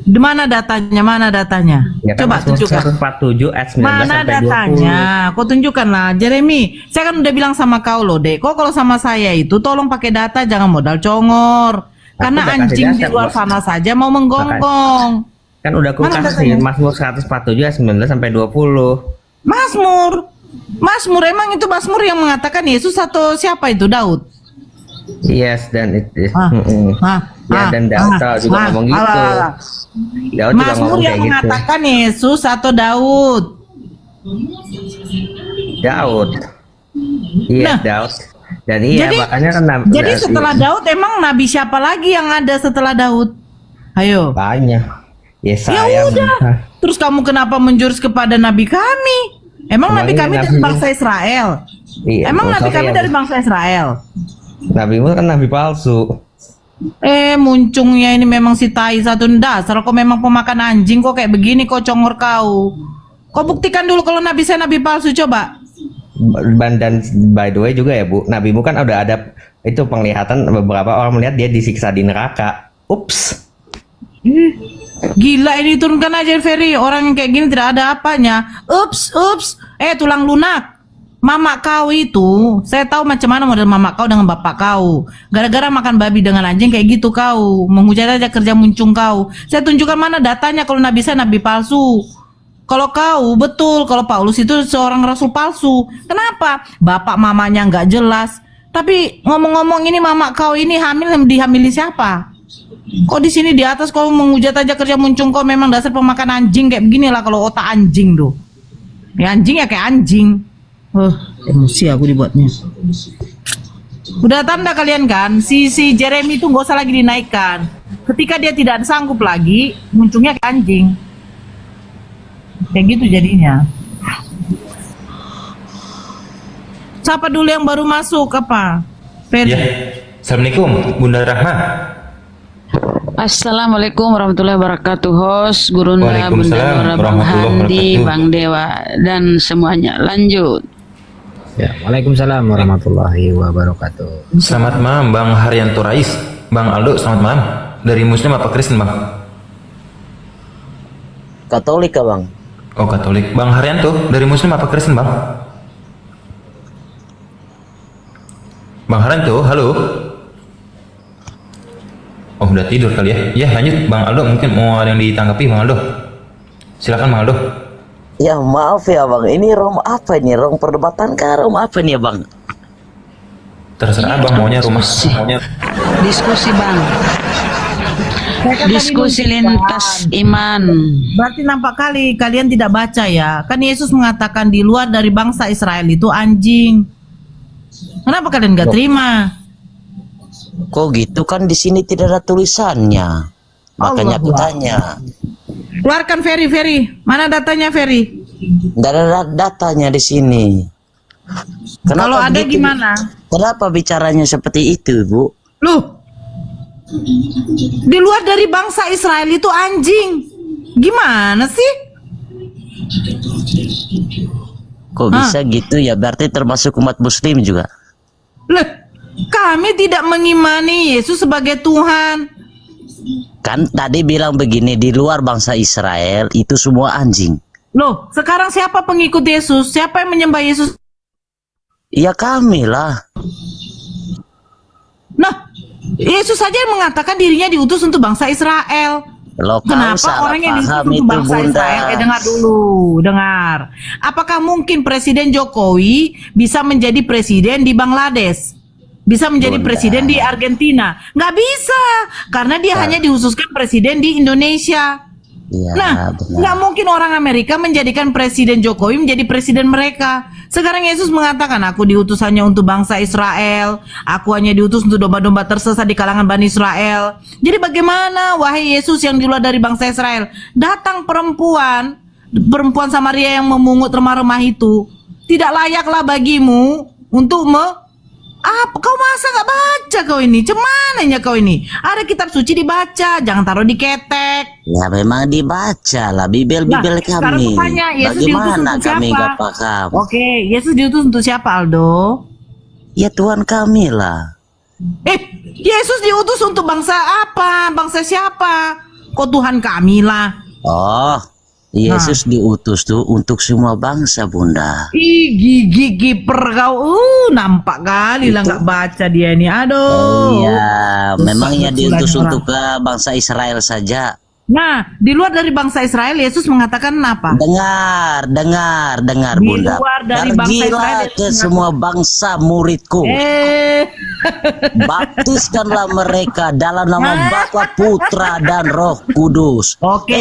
[SPEAKER 5] Di mana datanya?
[SPEAKER 12] Ya kan,
[SPEAKER 5] Coba tunjukkan.
[SPEAKER 12] 147 ayat 19
[SPEAKER 5] Mana
[SPEAKER 12] sampai
[SPEAKER 5] datanya? Kau tunjukkan lah, Jeremy. Saya kan udah bilang sama kau loh, Dek. Kau kalau sama saya itu tolong pakai data, jangan modal congor. Karena anjing di luar sana saja mau menggonggong.
[SPEAKER 12] Kan udah aku kasih Mazmur 147 ayat 19 sampai 20.
[SPEAKER 5] Mazmur emang itu Mazmur yang mengatakan Yesus atau siapa itu? Daud?
[SPEAKER 12] Yes, dan itu. Dan Daud juga ngomong gitu. Daud juga
[SPEAKER 5] Mazmur
[SPEAKER 12] ngomong
[SPEAKER 5] yang
[SPEAKER 12] kayak gitu.
[SPEAKER 5] mengatakan Yesus atau Daud?
[SPEAKER 12] Daud. Iya, Daud. Dan makanya kan
[SPEAKER 5] jadi setelah Daud emang nabi siapa lagi yang ada setelah Daud? Ayo.
[SPEAKER 12] Banyak.
[SPEAKER 5] Ya udah. Terus kamu kenapa menjurus kepada nabi kami? Emang nabi kami dari bangsa Israel?
[SPEAKER 12] Iya,
[SPEAKER 5] emang nabi kami dari bangsa Israel?
[SPEAKER 12] Nabimu kan nabi palsu.
[SPEAKER 5] Muncungnya ini memang si tai satu dasar. Kok memang pemakan anjing kok kayak begini kok congor kau. Kau buktikan dulu kalau nabi saya nabi palsu, coba.
[SPEAKER 12] Dan by the way juga ya, Bu, nabimu kan udah ada itu penglihatan, beberapa orang melihat dia disiksa di neraka. Ups.
[SPEAKER 5] Gila, ini turunkan aja Ferry. Orang yang kayak gini tidak ada apanya. Ups. Tulang lunak. Mama kau itu, saya tahu macam mana model mama kau dengan bapak kau. Gara-gara makan babi dengan anjing kayak gitu kau. Menghujat aja kerja muncung kau. Saya tunjukkan mana datanya kalau nabi saya nabi palsu. Kalau kau betul, kalau Paulus itu seorang rasul palsu. Kenapa? Bapak mamanya nggak jelas. Tapi ngomong-ngomong ini mama kau ini dihamili siapa? Kok di sini di atas kau menghujat aja kerja muncung, kau memang dasar pemakan anjing kayak beginilah kalau otak anjing tuh. Ya anjing ya kayak anjing. Emosi aku dibuatnya. Udah tanda kalian kan, si Jeremy itu nggak usah lagi dinaikkan. Ketika dia tidak sanggup lagi, muncungnya kayak anjing. Kayak gitu jadinya. Siapa dulu yang baru masuk apa? Ferry.
[SPEAKER 9] Ya. Assalamualaikum Bunda Rahma.
[SPEAKER 13] Assalamualaikum warahmatullahi wabarakatuh, host, Gurunda, Bunda
[SPEAKER 9] Waalaikumsalam
[SPEAKER 13] Nora, Bang
[SPEAKER 9] warahmatullahi
[SPEAKER 13] Handi,
[SPEAKER 9] wabarakatuh.
[SPEAKER 13] Bang Dewa, dan semuanya. Lanjut.
[SPEAKER 14] Ya, Waalaikumsalam warahmatullahi wabarakatuh.
[SPEAKER 9] Selamat malam Bang Haryanto Rais. Bang Aldo, selamat malam. Dari Muslim apa Kristen Bang?
[SPEAKER 15] Katolik ya Bang.
[SPEAKER 9] Oh Katolik. Bang Haryanto, dari Muslim apa Kristen Bang? Bang Haryanto, halo. Oh udah tidur kali ya. Ya lanjut Bang Aldo, mungkin mau ada yang ditanggapi Bang Aldo. Silakan Bang Aldo.
[SPEAKER 15] Ya maaf ya Bang, ini rom apa ini? Rom perdebatan kah? Rom apa nih ya Bang?
[SPEAKER 9] Terserah Bang, maunya rumah. Maunya.
[SPEAKER 13] Diskusi Bang. Diskusi lintas iman.
[SPEAKER 5] Berarti nampak kali kalian tidak baca ya. Kan Yesus mengatakan di luar dari bangsa Israel itu anjing. Kenapa kalian gak terima?
[SPEAKER 15] Kok gitu, kan di sini tidak ada tulisannya. Makanya aku tanya.
[SPEAKER 5] Keluarkan Ferry. Mana datanya Ferry?
[SPEAKER 15] Nggak ada datanya di sini.
[SPEAKER 5] Kalau ada gimana?
[SPEAKER 15] Kenapa bicaranya seperti itu, Bu?
[SPEAKER 5] Loh, di luar dari bangsa Israel itu anjing. Gimana sih?
[SPEAKER 15] Kok bisa gitu ya? Berarti termasuk umat Muslim juga.
[SPEAKER 5] Loh, kami tidak mengimani Yesus sebagai Tuhan.
[SPEAKER 15] Kan tadi bilang begini, di luar bangsa Israel itu semua anjing.
[SPEAKER 5] Loh, sekarang siapa pengikut Yesus? Siapa yang menyembah Yesus?
[SPEAKER 15] Ya kami lah.
[SPEAKER 5] Nah, Yesus saja yang mengatakan dirinya diutus untuk bangsa Israel.
[SPEAKER 15] Loh,
[SPEAKER 5] kenapa orang yang diutus untuk bangsa Israel? Dengar dulu, dengar. Apakah mungkin Presiden Jokowi bisa menjadi presiden di Bangladesh? Bisa menjadi presiden di Argentina? Nggak bisa, karena dia hanya dihususkan presiden di Indonesia.
[SPEAKER 15] Ya,
[SPEAKER 5] nah, nggak mungkin orang Amerika menjadikan Presiden Jokowi menjadi presiden mereka. Sekarang Yesus mengatakan, aku diutus hanya untuk bangsa Israel. Aku hanya diutus untuk domba-domba tersesat di kalangan Bani Israel. Jadi bagaimana, wahai Yesus yang di luar dari bangsa Israel? Datang perempuan Samaria yang memungut remah-remah itu. Tidak layaklah bagimu untuk kau masa gak baca kau ini? Cemananya kau ini? Ada kitab suci dibaca, jangan taruh di ketek.
[SPEAKER 15] Ya memang dibaca lah Bibel-Bibel kami. Bagaimana kami gak paham?
[SPEAKER 5] Oke, Yesus diutus untuk siapa, Aldo?
[SPEAKER 15] Ya Tuhan kami lah.
[SPEAKER 5] Yesus diutus untuk bangsa apa? Bangsa siapa? Kok Tuhan kami lah?
[SPEAKER 15] Oh, Yesus diutus tuh untuk semua bangsa, Bunda.
[SPEAKER 5] Gigi kiper kau, nampak kali lah nggak baca dia ini. Aduh.
[SPEAKER 15] Iya, memangnya diutus untuk ke bangsa Israel saja.
[SPEAKER 5] Nah, di luar dari bangsa Israel, Yesus mengatakan apa?
[SPEAKER 15] Dengar,
[SPEAKER 5] Di
[SPEAKER 15] Bunda.
[SPEAKER 5] luar dari bangsa Israel,
[SPEAKER 15] ke semua bangsa muridku. Baptiskanlah mereka dalam nama Bapa, Putra, dan Roh Kudus.
[SPEAKER 5] Oke.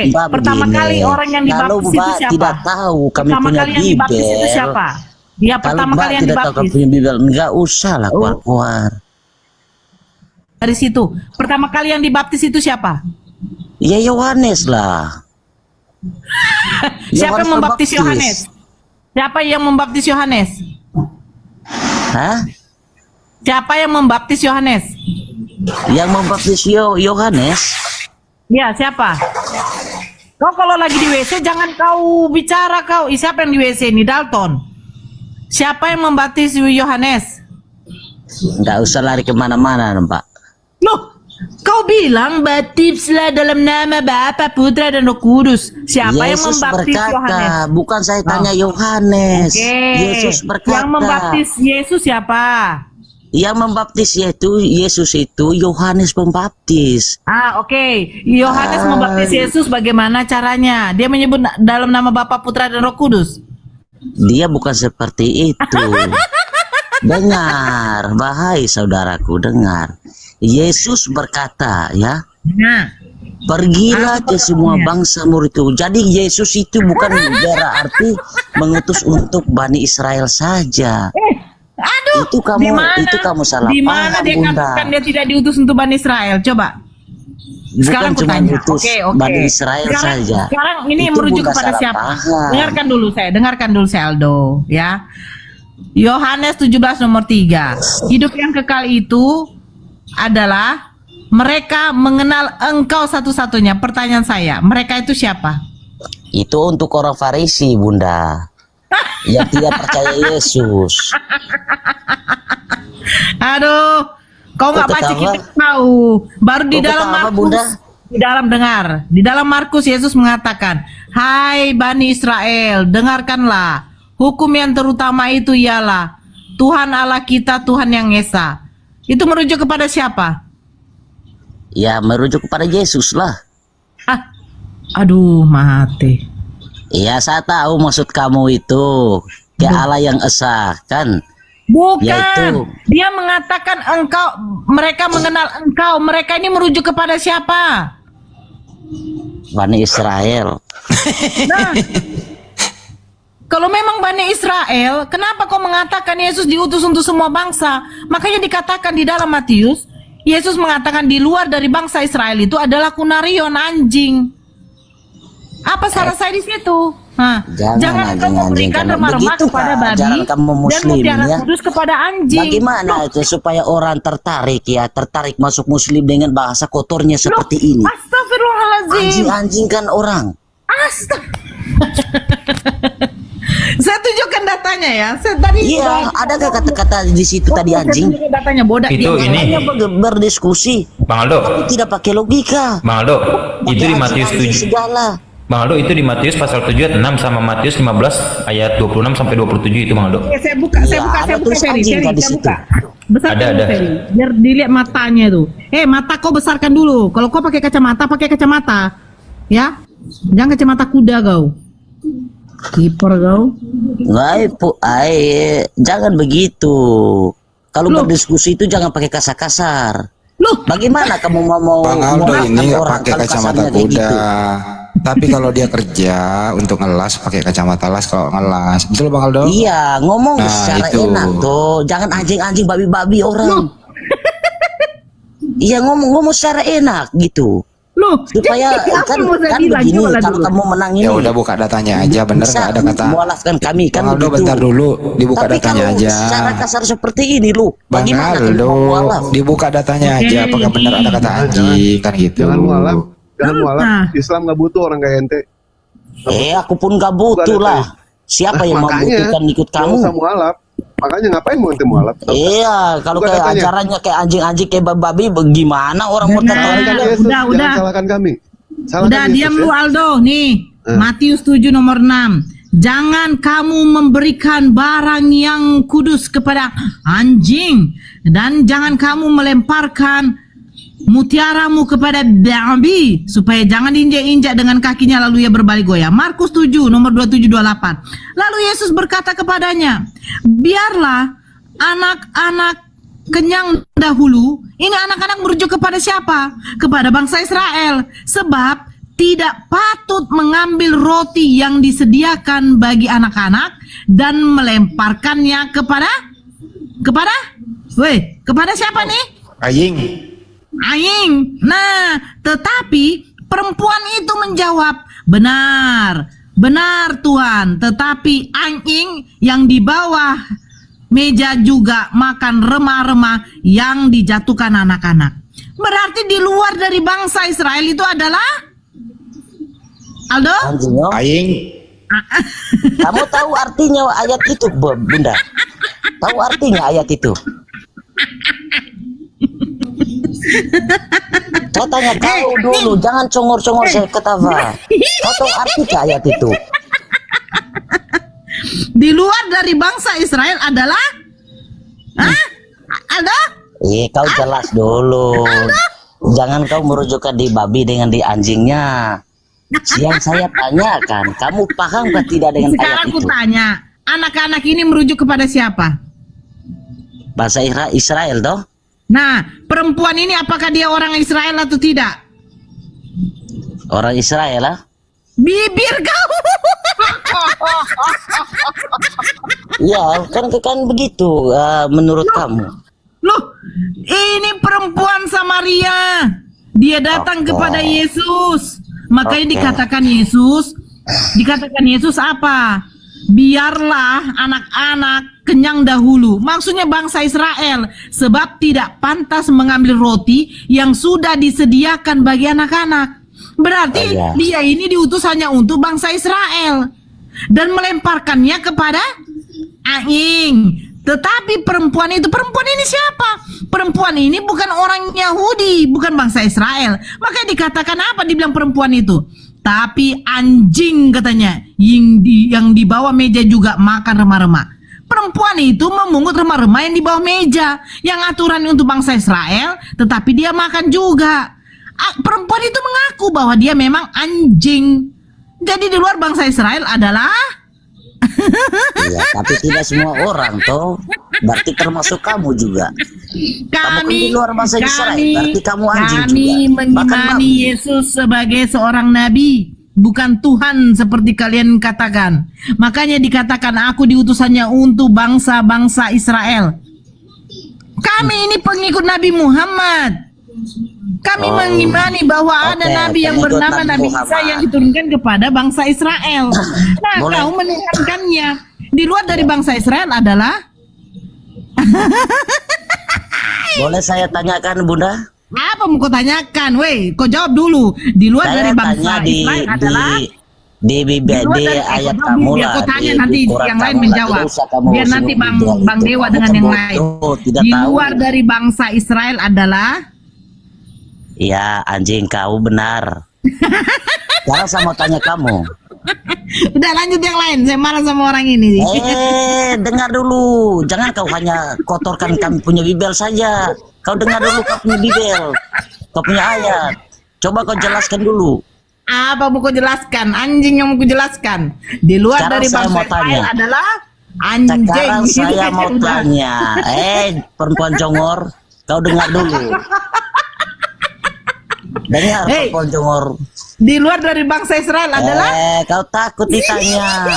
[SPEAKER 5] Pertama kali orang yang dibaptis itu siapa?
[SPEAKER 15] Tidak tahu, kami
[SPEAKER 5] pertama
[SPEAKER 15] punya
[SPEAKER 5] kali yang dibaptis
[SPEAKER 15] Bibel.
[SPEAKER 5] itu siapa? Dia pertama kali yang
[SPEAKER 15] tidak tahu
[SPEAKER 5] dibaptis.
[SPEAKER 15] kami punya Bibel, enggak usah lah keluar-keluar.
[SPEAKER 5] Dari situ, pertama kali yang dibaptis itu siapa?
[SPEAKER 15] Ya Yohanes lah.
[SPEAKER 5] Siapa yang membaptis Yohanes? Siapa yang membaptis Yohanes?
[SPEAKER 15] Hah?
[SPEAKER 5] Siapa yang membaptis Yohanes?
[SPEAKER 15] Yang membaptis Yohanes?
[SPEAKER 5] Ya, siapa? Kau kalau lagi di WC jangan kau bicara kau. Siapa yang di WC ini? Dalton. Siapa yang membaptis Yohanes?
[SPEAKER 15] Nggak usah lari kemana-mana, Pak.
[SPEAKER 5] Loh, kau bilang baptislah dalam nama Bapa, Putra, dan Roh Kudus. Siapa yang
[SPEAKER 15] Yesus
[SPEAKER 5] membaptis
[SPEAKER 15] berkata,
[SPEAKER 5] Yohanes?
[SPEAKER 15] bukan saya tanya Yohanes. Yesus berkata.
[SPEAKER 5] Yang membaptis Yesus siapa?
[SPEAKER 15] Yang membaptis Yesus itu Yohanes Pembaptis.
[SPEAKER 5] Yohanes membaptis Yesus bagaimana caranya? Dia menyebut dalam nama Bapa, Putra, dan Roh Kudus.
[SPEAKER 15] Dia bukan seperti itu. Dengar, bahai saudaraku, dengar. Yesus berkata ya,
[SPEAKER 5] Nah,
[SPEAKER 15] pergilah ke semua bangsa murid itu. Jadi Yesus itu bukan berarti mengutus untuk Bani Israel saja.
[SPEAKER 5] aduh,
[SPEAKER 15] Itu kamu salah
[SPEAKER 5] di mana
[SPEAKER 15] paham,
[SPEAKER 5] dia
[SPEAKER 15] Bunda.
[SPEAKER 5] katakan dia tidak diutus untuk Bani Israel? Coba. Sekarang
[SPEAKER 15] Bukan cuma
[SPEAKER 5] kutanya.
[SPEAKER 15] utus Bani Israel saja.
[SPEAKER 5] Sekarang ini
[SPEAKER 15] Itu
[SPEAKER 5] merujuk
[SPEAKER 15] Bunda
[SPEAKER 5] kepada
[SPEAKER 15] salah
[SPEAKER 5] siapa?
[SPEAKER 15] paham.
[SPEAKER 5] Dengarkan dulu saya Aldo, ya. Yohanes 17 nomor 3. Hidup yang kekal itu adalah mereka mengenal Engkau satu-satunya. Pertanyaan saya, mereka itu siapa?
[SPEAKER 15] Itu untuk orang Farisi, Bunda, yang tidak percaya Yesus.
[SPEAKER 5] Aduh, kau nggak baca
[SPEAKER 15] ketawa?
[SPEAKER 5] kita tahu. Baru di
[SPEAKER 15] Kok
[SPEAKER 5] dalam
[SPEAKER 15] ketawa,
[SPEAKER 5] Markus,
[SPEAKER 15] Bunda?
[SPEAKER 5] di dalam Markus Yesus mengatakan, "Hai Bani Israel, dengarkanlah. Hukum yang terutama itu ialah Tuhan Allah kita, Tuhan yang Esa." Itu merujuk kepada siapa?
[SPEAKER 15] Ya, merujuk kepada Yesus lah.
[SPEAKER 5] Aduh, mati.
[SPEAKER 15] Iya, saya tahu maksud kamu itu ke Allah yang Esa, kan?
[SPEAKER 5] Bukan.
[SPEAKER 15] Yaitu
[SPEAKER 5] Dia mengatakan mereka mengenal Engkau. Mereka ini merujuk kepada siapa?
[SPEAKER 15] Bani Israel.
[SPEAKER 5] Nah, kalau memang Bani Israel, kenapa kau mengatakan Yesus diutus untuk semua bangsa? Makanya dikatakan di dalam Matius, Yesus mengatakan di luar dari bangsa Israel itu adalah kunarion, anjing. Apa salah saya di situ? Nah, jangan kamu memberikan remah-remah kepada babi dan mutiara kudus kepada anjing.
[SPEAKER 15] Bagaimana itu supaya orang tertarik masuk Muslim dengan bahasa kotornya seperti ini?
[SPEAKER 5] Astagfirullahaladzim.
[SPEAKER 15] Anjing kan orang.
[SPEAKER 5] Saya tunjukkan datanya ya.
[SPEAKER 15] Iya, adakah kata-kata di situ tadi anjing?
[SPEAKER 5] Datanya bodak.
[SPEAKER 9] Itu ini
[SPEAKER 15] berdiskusi.
[SPEAKER 9] Bang Aldo.
[SPEAKER 15] Tidak pakai logika.
[SPEAKER 9] Bang Aldo, itu di Matius 7.
[SPEAKER 15] Segala.
[SPEAKER 9] Bang Aldo, itu di Matius pasal 7 ayat 6 sama Matius 15 ayat 26 sampai 27 itu Bang Aldo.
[SPEAKER 5] Saya buka Ferry, saya buka. Besarkan dulu, Ferry. Biar dilihat matanya tuh. Mata kau besarkan dulu. Kalau kau pakai kacamata. Ya. Jangan kacamata kuda kau. Kiper kau.
[SPEAKER 15] Jangan begitu. Kalau berdiskusi itu jangan pakai kasar-kasar. Bagaimana kamu mau
[SPEAKER 4] Bang Aldo ini nggak pakai
[SPEAKER 15] kalau
[SPEAKER 4] kacamata
[SPEAKER 15] kasarnya kayak
[SPEAKER 4] kuda.
[SPEAKER 15] gitu?
[SPEAKER 4] Tapi kalau dia kerja untuk ngelas pakai kacamata las kalau ngelas. Betul Bang Aldo?
[SPEAKER 15] Iya, ngomong
[SPEAKER 4] Nah,
[SPEAKER 15] secara
[SPEAKER 4] itu.
[SPEAKER 15] enak tuh. Jangan anjing-anjing babi-babi orang. Iya, ngomong secara enak gitu. Supaya kan begini, kalau kamu menang ini.
[SPEAKER 4] Ya udah buka datanya aja, bener nggak ada kata.
[SPEAKER 15] Mualafkan kami kan
[SPEAKER 4] Bang Aldo
[SPEAKER 15] begitu.
[SPEAKER 4] bentar dulu, dibuka
[SPEAKER 15] Tapi
[SPEAKER 4] datanya
[SPEAKER 15] kalau
[SPEAKER 4] aja.
[SPEAKER 15] secara kasar seperti ini lu,
[SPEAKER 4] Bang
[SPEAKER 15] bagaimana kamu
[SPEAKER 4] Aldo,
[SPEAKER 15] mau mualaf?
[SPEAKER 4] dibuka datanya aja, apakah benar ada kata anjing kan gitu.
[SPEAKER 8] Jangan mualaf. Islam nggak butuh orang kayak ente.
[SPEAKER 15] Aku pun gak butuh lah. Siapa yang membutuhkan ikut kamu?
[SPEAKER 8] Nggak usah mualaf. Makanya ngapain mau ente mualaf?
[SPEAKER 15] Iya, kalau kayak ajarannya kayak anjing-anjing kayak babi, bagaimana orang mau tertarik?
[SPEAKER 8] Jangan salahkan kami.
[SPEAKER 5] Udah diam lu Aldo. Nih, Matius 7 nomor 6. Jangan kamu memberikan barang yang kudus kepada anjing, dan jangan kamu melemparkan mutiaramu kepada babi, supaya jangan diinjak-injak dengan kakinya lalu ia berbalik goyah. Markus 7 nomor 27-28. Lalu Yesus berkata kepadanya, biarlah anak-anak kenyang dahulu. Ini anak-anak merujuk kepada siapa? Kepada bangsa Israel. Sebab tidak patut mengambil roti yang disediakan bagi anak-anak dan melemparkannya kepada siapa nih? Aing. Nah, tetapi perempuan itu menjawab, benar Tuhan, tetapi aing yang di bawah meja juga makan remah-remah yang dijatuhkan anak-anak. Berarti di luar dari bangsa Israel itu adalah Aldo?
[SPEAKER 15] Aing. Kamu tahu artinya ayat itu, Bunda? Tahu artinya ayat itu? Saya tanya kau dulu, jangan congor-congor saya ketawa. Kau tahu arti ayat itu?
[SPEAKER 5] Di luar dari bangsa Israel adalah Aldo?
[SPEAKER 15] Kau jelas dulu. Jangan kau merujukkan di babi dengan di anjingnya. Yang saya tanyakan, kamu paham kan tidak dengan ayat
[SPEAKER 5] Sekarang aku
[SPEAKER 15] itu?
[SPEAKER 5] tanya, anak-anak ini merujuk kepada siapa?
[SPEAKER 15] Bahasa Israel toh?
[SPEAKER 5] Nah, perempuan ini apakah dia orang Israel atau tidak?
[SPEAKER 15] Orang Israel lah.
[SPEAKER 5] Bibir kau.
[SPEAKER 15] Ya, kan begitu menurut kamu.
[SPEAKER 5] Loh, ini perempuan Samaria. Dia datang kepada Yesus. Makanya dikatakan Yesus apa? Biarlah anak-anak kenyang dahulu. Maksudnya bangsa Israel, sebab tidak pantas mengambil roti yang sudah disediakan bagi anak-anak. Berarti dia ini diutus hanya untuk bangsa Israel dan melemparkannya kepada Aing. Tetapi perempuan ini siapa? Perempuan ini bukan orang Yahudi, bukan bangsa Israel. Makanya dikatakan apa? Dibilang perempuan itu. Tapi anjing katanya, yang di bawah meja juga makan remah-remah. Perempuan itu memungut remah-remah yang di bawah meja, yang aturan untuk bangsa Israel, tetapi dia makan juga. Perempuan itu mengaku bahwa dia memang anjing. Jadi di luar bangsa Israel adalah
[SPEAKER 15] Iya, tapi tidak semua orang toh. Berarti termasuk kamu juga. Kamu kan di luar bangsa Israel, berarti kamu anjing juga.
[SPEAKER 5] Kami mengimani Yesus sebagai seorang nabi, bukan Tuhan seperti kalian katakan. Makanya dikatakan aku diutusannya untuk bangsa-bangsa Israel. Kami ini pengikut Nabi Muhammad. Kami mengimani bahwa ada nabi yang bernama Nabi Isa yang diturunkan kepada bangsa Israel. Nah, kau menekankannya. Di luar dari bangsa Israel adalah
[SPEAKER 15] Boleh saya tanyakan, Bunda?
[SPEAKER 5] apa mau kau tanyakan? Weh, kau jawab dulu. Di luar dari bangsa Israel adalah
[SPEAKER 15] di ayat kamu lah.
[SPEAKER 5] Kau tanya nanti yang lain menjawab. Biar nanti Bang Dewa dengan yang lain. Di luar dari bangsa Israel adalah
[SPEAKER 15] ya, anjing, kau benar. Sekarang saya mau tanya kamu.
[SPEAKER 5] Udah lanjut yang lain, saya marah sama orang ini.
[SPEAKER 15] Dengar dulu. Jangan kau hanya kotorkan kami punya Bibel saja. Kau dengar dulu kau punya Bibel. Kau punya ayat. Coba kau jelaskan dulu.
[SPEAKER 5] Apa mau kau jelaskan? Anjing yang mau kau jelaskan. Di luar
[SPEAKER 15] Sekarang
[SPEAKER 5] dari bangsa Israel adalah anjing.
[SPEAKER 15] Sekarang saya mau tanya. Perempuan congor, kau dengar dulu. Dengar, perempuan congor.
[SPEAKER 5] Di luar dari bangsa Israel adalah
[SPEAKER 15] kau takut ditanya.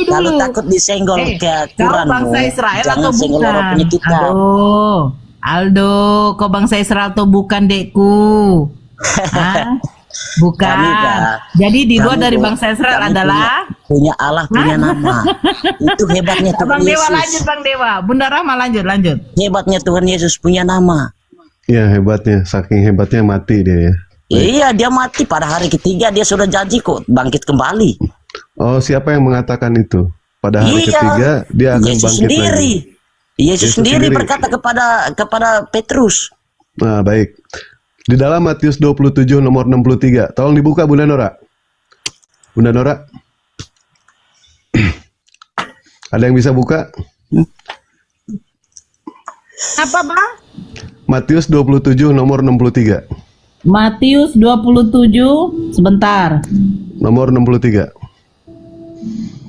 [SPEAKER 15] Kalau takut disenggol ke Quran.
[SPEAKER 5] Kau bangsa Israel
[SPEAKER 15] jangan
[SPEAKER 5] atau
[SPEAKER 15] senggol
[SPEAKER 5] bukan?
[SPEAKER 15] orang punya kita.
[SPEAKER 5] Aldo, kau bangsa Israel atau bukan, dekku? Hah? Bukan. Jadi di luar dari bangsa Israel adalah
[SPEAKER 15] punya Allah, punya nama. Itu hebatnya Tuhan
[SPEAKER 5] Bang
[SPEAKER 15] Yesus.
[SPEAKER 5] Dewa lanjut, Bang Dewa. Bunda Rahma lanjut.
[SPEAKER 15] Hebatnya Tuhan Yesus punya nama.
[SPEAKER 8] Iya, hebatnya, saking hebatnya mati dia ya.
[SPEAKER 15] Iya, dia mati pada hari ketiga, dia sudah janji kok bangkit kembali.
[SPEAKER 8] Oh, siapa yang mengatakan itu? Pada hari ketiga dia akan
[SPEAKER 15] Yesus
[SPEAKER 8] bangkit
[SPEAKER 15] sendiri.
[SPEAKER 8] lagi.
[SPEAKER 15] Yesus sendiri berkata kepada Petrus.
[SPEAKER 8] Nah, baik. Di dalam Matius 27 nomor 63. Tolong dibuka Bunda Nora. Bunda Nora. Ada yang bisa buka?
[SPEAKER 5] Apa, Bang?
[SPEAKER 8] Matius 27 nomor 63.
[SPEAKER 5] Matius 27 sebentar.
[SPEAKER 8] Nomor 63.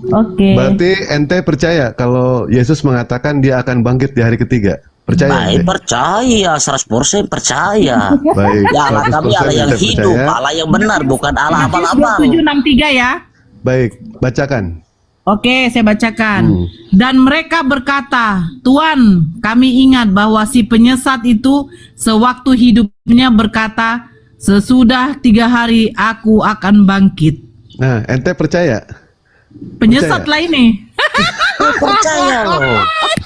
[SPEAKER 5] Oke.
[SPEAKER 8] Berarti ente percaya kalau Yesus mengatakan dia akan bangkit di hari ketiga? Percaya?
[SPEAKER 15] Baik, percaya, 100% percaya.
[SPEAKER 8] Baik,
[SPEAKER 15] Ya Allah, kami Allah yang
[SPEAKER 8] ente
[SPEAKER 15] hidup,
[SPEAKER 8] percaya.
[SPEAKER 15] Allah yang benar, bukan Allah
[SPEAKER 5] Matius
[SPEAKER 15] abal-abal.
[SPEAKER 5] 27:63 ya.
[SPEAKER 8] Baik, bacakan.
[SPEAKER 5] Oke, saya bacakan. Dan mereka berkata, Tuan, kami ingat bahwa si penyesat itu sewaktu hidupnya berkata, sesudah 3 hari aku akan bangkit.
[SPEAKER 8] Nah, ente percaya?
[SPEAKER 5] Penyesat lah ini.
[SPEAKER 15] Percaya loh.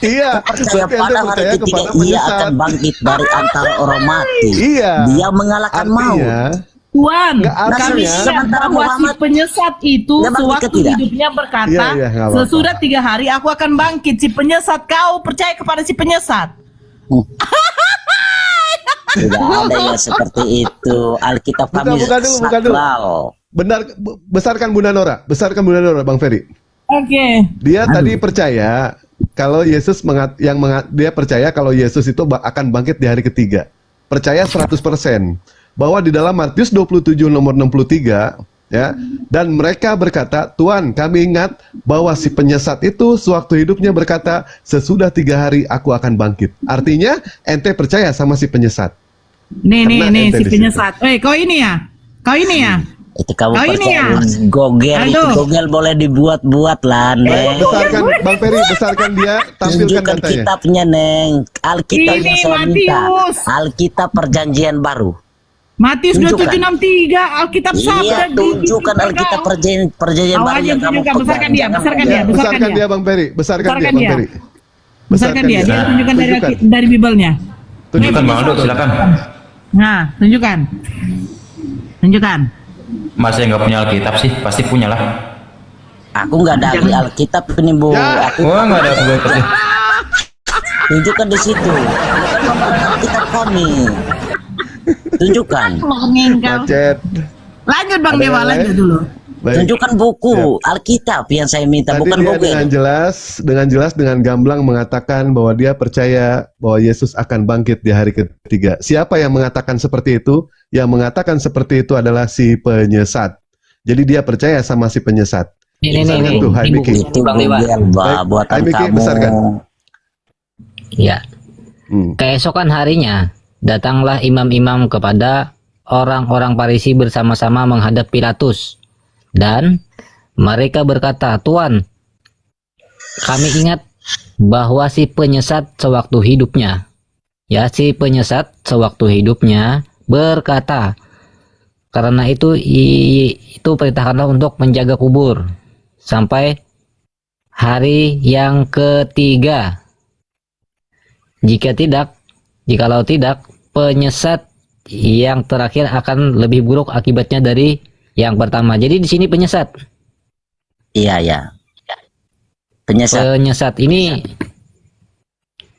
[SPEAKER 8] Iya.
[SPEAKER 15] Percaya pada hari ketiga ia akan bangkit dari antara orang mati.
[SPEAKER 8] Iya.
[SPEAKER 15] Dia mengalahkan maut.
[SPEAKER 5] Tuan, kami
[SPEAKER 15] artinya-
[SPEAKER 5] ingat bahwa si penyesat itu
[SPEAKER 15] Dia bangkit
[SPEAKER 5] sewaktu
[SPEAKER 15] tidak?
[SPEAKER 5] hidupnya berkata,
[SPEAKER 8] Iya, nggak apa-apa.
[SPEAKER 5] sesudah 3 hari aku akan bangkit. Si penyesat, kau percaya kepada si penyesat?
[SPEAKER 15] Tidak ada yang seperti itu. Alkitab kami
[SPEAKER 8] Buka dulu.
[SPEAKER 15] sakral.
[SPEAKER 8] Benar, besarkan Bunda Nora, Bang Ferry.
[SPEAKER 5] Oke.
[SPEAKER 8] Dia tadi percaya kalau Yesus dia percaya kalau Yesus itu akan bangkit di hari ketiga. Percaya 100%. Bahwa di dalam Matius 27 nomor 63 Ya, dan mereka berkata, Tuhan, kami ingat bahwa si penyesat itu sewaktu hidupnya berkata, sesudah 3 hari aku akan bangkit. Artinya, ente percaya sama si penyesat.
[SPEAKER 5] Nih
[SPEAKER 8] ente
[SPEAKER 5] si
[SPEAKER 8] di
[SPEAKER 5] penyesat. Kau ini ya?
[SPEAKER 15] Itu kamu
[SPEAKER 5] Kau ini
[SPEAKER 15] percaya
[SPEAKER 5] ya?
[SPEAKER 15] Gogel, itu
[SPEAKER 5] Aduh.
[SPEAKER 15] Gogel boleh dibuat-buat lah, Neng.
[SPEAKER 8] Besarkan, Bang Peri, besarkan dia, tampilkan
[SPEAKER 15] Tunjukkan
[SPEAKER 8] datanya.
[SPEAKER 15] kitabnya, Neng. Alkitab
[SPEAKER 5] Ini
[SPEAKER 15] yang saya minta.
[SPEAKER 5] Matius.
[SPEAKER 15] Alkitab Perjanjian Baru.
[SPEAKER 5] Matius
[SPEAKER 15] Tunjukkan.
[SPEAKER 5] 2763 Alkitab
[SPEAKER 15] Iya,
[SPEAKER 5] sabda
[SPEAKER 15] tunjukkan Alkitab Perjanjian
[SPEAKER 5] Awal
[SPEAKER 15] Baru
[SPEAKER 5] yang
[SPEAKER 15] yang kamu
[SPEAKER 5] tunjukkan,
[SPEAKER 15] pegang.
[SPEAKER 5] besarkan dia, besarkan
[SPEAKER 15] Jangan-
[SPEAKER 5] dia,
[SPEAKER 8] Besarkan dia, Bang Peri, besarkan dia, Bang Peri.
[SPEAKER 5] Besarkan dia, dia tunjukkan
[SPEAKER 8] Tunjukkan.
[SPEAKER 5] dari Bibelnya.
[SPEAKER 9] Tunjukkan Bang Aldo, silakan.
[SPEAKER 5] Nah, tunjukkan.
[SPEAKER 9] Masa yang nggak punya Alkitab sih, pasti punya lah.
[SPEAKER 15] Aku nggak ada Alkitab ini, Bu. Aku
[SPEAKER 9] Nggak ada Alkitab sih.
[SPEAKER 15] tunjukkan di situ. Alkitab kami. Tunjukkan.
[SPEAKER 8] Macet.
[SPEAKER 5] Lanjut Bang
[SPEAKER 8] Ada
[SPEAKER 5] Dewa,
[SPEAKER 8] yang
[SPEAKER 5] lanjut
[SPEAKER 8] lain?
[SPEAKER 5] dulu.
[SPEAKER 8] Baik.
[SPEAKER 15] Tunjukkan buku Alkitab yang saya minta,
[SPEAKER 8] Tadi
[SPEAKER 15] bukan
[SPEAKER 8] dia
[SPEAKER 15] Gogel.
[SPEAKER 8] dengan jelas, dengan gamblang mengatakan bahwa dia percaya bahwa Yesus akan bangkit di hari ketiga. Siapa yang mengatakan seperti itu? Yang mengatakan seperti itu adalah si penyesat. Jadi dia percaya sama si penyesat.
[SPEAKER 14] Nih,
[SPEAKER 8] Itu, Hai
[SPEAKER 14] ini
[SPEAKER 8] Miki.
[SPEAKER 14] buku Bang Dewa.
[SPEAKER 15] Baik, buatan
[SPEAKER 8] Hai Miki,
[SPEAKER 15] kamu.
[SPEAKER 8] besarkan.
[SPEAKER 14] Ya. Keesokan harinya, datanglah imam-imam kepada orang-orang Farisi bersama-sama menghadap Pilatus. Dan mereka berkata, Tuan, kami ingat bahwa si penyesat sewaktu hidupnya, berkata, karena itu perintahkanlah untuk menjaga kubur sampai hari yang ketiga. Jikalau tidak, penyesat yang terakhir akan lebih buruk akibatnya dari yang pertama. Jadi di sini penyesat.
[SPEAKER 15] Iya. Penyesat
[SPEAKER 14] ini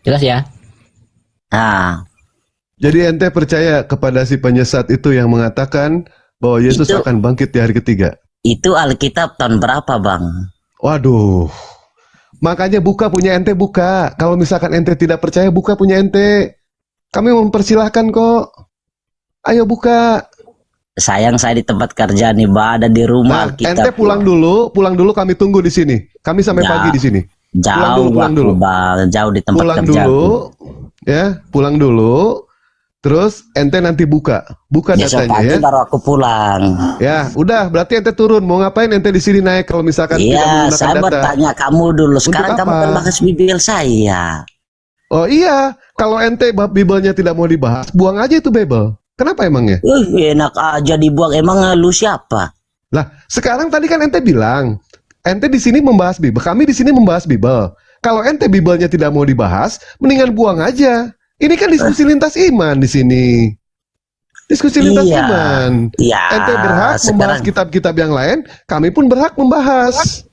[SPEAKER 14] jelas ya?
[SPEAKER 8] Jadi ente percaya kepada si penyesat itu yang mengatakan bahwa Yesus akan bangkit di hari ketiga?
[SPEAKER 15] Itu Alkitab tahun berapa, Bang?
[SPEAKER 8] Waduh. Makanya buka punya ente, buka. Kalau misalkan ente tidak percaya, buka punya ente. Kami mempersilahkan kok. Ayo buka.
[SPEAKER 15] Sayang saya di tempat kerja nih, ada di rumah Alkitab.
[SPEAKER 8] Ente pulang dulu kami tunggu di sini. Kami sampai pagi di sini.
[SPEAKER 15] Pulang dulu. Bang, jauh di tempat kerja.
[SPEAKER 8] Pulang dulu. Terus ente nanti buka
[SPEAKER 15] Besok
[SPEAKER 8] datanya
[SPEAKER 15] pagi
[SPEAKER 8] ya.
[SPEAKER 15] baru aku pulang.
[SPEAKER 8] Ya, udah berarti ente turun. Mau ngapain ente di sini naik kalau misalkan tidak
[SPEAKER 15] Iya,
[SPEAKER 8] menggunakan
[SPEAKER 15] saya
[SPEAKER 8] data?
[SPEAKER 15] bertanya kamu dulu. Sekarang
[SPEAKER 8] Untuk
[SPEAKER 15] kamu
[SPEAKER 8] apa?
[SPEAKER 15] kan bahas Bibel saya.
[SPEAKER 8] Oh iya, kalau ente Bibelnya tidak mau dibahas, buang aja itu Bibel. Kenapa emangnya?
[SPEAKER 15] Enak aja dibuang. Emang lu siapa?
[SPEAKER 8] Lah, sekarang tadi kan ente bilang, ente di sini membahas Bibel, kami di sini membahas Bibel. Kalau ente Bibelnya tidak mau dibahas, mendingan buang aja. Ini kan diskusi lintas iman di sini. Diskusi lintas iman.
[SPEAKER 15] Iya.
[SPEAKER 8] Ente berhak membahas kitab-kitab yang lain, kami pun berhak membahas.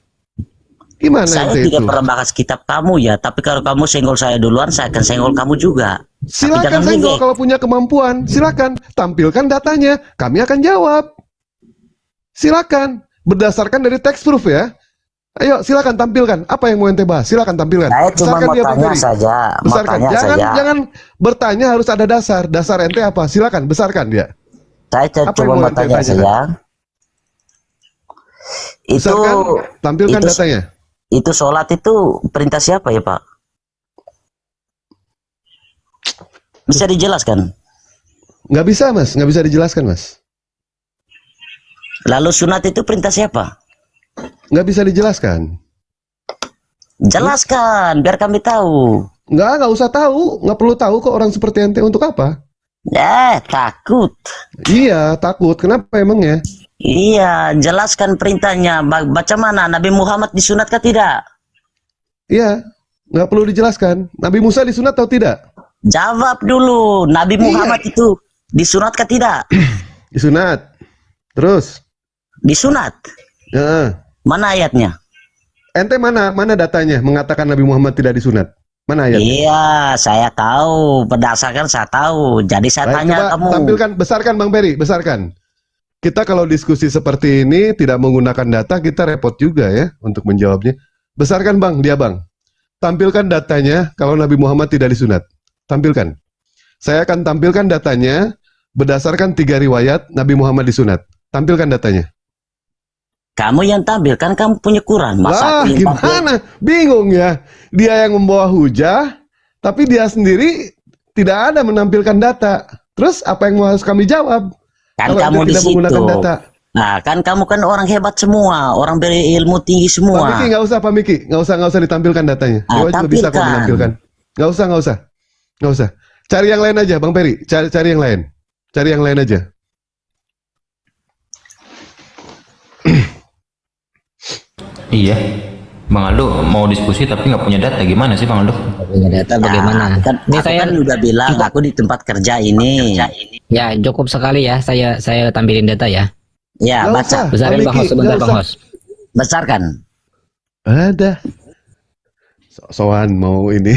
[SPEAKER 8] Gimana
[SPEAKER 15] Saya
[SPEAKER 8] ente
[SPEAKER 15] tidak
[SPEAKER 8] itu?
[SPEAKER 15] pernah bahas kitab kamu ya, tapi kalau kamu senggol saya duluan, saya akan senggol kamu juga. Tapi
[SPEAKER 8] Silakan
[SPEAKER 15] jangan
[SPEAKER 8] senggol
[SPEAKER 15] ngejek.
[SPEAKER 8] kalau punya kemampuan. Silakan tampilkan datanya. Kami akan jawab. Silakan berdasarkan dari text proof ya. Ayo silakan tampilkan apa yang mau ente bahas. Silakan tampilkan.
[SPEAKER 15] Saya cuma
[SPEAKER 8] Besarkan
[SPEAKER 15] mau
[SPEAKER 8] dia, Bang
[SPEAKER 15] tanya
[SPEAKER 8] Ferry.
[SPEAKER 15] saja. Mau
[SPEAKER 8] Besarkan.
[SPEAKER 15] tanya
[SPEAKER 8] Jangan
[SPEAKER 15] saja.
[SPEAKER 8] jangan bertanya harus ada dasar. Dasar ente apa? Silakan besarkan dia.
[SPEAKER 15] Saya
[SPEAKER 8] Apa
[SPEAKER 15] cuma
[SPEAKER 8] yang
[SPEAKER 15] mau
[SPEAKER 8] mau ente
[SPEAKER 15] tanya
[SPEAKER 8] tanyakan?
[SPEAKER 15] saja. Itu
[SPEAKER 8] Besarkan, tampilkan datanya.
[SPEAKER 15] Itu sholat itu perintah siapa ya, Pak? Bisa dijelaskan?
[SPEAKER 8] Nggak bisa mas, nggak bisa dijelaskan mas.
[SPEAKER 15] Lalu sunat itu perintah siapa?
[SPEAKER 8] Nggak bisa dijelaskan.
[SPEAKER 15] Jelaskan, biar kami tahu.
[SPEAKER 8] Nggak usah tahu, nggak perlu tahu kok orang seperti ente untuk apa?
[SPEAKER 15] Takut.
[SPEAKER 8] Iya, takut. Kenapa emangnya?
[SPEAKER 15] Iya, jelaskan perintahnya. Baca mana? Nabi Muhammad disunat tidak?
[SPEAKER 8] Iya, nggak perlu dijelaskan. Nabi Musa disunat atau tidak?
[SPEAKER 15] Jawab dulu. Nabi Muhammad itu disunat tidak?
[SPEAKER 8] Disunat. Terus?
[SPEAKER 15] Disunat.
[SPEAKER 8] Ya.
[SPEAKER 15] Mana ayatnya?
[SPEAKER 8] Ente mana datanya mengatakan Nabi Muhammad tidak disunat? Mana ayatnya?
[SPEAKER 15] Iya, saya tahu. Berdasarkan saya tahu. Jadi saya
[SPEAKER 8] Baik,
[SPEAKER 15] tanya
[SPEAKER 8] coba
[SPEAKER 15] kamu.
[SPEAKER 8] tampilkan, besarkan Bang Peri, besarkan. Kita kalau diskusi seperti ini tidak menggunakan data, kita repot juga ya untuk menjawabnya. Besarkan Bang, dia Bang. Tampilkan datanya kalau Nabi Muhammad tidak disunat. Tampilkan. Saya akan tampilkan datanya berdasarkan 3 riwayat Nabi Muhammad disunat. Tampilkan datanya.
[SPEAKER 15] Kamu yang tampilkan, kamu punya Quran. Masa
[SPEAKER 8] Wah,
[SPEAKER 15] aku yang tampil?
[SPEAKER 8] gimana? Bingung ya. Dia yang membawa hujah, tapi dia sendiri tidak ada menampilkan data. Terus apa yang harus kami jawab?
[SPEAKER 15] Kan
[SPEAKER 8] kalau
[SPEAKER 15] kamu
[SPEAKER 8] dia
[SPEAKER 15] di
[SPEAKER 8] tidak
[SPEAKER 15] situ.
[SPEAKER 8] menggunakan data.
[SPEAKER 15] Nah, kan kamu kan orang hebat semua, orang berilmu tinggi
[SPEAKER 8] Pak
[SPEAKER 15] semua.
[SPEAKER 8] Miki, nggak usah, nggak usah ditampilkan datanya. Dewa juga bisa kok
[SPEAKER 15] tampilkan.
[SPEAKER 8] menampilkan. Nggak usah. Cari yang lain aja, Bang Peri. Cari yang lain. Cari yang lain aja.
[SPEAKER 9] Iya. Bang Aldo mau diskusi tapi nggak punya data, gimana sih Bang Aldo?
[SPEAKER 14] Punya data bagaimana?
[SPEAKER 15] Ini saya kan udah bilang aku di tempat kerja ini.
[SPEAKER 14] Ya, cukup sekali ya. Saya tampilin data ya.
[SPEAKER 15] Ya,
[SPEAKER 8] Nggak
[SPEAKER 15] baca.
[SPEAKER 8] usah,
[SPEAKER 14] Besarin
[SPEAKER 8] Bang
[SPEAKER 14] Bang
[SPEAKER 8] Miki,
[SPEAKER 14] Hos, sebentar
[SPEAKER 8] nggak
[SPEAKER 14] Bang
[SPEAKER 8] usah.
[SPEAKER 14] Hos.
[SPEAKER 15] Besarkan.
[SPEAKER 8] Ada. Soan mau ini.